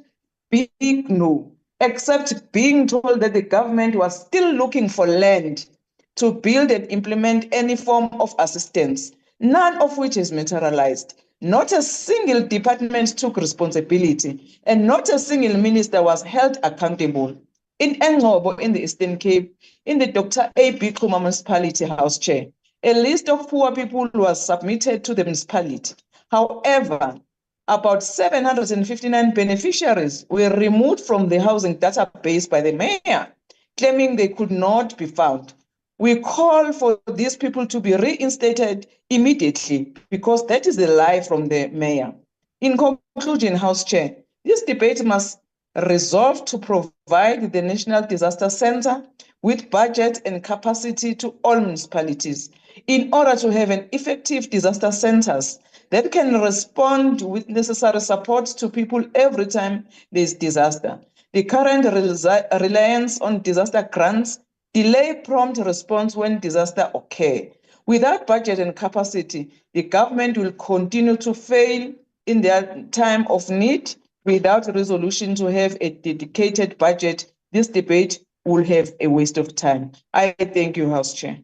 Big no, except being told that the government was still looking for land to build and implement any form of assistance, none of which is materialized. Not a single department took responsibility, and not a single minister was held accountable. In Engcobo, in the Eastern Cape, in the Dr. A.B. Xuma Municipality House Chair, a list of poor people was submitted to the municipality. However, about 759 beneficiaries were removed from the housing database by the mayor, claiming they could not be found. We call for these people to be reinstated immediately because that is the lie from the mayor. In conclusion, House Chair, this debate must resolve to provide the National Disaster Center with budget and capacity to all municipalities in order to have an effective disaster centers that can respond with necessary support to people every time there's disaster. The current reliance on disaster grants delay prompt response when disaster occur. Without budget and capacity, the government will continue to fail in their time of need. Without resolution to have a dedicated budget, this debate will have a waste of time. I thank you, House Chair.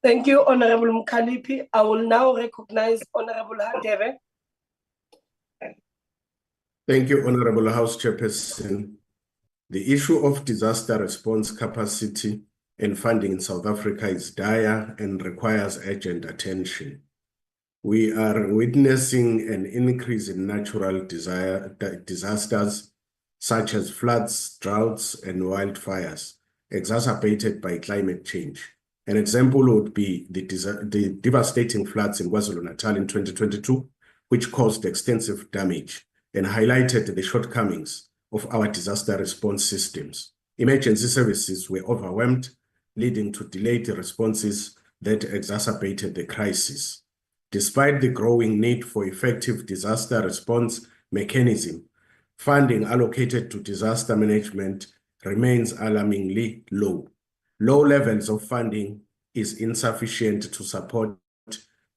Thank you, Honorable Mkhaliphi. I will now recognize Honorable Hadebe. Thank you, Honorable House Chairperson. The issue of disaster response capacity and funding in South Africa is dire and requires urgent attention. We are witnessing an increase in natural disasters such as floods, droughts, and wildfires, exacerbated by climate change. An example would be the devastating floods in KwaZulu-Natal in 2022, which caused extensive damage and highlighted the shortcomings of our disaster response systems. Emergency services were overwhelmed, leading to delayed responses that exacerbated the crisis. Despite the growing need for effective disaster response mechanism, funding allocated to disaster management remains alarmingly low. Low levels of funding is insufficient to support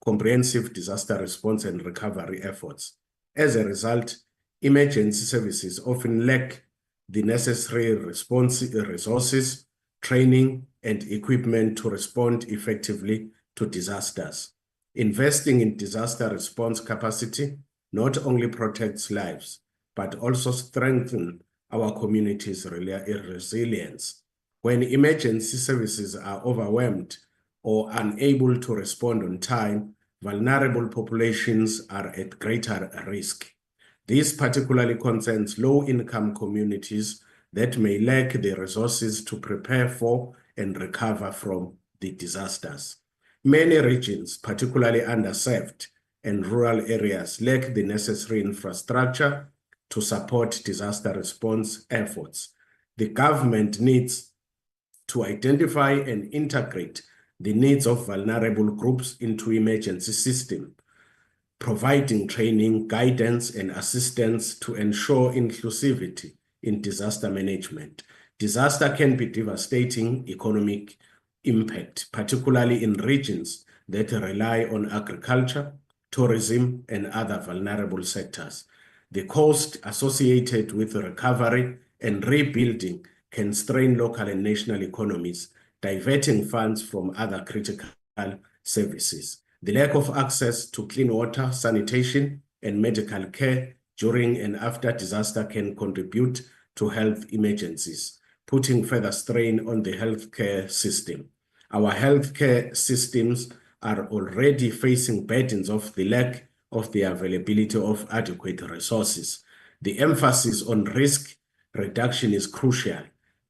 comprehensive disaster response and recovery efforts. As a result, emergency services often lack the necessary resources, training, and equipment to respond effectively to disasters. Investing in disaster response capacity not only protects lives, but also strengthens our community's resilience. When emergency services are overwhelmed or unable to respond on time, vulnerable populations are at greater risk. This particularly concerns low-income communities that may lack the resources to prepare for and recover from the disasters. Many regions, particularly underserved and rural areas, lack the necessary infrastructure to support disaster response efforts. The government needs to identify and integrate the needs of vulnerable groups into emergency system, providing training, guidance, and assistance to ensure inclusivity in disaster management. Disaster can be devastating economic impact, particularly in regions that rely on agriculture, tourism, and other vulnerable sectors. The cost associated with recovery and rebuilding can strain local and national economies, diverting funds from other critical services. The lack of access to clean water, sanitation, and medical care during and after disaster can contribute to health emergencies, putting further strain on the healthcare system. Our healthcare systems are already facing burdens of the lack of the availability of adequate resources. The emphasis on risk reduction is crucial.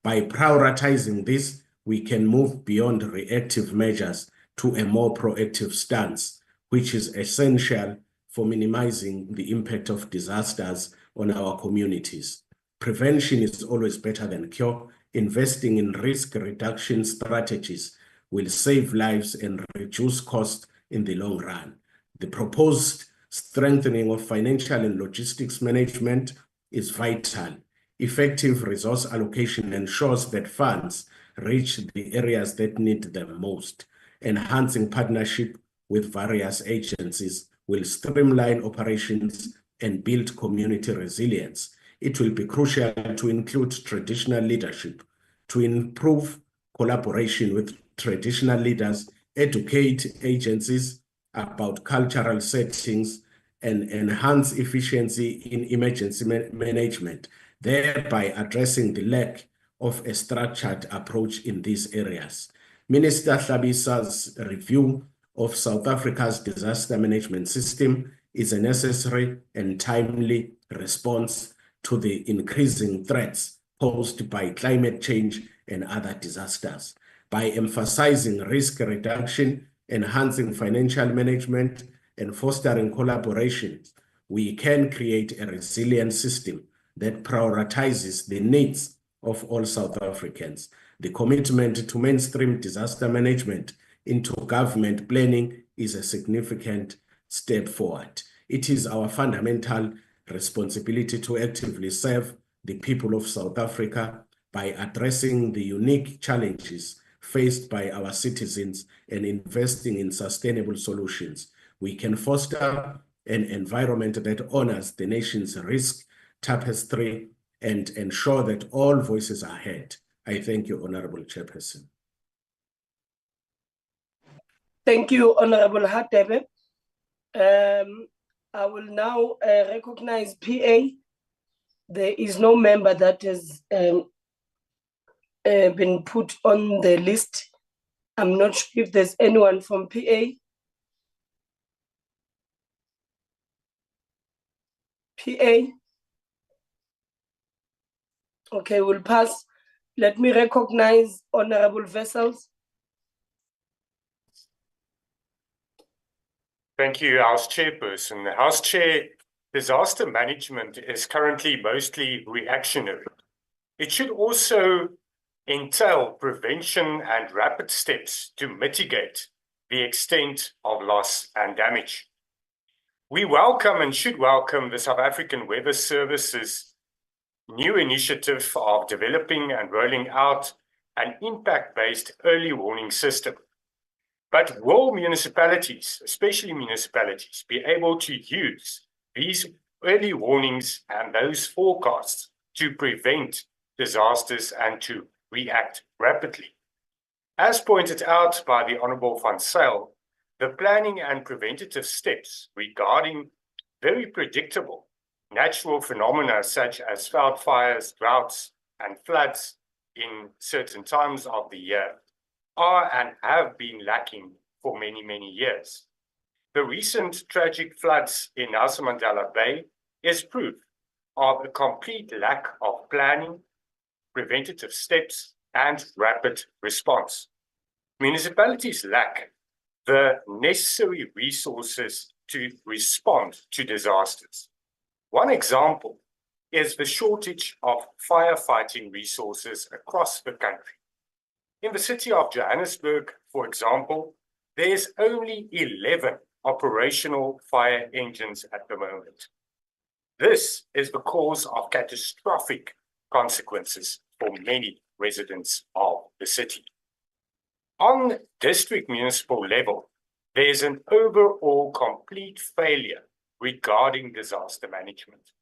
By prioritizing this, we can move beyond reactive measures to a more proactive stance, which is essential for minimizing the impact of disasters on our communities. Prevention is always better than cure. Investing in risk reduction strategies will save lives and reduce costs in the long run. The proposed strengthening of financial and logistics management is vital. Effective resource allocation ensures that funds reach the areas that need them most. Enhancing partnership with various agencies will streamline operations and build community resilience. It will be crucial to include traditional leadership, to improve collaboration with traditional leaders, educate agencies about cultural settings, and enhance efficiency in emergency management, thereby addressing the lack of a structured approach in these areas. Minister Hlabisa's review of South Africa's disaster management system is a necessary and timely response to the increasing threats posed by climate change and other disasters. By emphasizing risk reduction, enhancing financial management, and fostering collaboration, we can create a resilient system that prioritizes the needs of all South Africans. The commitment to mainstream disaster management into government planning is a significant step forward. It is our fundamental responsibility to actively serve the people of South Africa by addressing the unique challenges faced by our citizens and investing in sustainable solutions. We can foster an environment that honors the nation's risk tapestry and ensure that all voices are heard. I thank you, Honorable Chairperson. Thank you, Honorable Hadebe. I will now recognize PA. There is no member that has been put on the list. I'm not sure if there's anyone from PA. PA. Okay, we'll pass. Let me recognize Honorable Vessels. Thank you, House Chairperson. House Chair, disaster management is currently mostly reactionary. It should also entail prevention and rapid steps to mitigate the extent of loss and damage. We welcome and should welcome the South African Weather Service's new initiative of developing and rolling out an impact-based early warning system. But will municipalities, especially municipalities, be able to use these early warnings and those forecasts to prevent disasters and to react rapidly? As pointed out by the Honourable Van Zyl, the planning and preventative steps regarding very predictable natural phenomena such as wildfires, droughts, and floods in certain times of the year are and have been lacking for many, many years. The recent tragic floods in Nelson Mandela Bay is proof of a complete lack of planning, preventative steps, and rapid response. Municipalities lack the necessary resources to respond to disasters. One example is the shortage of firefighting resources across the country. In the city of Johannesburg, for example, there is only 11 operational fire engines at the moment. This is the cause of catastrophic consequences for many residents of the city. On district municipal level, there is an overall complete failure regarding disaster management.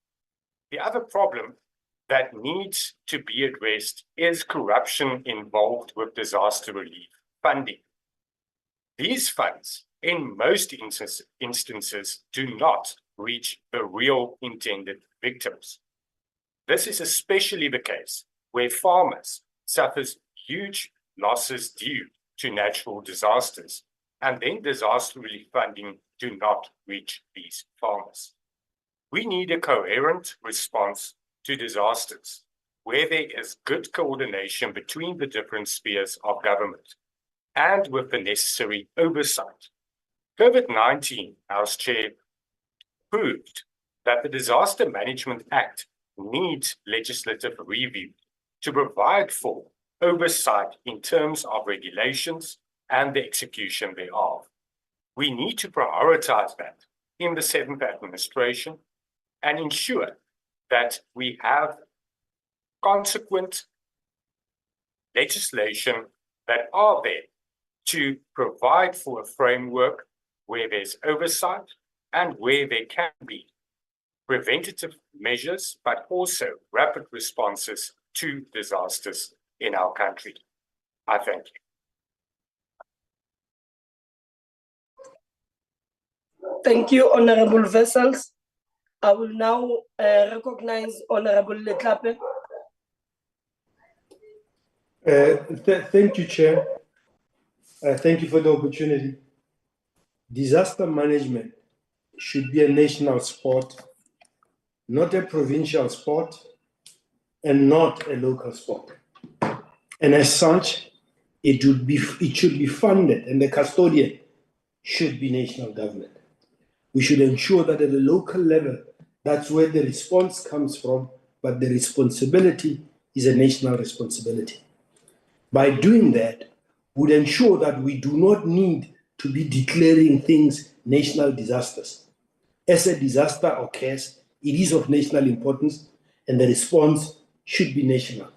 The other problem that needs to be addressed is corruption involved with disaster relief funding. These funds, in most instances, do not reach the real intended victims. This is especially the case where farmers suffer huge losses due to natural disasters, and then disaster relief funding do not reach these farmers. We need a coherent response to disasters where there is good coordination between the different spheres of government and with the necessary oversight. COVID-19, House Chair, proved that the Disaster Management Act needs legislative review to provide for oversight in terms of regulations and the execution thereof. We need to prioritize that in the 7th administration and ensure that we have consequent legislation that are there to provide for a framework where there's oversight and where there can be preventative measures, but also rapid responses to disasters in our country. I thank you. Thank you, Honorable Vessels. I will now recognize Honorable Letlape. Thank you, Chair. Thank you for the opportunity. Disaster management should be a national sport, not a provincial sport, and not a local sport. And as such, it should be funded, and the custodian should be national government. We should ensure that at the local level, that's where the response comes from, but the responsibility is a national responsibility. By doing that, would ensure that we do not need to be declaring things national disasters. As a disaster occurs, it is of national importance, and the response should be national.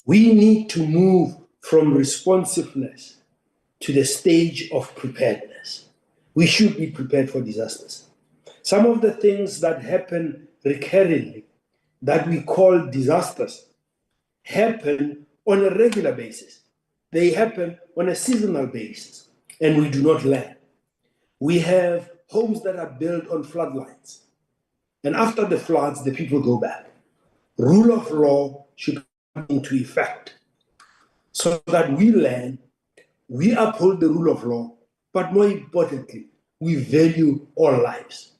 We need to move from responsiveness to the stage of preparedness. We should be prepared for disasters. Some of the things that happen recurrently, that we call disasters, happen on a regular basis. They happen on a seasonal basis, and we do not learn. We have homes that are built on floodlines, and after the floods, the people go back. Rule of law should come into effect so that we learn, we uphold the rule of law, but more importantly, we value all lives.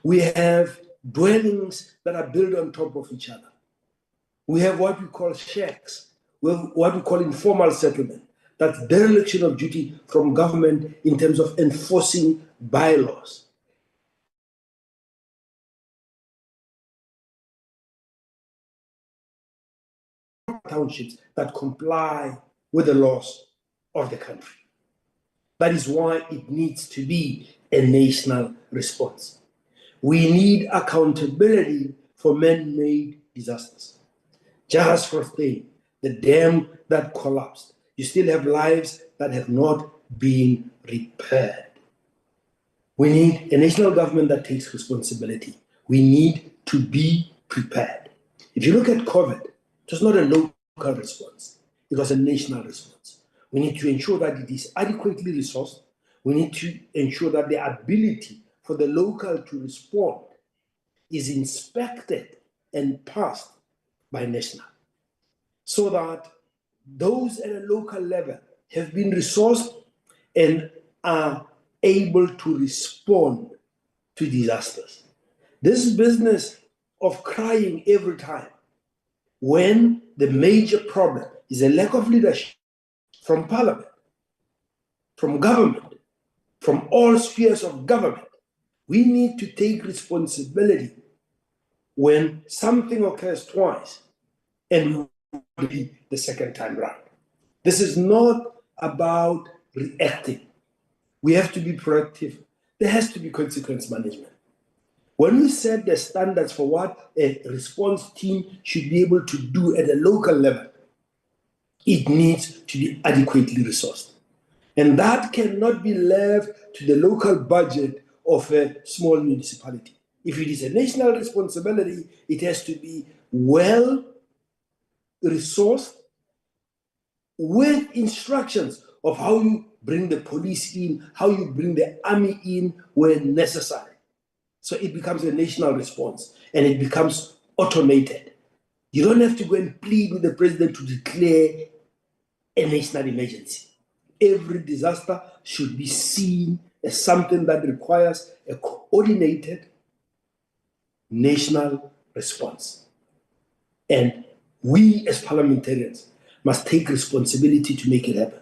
We have dwellings that are built on top of each other. We have what we call shacks, what we call informal settlement. That's dereliction of duty from government in terms of enforcing bylaws. Townships that comply with the laws of the country. That is why it needs to be a national response. We need accountability for man-made disasters. Just for thing, the dam that collapsed, you still have lives that have not been repaired. We need a national government that takes responsibility. We need to be prepared. If you look at COVID, it was not a local response. It was a national response. We need to ensure that it is adequately resourced. We need to ensure that the ability for the local to respond is inspected and passed by national, so that those at a local level have been resourced and are able to respond to disasters. This business of crying every time when the major problem is a lack of leadership from parliament, from government, from all spheres of government. We need to take responsibility when something occurs twice and we will be the second time round. This is not about reacting. We have to be proactive. There has to be consequence management. When we set the standards for what a response team should be able to do at a local level, it needs to be adequately resourced. And that cannot be left to the local budget of a small municipality. If it is a national responsibility, it has to be well resourced with instructions of how you bring the police in, how you bring the army in where necessary. So it becomes a national response and it becomes automated. You don't have to go and plead with the president to declare a national emergency. Every disaster should be seen as something that requires a coordinated national response. And we as parliamentarians must take responsibility to make it happen.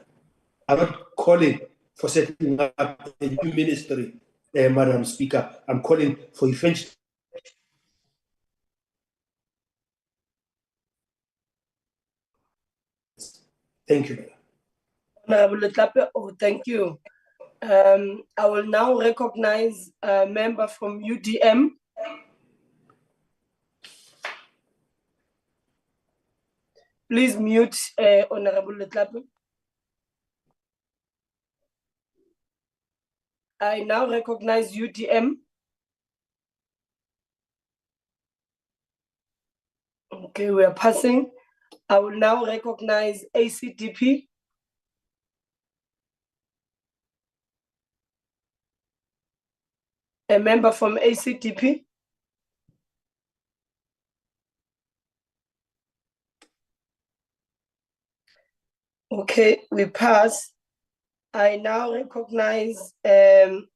I'm not calling for setting up a new ministry, Madam Speaker. I'm calling for effective. Thank you, Madam. Honorable Letlape, oh, thank you. I will now recognize a member from UDM. Please mute Honorable Letlape. I now recognize UDM. Okay, we are passing. I will now recognize ACDP. A member from ACDP. Okay, we pass. I now recognize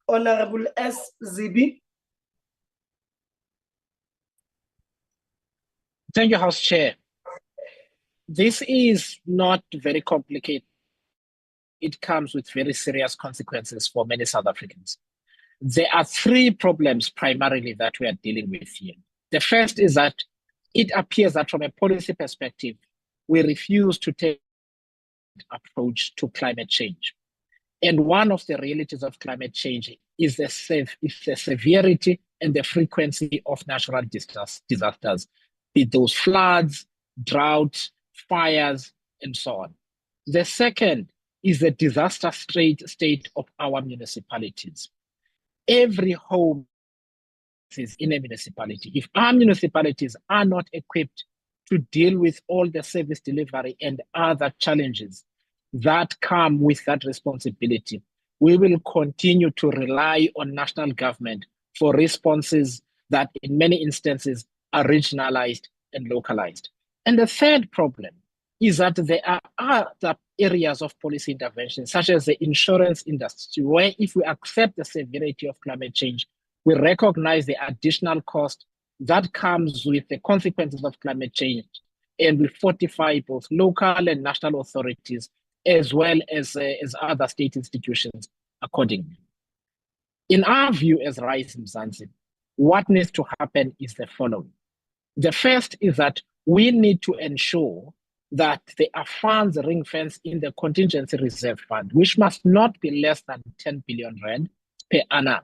Honorable S. Zibi. Thank you, House Chair. This is not very complicated. It comes with very serious consequences for many South Africans. There are three problems primarily that we are dealing with here. The first is that it appears that from a policy perspective, we refuse to take an approach to climate change. And one of the realities of climate change is the severity and the frequency of natural disasters, be those floods, droughts, fires, and so on. The second is the disaster state of our municipalities. Every home is in a municipality. If our municipalities are not equipped to deal with all the service delivery and other challenges that come with that responsibility, we will continue to rely on national government for responses that in many instances are regionalized and localized. And the third problem is that there are other areas of policy intervention, such as the insurance industry, where if we accept the severity of climate change, we recognize the additional cost that comes with the consequences of climate change, and we fortify both local and national authorities, as well as other state institutions accordingly. In our view as Rise Mzansi, what needs to happen is the following. The first is that we need to ensure that there are funds ring-fenced in the contingency reserve fund, which must not be less than 10 billion rand per annum,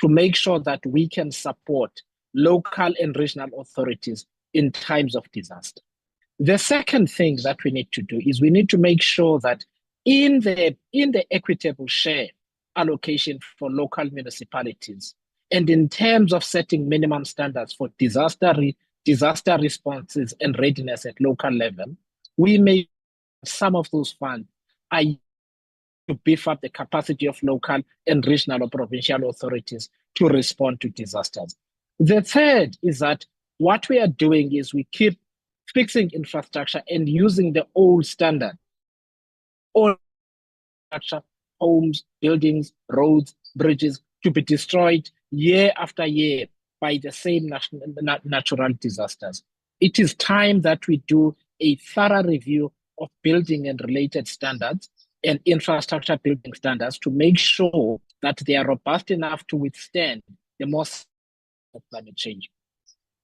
to make sure that we can support local and regional authorities in times of disaster. The second thing that we need to do is we need to make sure that in the equitable share allocation for local municipalities, and in terms of setting minimum standards for disaster responses and readiness at local level, we may some of those funds are to beef up the capacity of local and regional or provincial authorities to respond to disasters. The third is that what we are doing is we keep fixing infrastructure and using the old standard, all infrastructure, homes, buildings, roads, bridges to be destroyed year after year by the same natural disasters. It is time that we do a thorough review of building and related standards and infrastructure building standards to make sure that they are robust enough to withstand the most of climate change.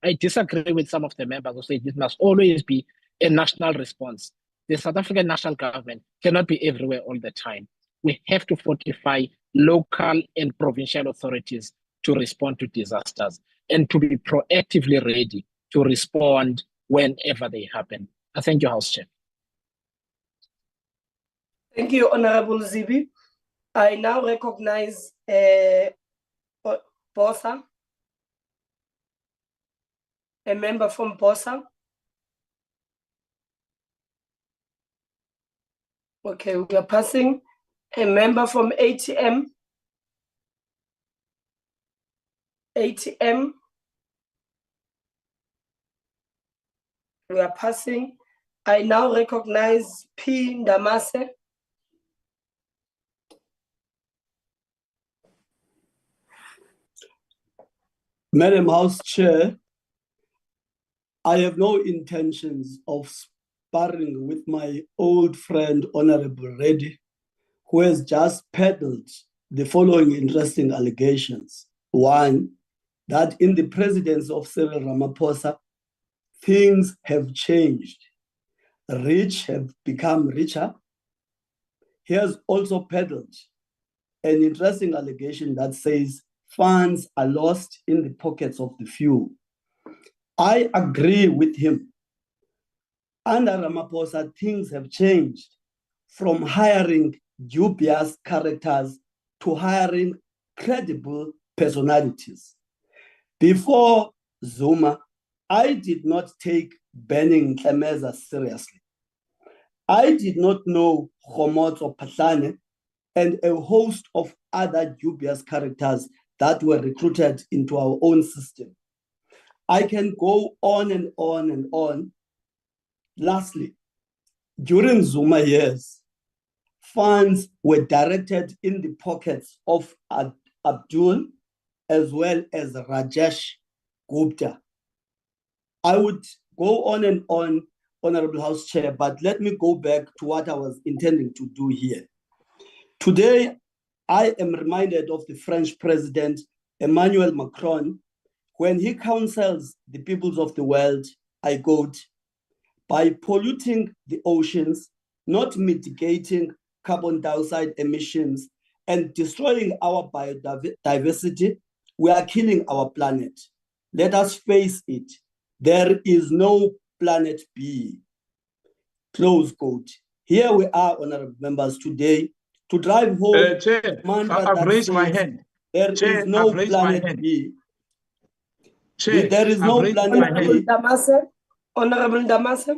I disagree with some of the members who say this must always be a national response. The South African national government cannot be everywhere all the time. We have to fortify local and provincial authorities to respond to disasters and to be proactively ready to respond whenever they happen. I thank you, House Chair. Thank you, Honorable Zibi. I now recognize Bosa, a member from Bosa. Okay, we are passing. A member from ATM. ATM. We are passing. I now recognize P. Ndamase. Madam House Chair, I have no intentions of sparring with my old friend, Honorable Reddy, who has just peddled the following interesting allegations. One, that in the presidency of Cyril Ramaphosa, things have changed. Rich have become richer. He has also peddled an interesting allegation that says funds are lost in the pockets of the few. I agree with him. Under Ramaphosa, things have changed from hiring dubious characters to hiring credible personalities. Before Zuma, I did not take banning Klemeza seriously. I did not know Khomotso Patlane and a host of other dubious characters that were recruited into our own system. I can go on and on and on. Lastly, during Zuma years, funds were directed in the pockets of Abdul as well as Rajesh Gupta. I would go on and on, Honorable House Chair, but let me go back to what I was intending to do here. Today, I am reminded of the French President Emmanuel Macron when he counsels the peoples of the world, I quote, by polluting the oceans, not mitigating carbon dioxide emissions, and destroying our biodiversity, we are killing our planet. Let us face it. There is no planet B. Close quote. Here we are, honorable members, today to drive home. Chair, I've raised my hand. There Chair, is no I've raised my planet hand. B. Chair, There is no planet B. Honorable Ndamase.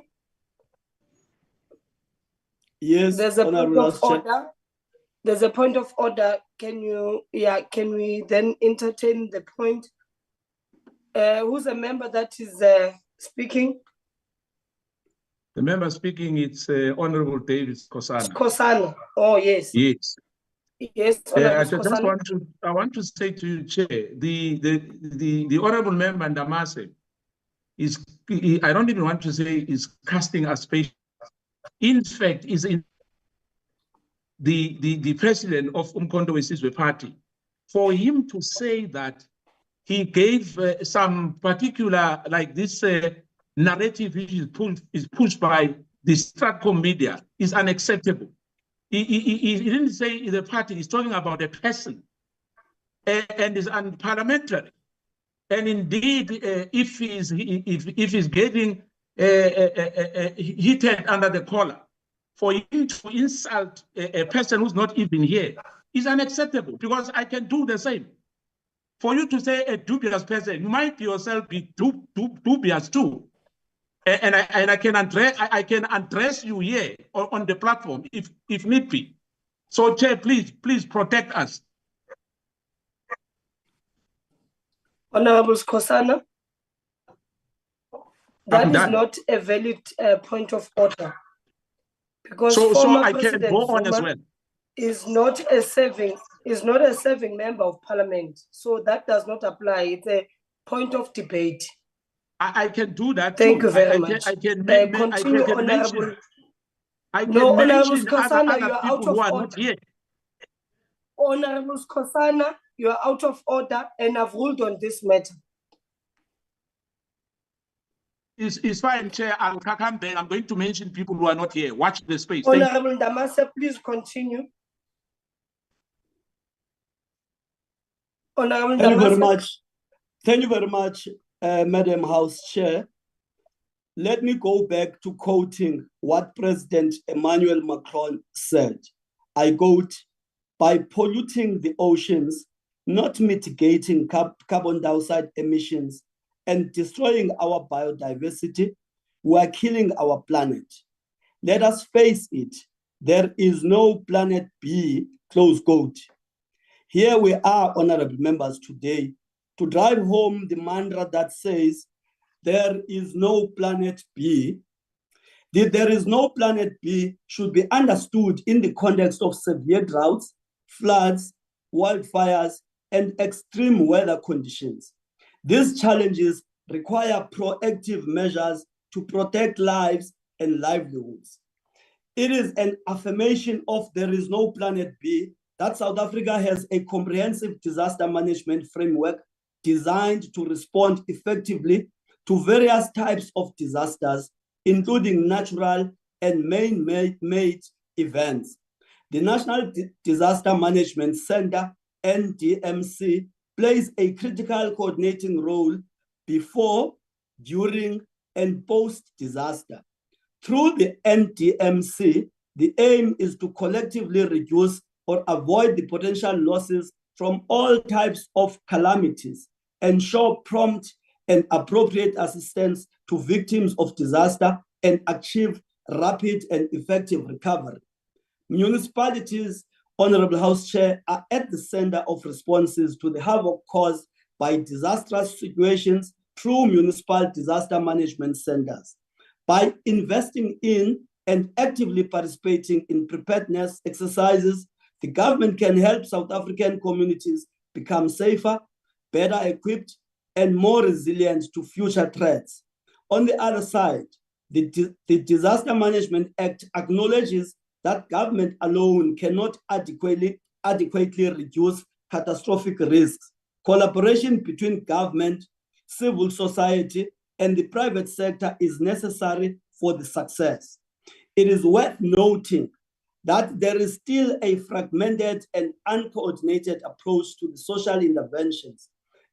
Yes, there's a point Honorable of House Chair. order. There's a point of order. Can we then entertain the point? Who's a member that is speaking? The member speaking, it's Honorable David Kosana. Kosana. Oh, yes. Yes. Yes, Honorable I want to say to you, Chair, the Honorable Member Ndamase is, I don't even want to say is casting aspersions. In fact, is in the president of Umkhonto weSizwe Party. For him to say that he gave some particular, like this narrative which is pushed by the Stratcom media is unacceptable. He didn't say the party, he's talking about a person and is unparliamentary. And indeed, if he's getting heated under the collar, for him to insult a person who's not even here is unacceptable, because I can do the same. For you to say a dubious person, you might yourself be dubious too. And I can address you here on the platform if need be. So, Chair, please protect us. Honorable Kosana, that is not a valid point of order, because so former I President can go on Zuma as well. is not a serving is not a serving member of parliament, so that does not apply. It's a point of debate. I can do that Thank too. you very much. Continue, Honorable. No, Honorable Skosana, you are out of order. Honorable Skosana, you are out of order, and I've ruled on this matter. It's fine, Chair. I'll come back. I'm going to mention people who are not here. Watch the space. Honorable Ndamase, please continue. Honorable Thank you very Ndamase. much. Thank you very much, Madam House Chair. Let me go back to quoting what President Emmanuel Macron said. I quote, by polluting the oceans, not mitigating carbon dioxide emissions, and destroying our biodiversity, we are killing our planet. Let us face it, there is no planet B, close quote. Here we are, honorable members, today to drive home the mantra that says, there is no planet B. There is no planet B should be understood in the context of severe droughts, floods, wildfires, and extreme weather conditions. These challenges require proactive measures to protect lives and livelihoods. It is an affirmation of there is no planet B that South Africa has a comprehensive disaster management framework designed to respond effectively to various types of disasters, including natural and man-made events. The National Disaster Management Center, NDMC, plays a critical coordinating role before, during, and post-disaster. Through the NDMC, the aim is to collectively reduce or avoid the potential losses from all types of calamities, ensure prompt and appropriate assistance to victims of disaster, and achieve rapid and effective recovery. Municipalities, Honorable House Chair, are at the center of responses to the havoc caused by disastrous situations through municipal disaster management centers. By investing in and actively participating in preparedness exercises, the government can help South African communities become safer, better equipped, and more resilient to future threats. On the other side, the Disaster Management Act acknowledges that government alone cannot adequately reduce catastrophic risks. Collaboration between government, civil society, and the private sector is necessary for the success. It is worth noting that there is still a fragmented and uncoordinated approach to the social interventions.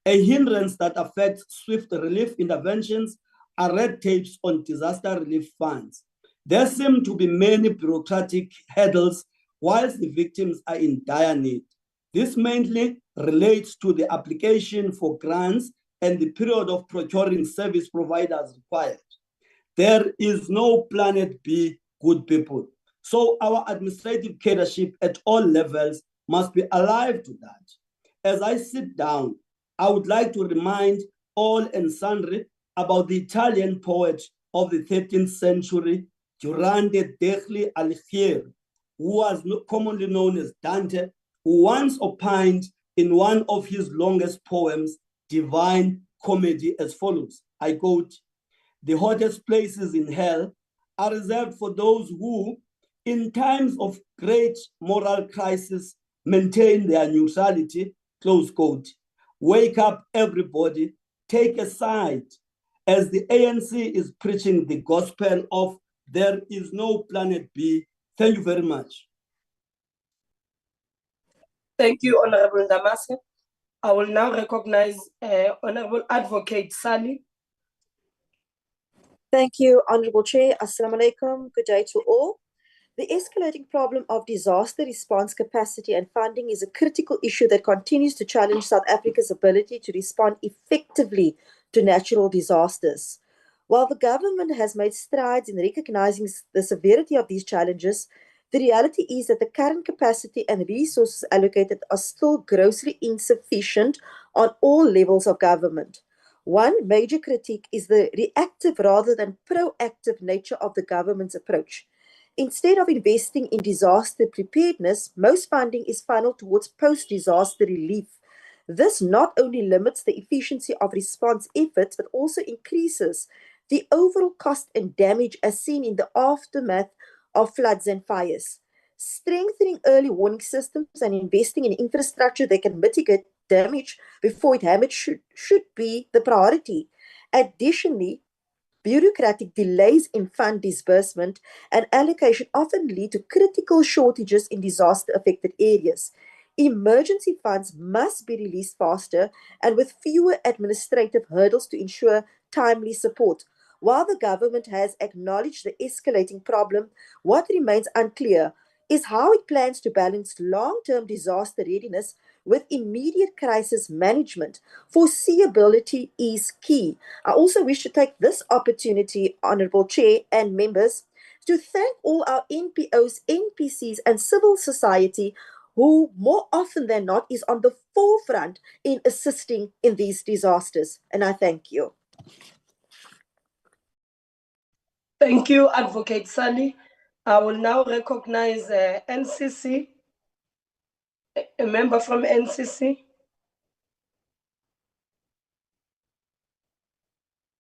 A hindrance that affects swift relief interventions are red tapes on disaster relief funds. There seem to be many bureaucratic hurdles whilst the victims are in dire need. This mainly relates to the application for grants and the period of procuring service providers required. There is no planet B, good people. So our administrative leadership at all levels must be alive to that. As I sit down, I would like to remind all and sundry about the Italian poet of the 13th century, Durante degli Alighieri, who was commonly known as Dante, who once opined in one of his longest poems, Divine Comedy, as follows, I quote, "The hottest places in hell are reserved for those who, in times of great moral crisis, maintain their neutrality," close quote. Wake up, everybody, take a side, as the ANC is preaching the gospel of there is no planet B. Thank you very much. Thank you, Honorable Ndamase. I will now recognize Honorable Advocate Sally. Thank you, Honorable Chair. Assalamu alaikum. Good day to all. The escalating problem of disaster response capacity and funding is a critical issue that continues to challenge South Africa's ability to respond effectively to natural disasters. While the government has made strides in recognizing the severity of these challenges, the reality is that the current capacity and resources allocated are still grossly insufficient on all levels of government. One major critique is the reactive rather than proactive nature of the government's approach. Instead of investing in disaster preparedness, most funding is funneled towards post-disaster relief. This not only limits the efficiency of response efforts, but also increases the overall cost and damage as seen in the aftermath of floods and fires. Strengthening early warning systems and investing in infrastructure that can mitigate damage before it happens should be the priority. Additionally, bureaucratic delays in fund disbursement and allocation often lead to critical shortages in disaster-affected areas. Emergency funds must be released faster and with fewer administrative hurdles to ensure timely support. While the government has acknowledged the escalating problem, what remains unclear is how it plans to balance long-term disaster readiness with immediate crisis management. Foreseeability is key. I also wish to take this opportunity, Honourable Chair and members, to thank all our NPOs, NPCs and civil society who more often than not is on the forefront in assisting in these disasters. And I thank you. Thank you, Advocate Sally. I will now recognize NCC, a member from NCC.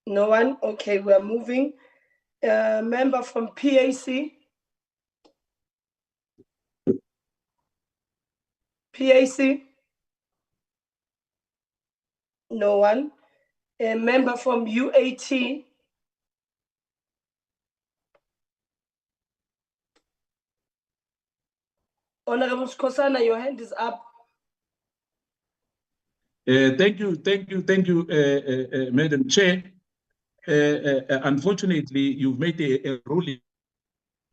No one? Okay, we're moving. A member from PAC. PAC? No one. A member from UAT. Honorable Skosana, your hand is up. Thank you, Madam Chair. Unfortunately, you've made a ruling,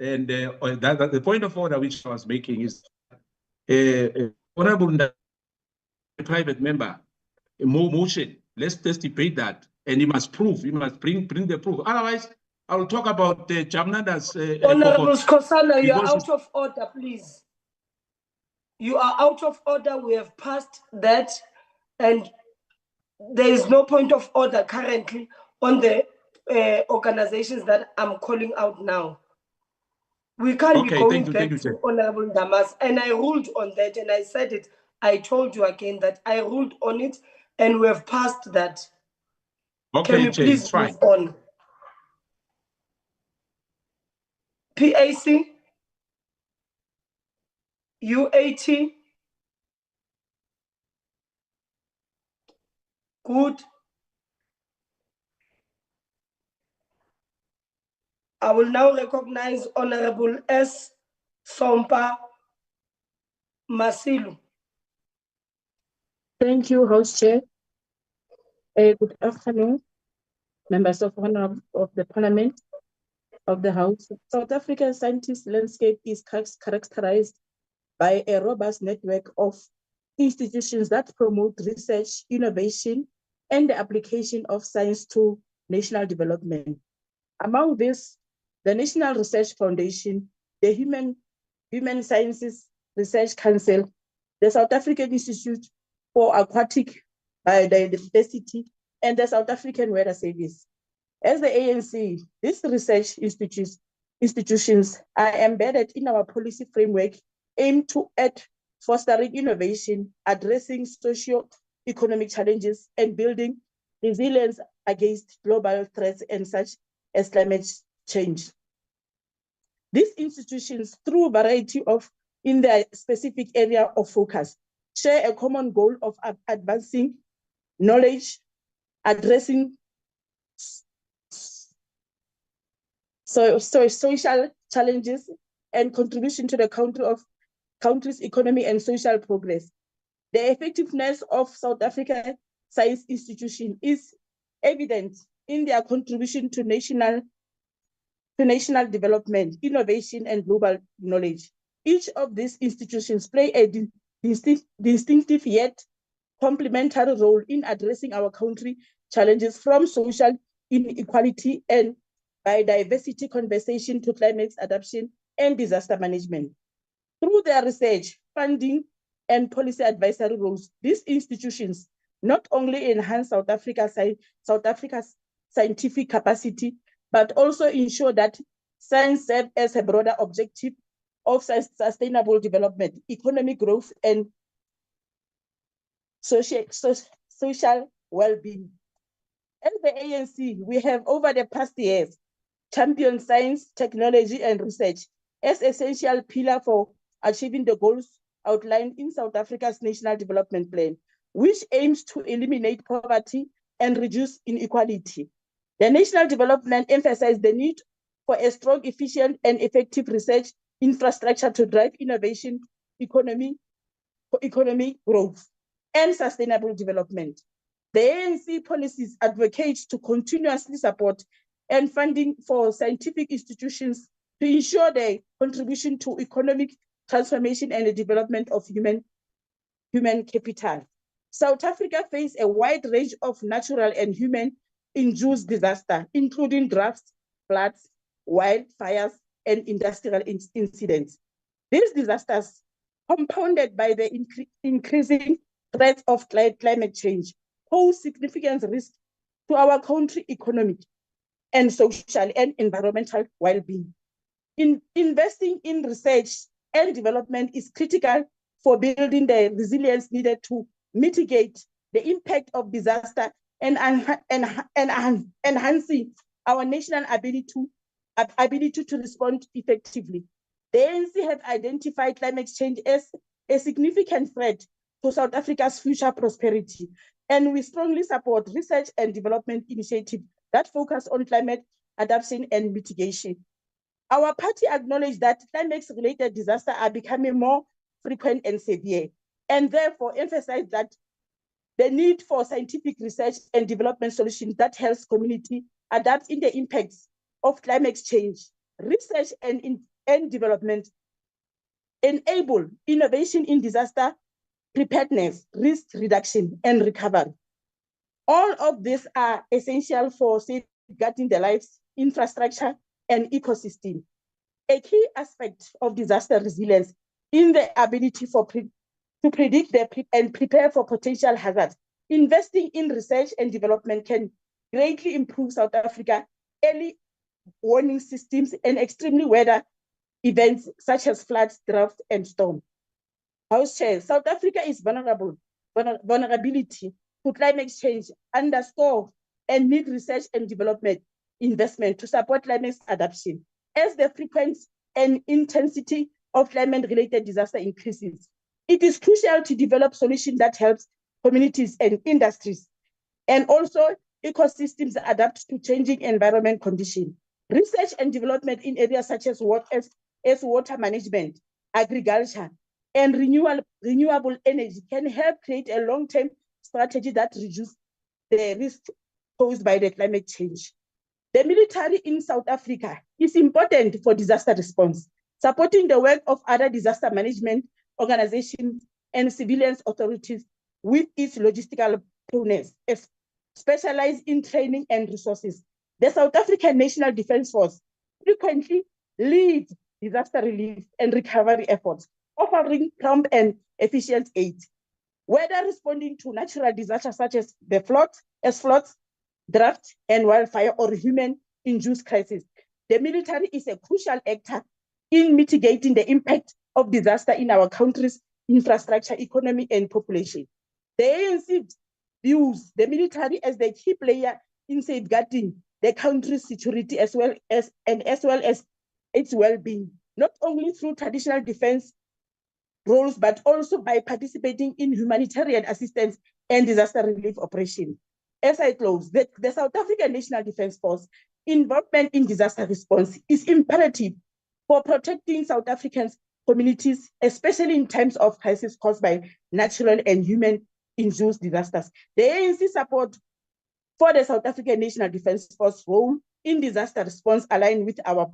and the point of order which I was making is honorable private member motion. Let's debate that, and he must prove. He must bring the proof. Otherwise, I will talk about Jamnada's. Honorable Skosana, you are out of order, please. You are out of order. We have passed that, and there is no point of order currently on the organizations that I'm calling out now. We can't be going back to Honorable Damas, and I ruled on that, and I said it. I told you again that I ruled on it, and we have passed that. Okay, can you please move on? PAC, UAT, good. I will now recognize Honorable S. Sompa Masilu. Thank you, House Chair. Good afternoon, members of the Parliament of the House. South Africa's scientist landscape is characterized by a robust network of institutions that promote research, innovation, and the application of science to national development. Among these, the National Research Foundation, the Human Sciences Research Council, the South African Institute for Aquatic Biodiversity, and the South African Weather Service. As the ANC, these research institutions are embedded in our policy framework aimed at fostering innovation, addressing socio-economic challenges, and building resilience against global threats and such as climate change. These institutions, through a variety of in their specific area of focus, share a common goal of advancing knowledge, addressing social challenges, and contribution to the country's economy and social progress. The effectiveness of South African science institution is evident in their contribution to national development, innovation, and global knowledge. Each of these institutions play a distinctive yet complementary role in addressing our country challenges, from social inequality and biodiversity conservation to climate adaptation and disaster management. Through their research, funding, and policy advisory roles, these institutions not only enhance South Africa's scientific capacity, but also ensure that science serves as a broader objective of sustainable development, economic growth, and social well-being. As the ANC, we have over the past years championed science, technology, and research as essential pillar for achieving the goals outlined in South Africa's National Development Plan, which aims to eliminate poverty and reduce inequality. The National Development Plan emphasized the need for a strong, efficient, and effective research infrastructure to drive innovation, economic growth, and sustainable development. The ANC policies advocate to continuously support and funding for scientific institutions to ensure their contribution to economic transformation and the development of human capital. South Africa faces a wide range of natural and human-induced disasters, including droughts, floods, wildfires, and industrial incidents. These disasters, compounded by the increasing threat of climate change, pose significant risk to our country's economic and social and environmental well-being. Investing in research and development is critical for building the resilience needed to mitigate the impact of disaster and enhancing our national ability to respond effectively. The ANC have identified climate change as a significant threat to South Africa's future prosperity, and we strongly support research and development initiatives that focus on climate adaptation and mitigation. Our party acknowledges that climate-related disasters are becoming more frequent and severe, and therefore emphasize that the need for scientific research and development solutions that helps community adapt in the impacts of climate change. Research and development enable innovation in disaster preparedness, risk reduction, and recovery. All of these are essential for safeguarding the lives, infrastructure, and ecosystem. A key aspect of disaster resilience in the ability to predict and prepare for potential hazards. Investing in research and development can greatly improve South Africa's early warning systems and extremely weather events such as floods, drought, and storm. House Chair, South Africa is vulnerability to climate change underscore and need research and development investment to support climate adaptation. As the frequency and intensity of climate-related disaster increases, it is crucial to develop solutions that helps communities and industries, and also ecosystems adapt to changing environment conditions. Research and development in areas such as water management, agriculture, and renewable energy can help create a long-term strategy that reduces the risk posed by the climate change. The military in South Africa is important for disaster response, supporting the work of other disaster management organizations and civilian authorities with its logistical prowess, specialized in training and resources. The South African National Defence Force frequently leads disaster relief and recovery efforts, offering prompt and efficient aid, whether responding to natural disasters such as floods, drought, and wildfire, or human-induced crisis. The military is a crucial actor in mitigating the impact of disaster in our country's infrastructure, economy, and population. The ANC views the military as the key player in safeguarding the country's security as well as its well-being, not only through traditional defense roles, but also by participating in humanitarian assistance and disaster relief operations. As I close, the South African National Defence Force involvement in disaster response is imperative for protecting South Africans' communities, especially in times of crisis caused by natural and human-induced disasters. The ANC support for the South African National Defence Force role in disaster response align with our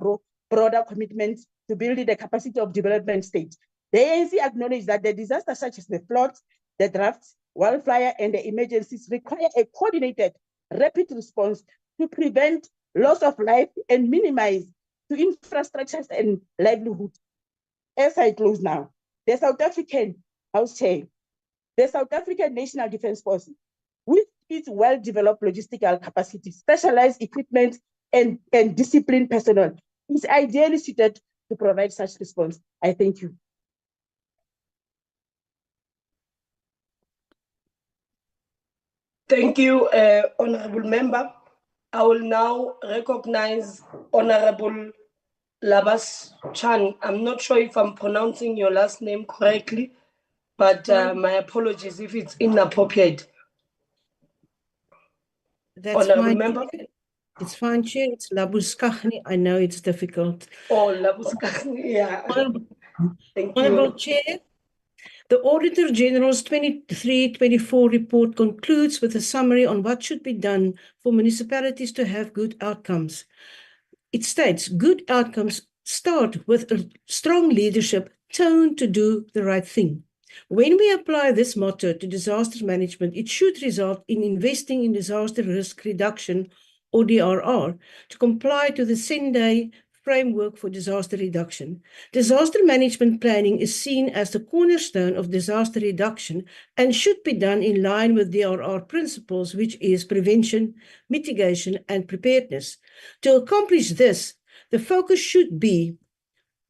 broader commitment to building the capacity of development states. The ANC acknowledges that the disasters such as the floods, the droughts, wildfire, and the emergencies require a coordinated, rapid response to prevent loss of life and minimize to infrastructures and livelihood. As I close now, the South African House Chair, the South African National Defence Force, with its well-developed logistical capacity, specialized equipment, and disciplined personnel, is ideally suited to provide such response. I thank you. Thank you, Honorable Member. I will now recognize Honorable Labas Chan. I'm not sure if I'm pronouncing your last name correctly, but my apologies if it's inappropriate. That's Honorable fine. Member. It's fine, Chair. It's Labuskachni. I know it's difficult. Oh, Labuskachni, yeah. Thank Honorable you. Chair, the Auditor General's 23-24 report concludes with a summary on what should be done for municipalities to have good outcomes. It states good outcomes start with a strong leadership tone to do the right thing. When we apply this motto to disaster management, it should result in investing in disaster risk reduction, or DRR, to comply to the Sendai framework for disaster reduction. Disaster management planning is seen as the cornerstone of disaster reduction and should be done in line with DRR principles, which is prevention, mitigation, and preparedness. To accomplish this, the focus should be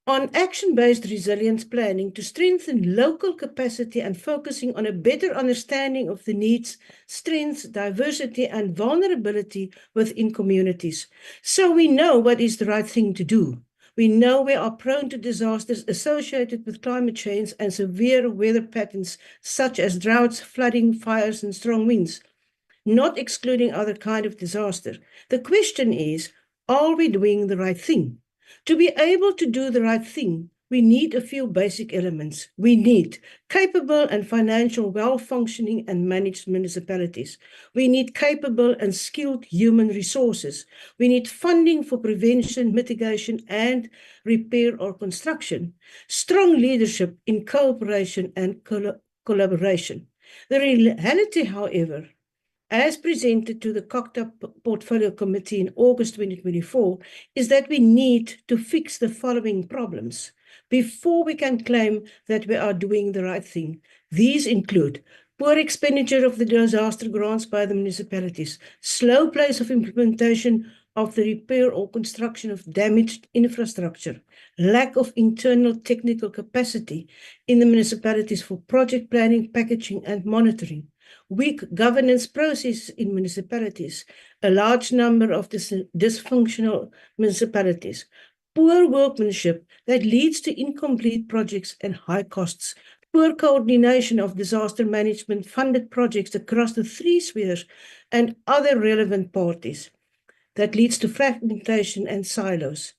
on action-based resilience planning to strengthen local capacity and focusing on a better understanding of the needs, strengths, diversity, and vulnerability within communities. So we know what is the right thing to do. We know we are prone to disasters associated with climate change and severe weather patterns such as droughts, flooding, fires, and strong winds, not excluding other kinds of disaster. The question is, are we doing the right thing? To be able to do the right thing, we need a few basic elements. We need capable and financial well-functioning and managed municipalities. We need capable and skilled human resources. We need funding for prevention, mitigation, and repair or construction. Strong leadership in cooperation and collaboration. The reality, however, as presented to the COCTA Portfolio Committee in August 2024, is that we need to fix the following problems before we can claim that we are doing the right thing. These include poor expenditure of the disaster grants by the municipalities, slow pace of implementation of the repair or construction of damaged infrastructure, lack of internal technical capacity in the municipalities for project planning, packaging, and monitoring, weak governance process in municipalities, a large number of dysfunctional municipalities, poor workmanship that leads to incomplete projects and high costs, poor coordination of disaster management funded projects across the three spheres and other relevant parties that leads to fragmentation and silos.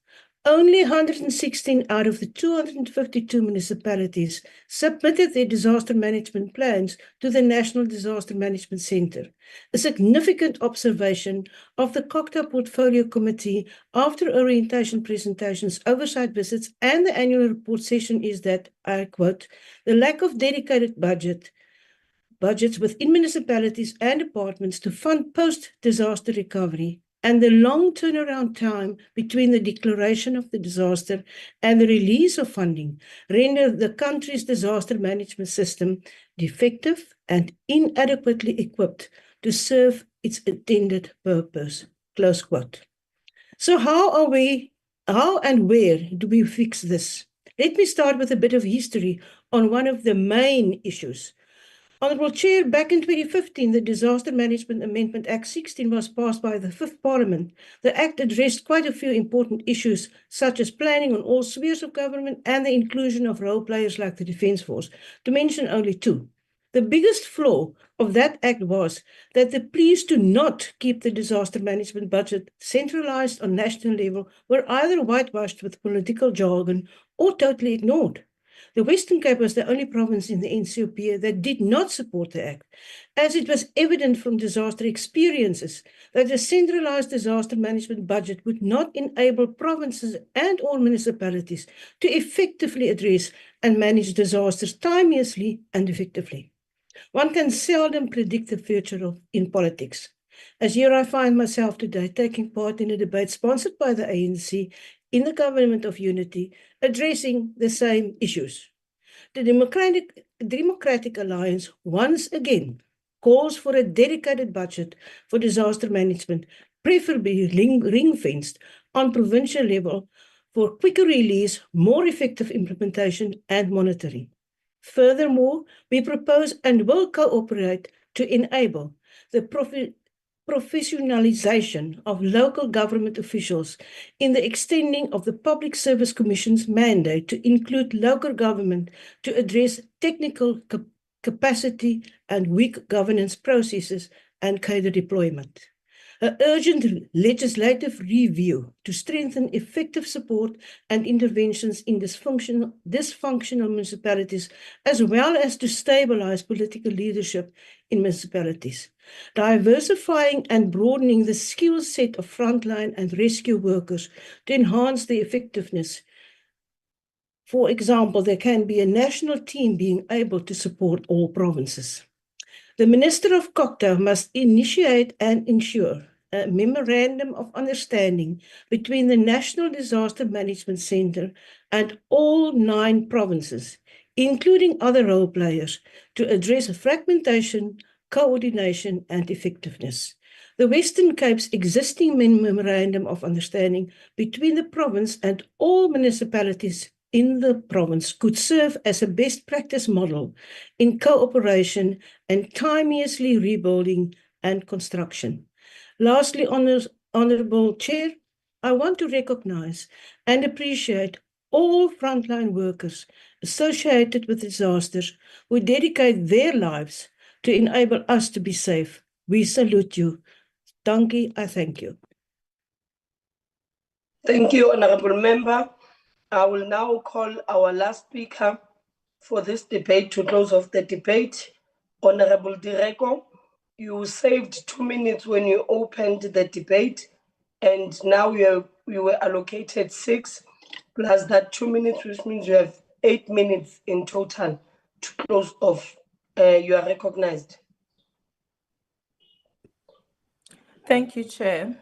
Only 116 out of the 252 municipalities submitted their disaster management plans to the National Disaster Management Center. A significant observation of the COCTA Portfolio Committee after orientation presentations, oversight visits, and the annual report session is that, I quote, the lack of dedicated budgets within municipalities and departments to fund post-disaster recovery and the long turnaround time between the declaration of the disaster and the release of funding render the country's disaster management system defective and inadequately equipped to serve its intended purpose. Close quote. So how and where do we fix this? Let me start with a bit of history on one of the main issues. Honourable Chair, back in 2015, the Disaster Management Amendment Act 16 was passed by the Fifth Parliament. The Act addressed quite a few important issues, such as planning on all spheres of government and the inclusion of role players like the Defence Force, to mention only two. The biggest flaw of that act was that the pleas to not keep the disaster management budget centralised on national level were either whitewashed with political jargon or totally ignored. The Western Cape was the only province in the NCOP that did not support the Act, as it was evident from disaster experiences that a centralized disaster management budget would not enable provinces and all municipalities to effectively address and manage disasters timeously and effectively. One can seldom predict the future in politics. As here I find myself today taking part in a debate sponsored by the ANC in the Government of Unity, addressing the same issues. The Democratic Alliance once again calls for a dedicated budget for disaster management, preferably ring-fenced on provincial level, for quicker release, more effective implementation and monitoring. Furthermore, we propose and will cooperate to enable the professionalization of local government officials in the extending of the Public Service Commission's mandate to include local government to address technical capacity and weak governance processes and cadre deployment. An urgent legislative review to strengthen effective support and interventions in dysfunctional municipalities, as well as to stabilize political leadership in municipalities. Diversifying and broadening the skill set of frontline and rescue workers to enhance their effectiveness. For example, there can be a national team being able to support all provinces. The Minister of COCTA must initiate and ensure a memorandum of understanding between the National Disaster Management Centre and all 9 provinces, including other role players, to address fragmentation, coordination, and effectiveness. The Western Cape's existing memorandum of understanding between the province and all municipalities in the province could serve as a best practice model in cooperation and timeously rebuilding and construction. Lastly, Honourable Chair, I want to recognize and appreciate all frontline workers associated with disasters who dedicate their lives to enable us to be safe. We salute you. Dankie, I thank you. Thank you, Honourable Member. I will now call our last speaker for this debate to close off the debate. Honourable Direko, you saved 2 minutes when you opened the debate, and now you were allocated 6 plus that 2 minutes, which means you have 8 minutes in total to close off. You are recognized. Thank you, Chair.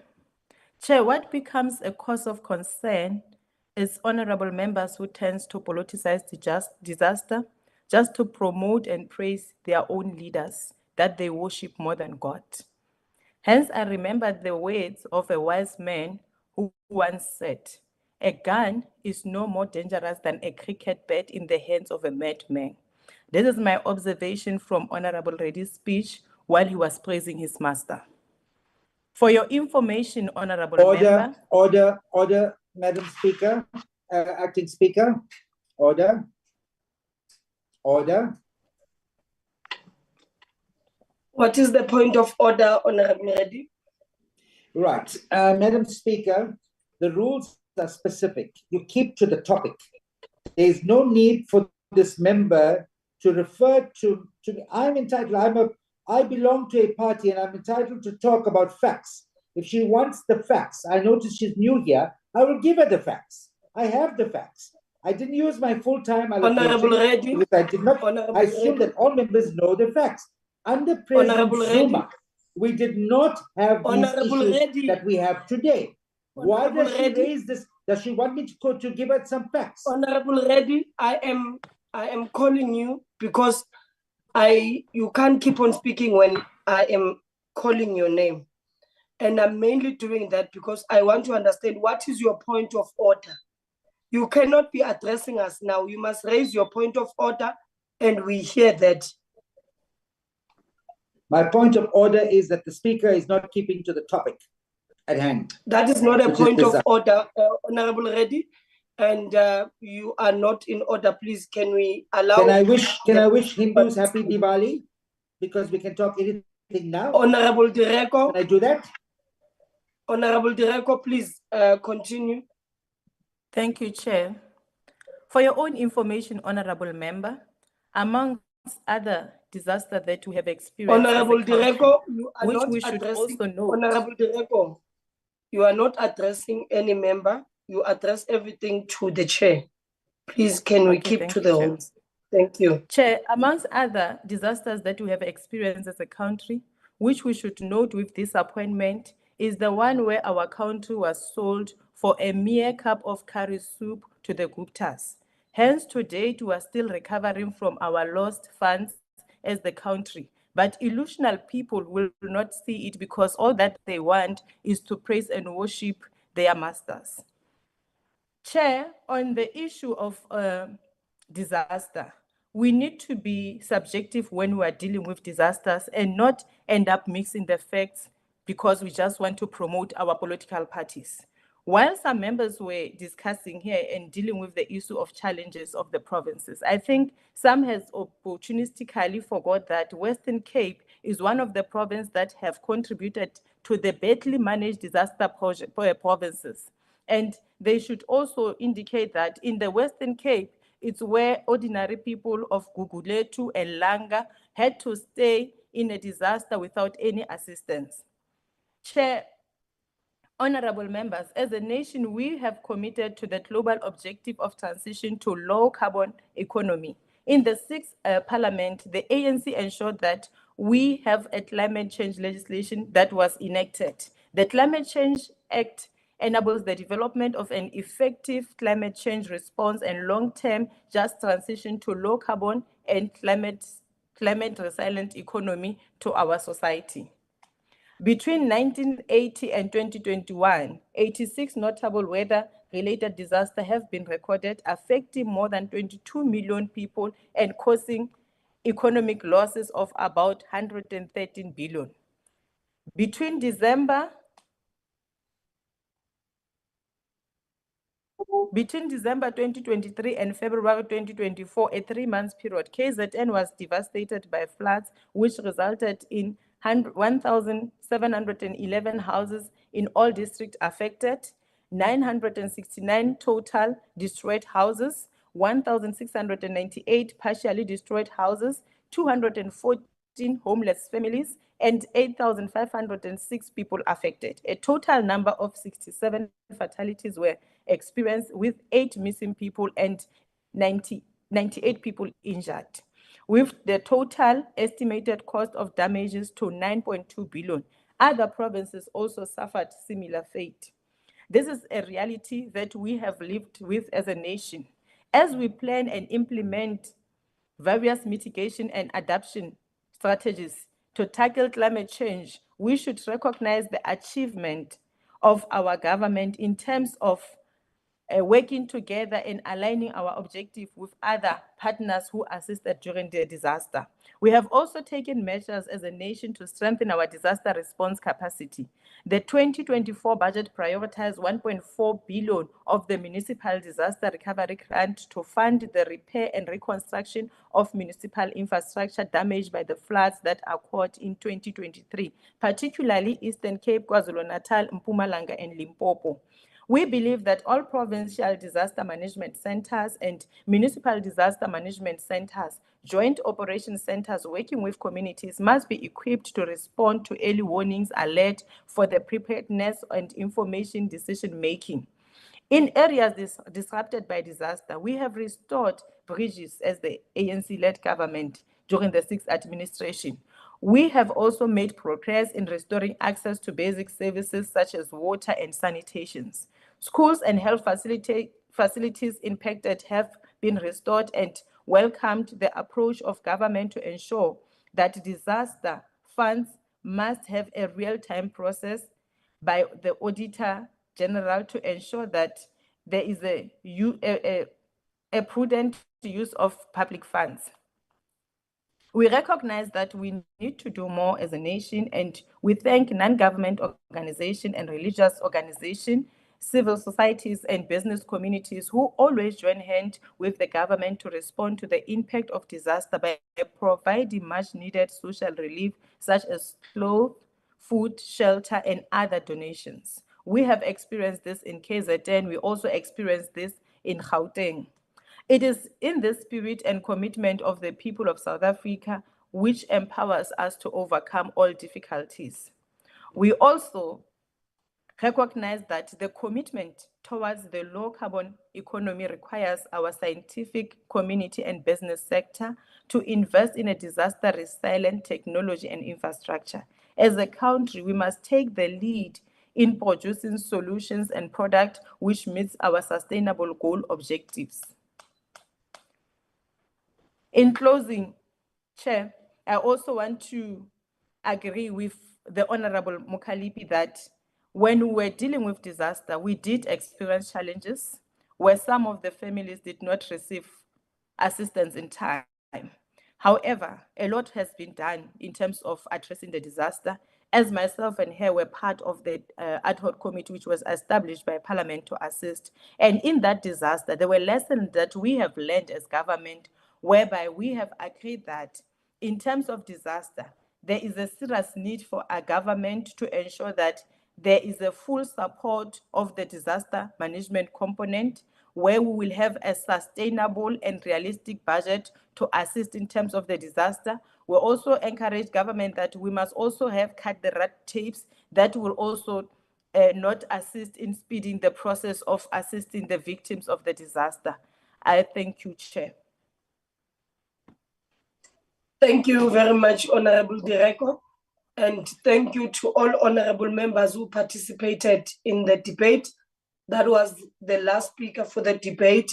Chair, what becomes a cause of concern is honorable members who tend to politicize disaster just to promote and praise their own leaders that they worship more than God. Hence, I remember the words of a wise man who once said, "A gun is no more dangerous than a cricket bat in the hands of a madman." This is my observation from Honorable Reddy's speech while he was praising his master. For your information, Honorable Member. Order, Madam Speaker, Acting Speaker. Order. What is the point of order, Honourable Reddy? Right. Madam Speaker, the rules are specific. You keep to the topic. There is no need for this member to refer to I'm entitled, I belong to a party and I'm entitled to talk about facts. If she wants the facts, I notice she's new here, I will give her the facts. I have the facts. I didn't use my full-time allocation. Honourable Reddy. Because I did not. I assume that all members know the facts. Under President Zuma, we did not have these issues that we have today. Why does she raise this? Does she want me to give her some facts? Honourable Reddy, I am calling you because you can't keep on speaking when I am calling your name. And I'm mainly doing that because I want to understand what is your point of order. You cannot be addressing us now. You must raise your point of order and we hear that. My point of order is that the speaker is not keeping to the topic at hand. That is not a point of order, Honourable Reddy, and you are not in order. Please, can we allow? Can I wish Hindus happy Diwali? Because we can talk anything now. Honourable Direko. Can I do that? Honourable Direko, please continue. Thank you, Chair. For your own information, Honourable Member, amongst other disasters that we have experienced, Honourable Direko, you are not we should addressing. also note. Honourable Direko, you are not addressing any member. You address everything to the chair. Please, can we keep to the rules? Thank you. Chair, amongst other disasters that we have experienced as a country, which we should note with disappointment, is the one where our country was sold for a mere cup of curry soup to the Guptas. Hence, to date, we are still recovering from our lost funds as the country. But illusional people will not see it because all that they want is to praise and worship their masters. Chair, on the issue of disaster, we need to be subjective when we are dealing with disasters and not end up mixing the facts because we just want to promote our political parties. While some members were discussing here and dealing with the issue of challenges of the provinces, I think some has opportunistically forgot that Western Cape is one of the provinces that have contributed to the badly managed disaster provinces. And they should also indicate that in the Western Cape, it's where ordinary people of Guguletu and Langa had to stay in a disaster without any assistance. Chair, honorable members, as a nation, we have committed to the global objective of transition to low carbon economy. In the sixth parliament, the ANC ensured that we have a climate change legislation that was enacted. The Climate Change Act enables the development of an effective climate change response and long-term just transition to low carbon and climate resilient economy to our society. Between 1980 and 2021, 86 notable weather-related disasters have been recorded, affecting more than 22 million people and causing economic losses of about 113 billion. Between December 2023 and February 2024, a 3-month period, KZN was devastated by floods, which resulted in 1,711 houses in all districts affected, 969 total destroyed houses, 1,698 partially destroyed houses, 214 homeless families, and 8,506 people affected. A total number of 67 fatalities were experienced, with 8 missing people and 98 people injured, with the total estimated cost of damages to 9.2 billion. Other provinces also suffered similar fate. This is a reality that we have lived with as a nation. As we plan and implement various mitigation and adaptation strategies to tackle climate change, we should recognize the achievement of our government in terms of working together and aligning our objective with other partners who assisted during the disaster. We have also taken measures as a nation to strengthen our disaster response capacity. The 2024 budget prioritized 1.4 billion of the Municipal Disaster Recovery Grant to fund the repair and reconstruction of municipal infrastructure damaged by the floods that occurred in 2023, particularly Eastern Cape, KwaZulu-Natal, Mpumalanga, and Limpopo. We believe that all provincial disaster management centers and municipal disaster management centers, joint operation centers working with communities, must be equipped to respond to early warnings, alert for the preparedness and information decision-making. In areas disrupted by disaster, we have restored bridges as the ANC-led government during the 6th administration. We have also made progress in restoring access to basic services such as water and sanitations. Schools and health facilities impacted have been restored and welcomed the approach of government to ensure that disaster funds must have a real-time process by the Auditor General to ensure that there is a prudent use of public funds. We recognize that we need to do more as a nation, and we thank non-government organizations and religious organizations, civil societies, and business communities who always join hands with the government to respond to the impact of disaster by providing much-needed social relief, such as clothes, food, shelter, and other donations. We have experienced this in KZN. We also experienced this in Gauteng. It is in the spirit and commitment of the people of South Africa which empowers us to overcome all difficulties. We also recognize that the commitment towards the low carbon economy requires our scientific community and business sector to invest in a disaster resilient technology and infrastructure. As a country, we must take the lead in producing solutions and products which meets our sustainable goal objectives. In closing, Chair, I also want to agree with the Honorable Mokalipi that when we were dealing with disaster, we did experience challenges. where some of the families did not receive assistance in time. However, a lot has been done in terms of addressing the disaster, as myself and her were part of the ad hoc committee which was established by Parliament to assist. And in that disaster, there were lessons that we have learned as government, whereby we have agreed that in terms of disaster, there is a serious need for our government to ensure that there is a full support of the disaster management component, where we will have a sustainable and realistic budget to assist in terms of the disaster. We also encourage government that we must also have cut the red tapes that will also not assist in speeding the process of assisting the victims of the disaster. I thank you, Chair. Thank you very much, Honorable Direko. And thank you to all honorable members who participated in the debate. That was the last speaker for the debate.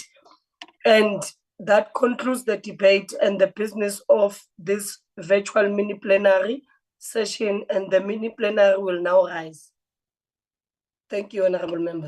And that concludes the debate and the business of this virtual mini-plenary session, and the mini-plenary will now rise. Thank you, honorable members.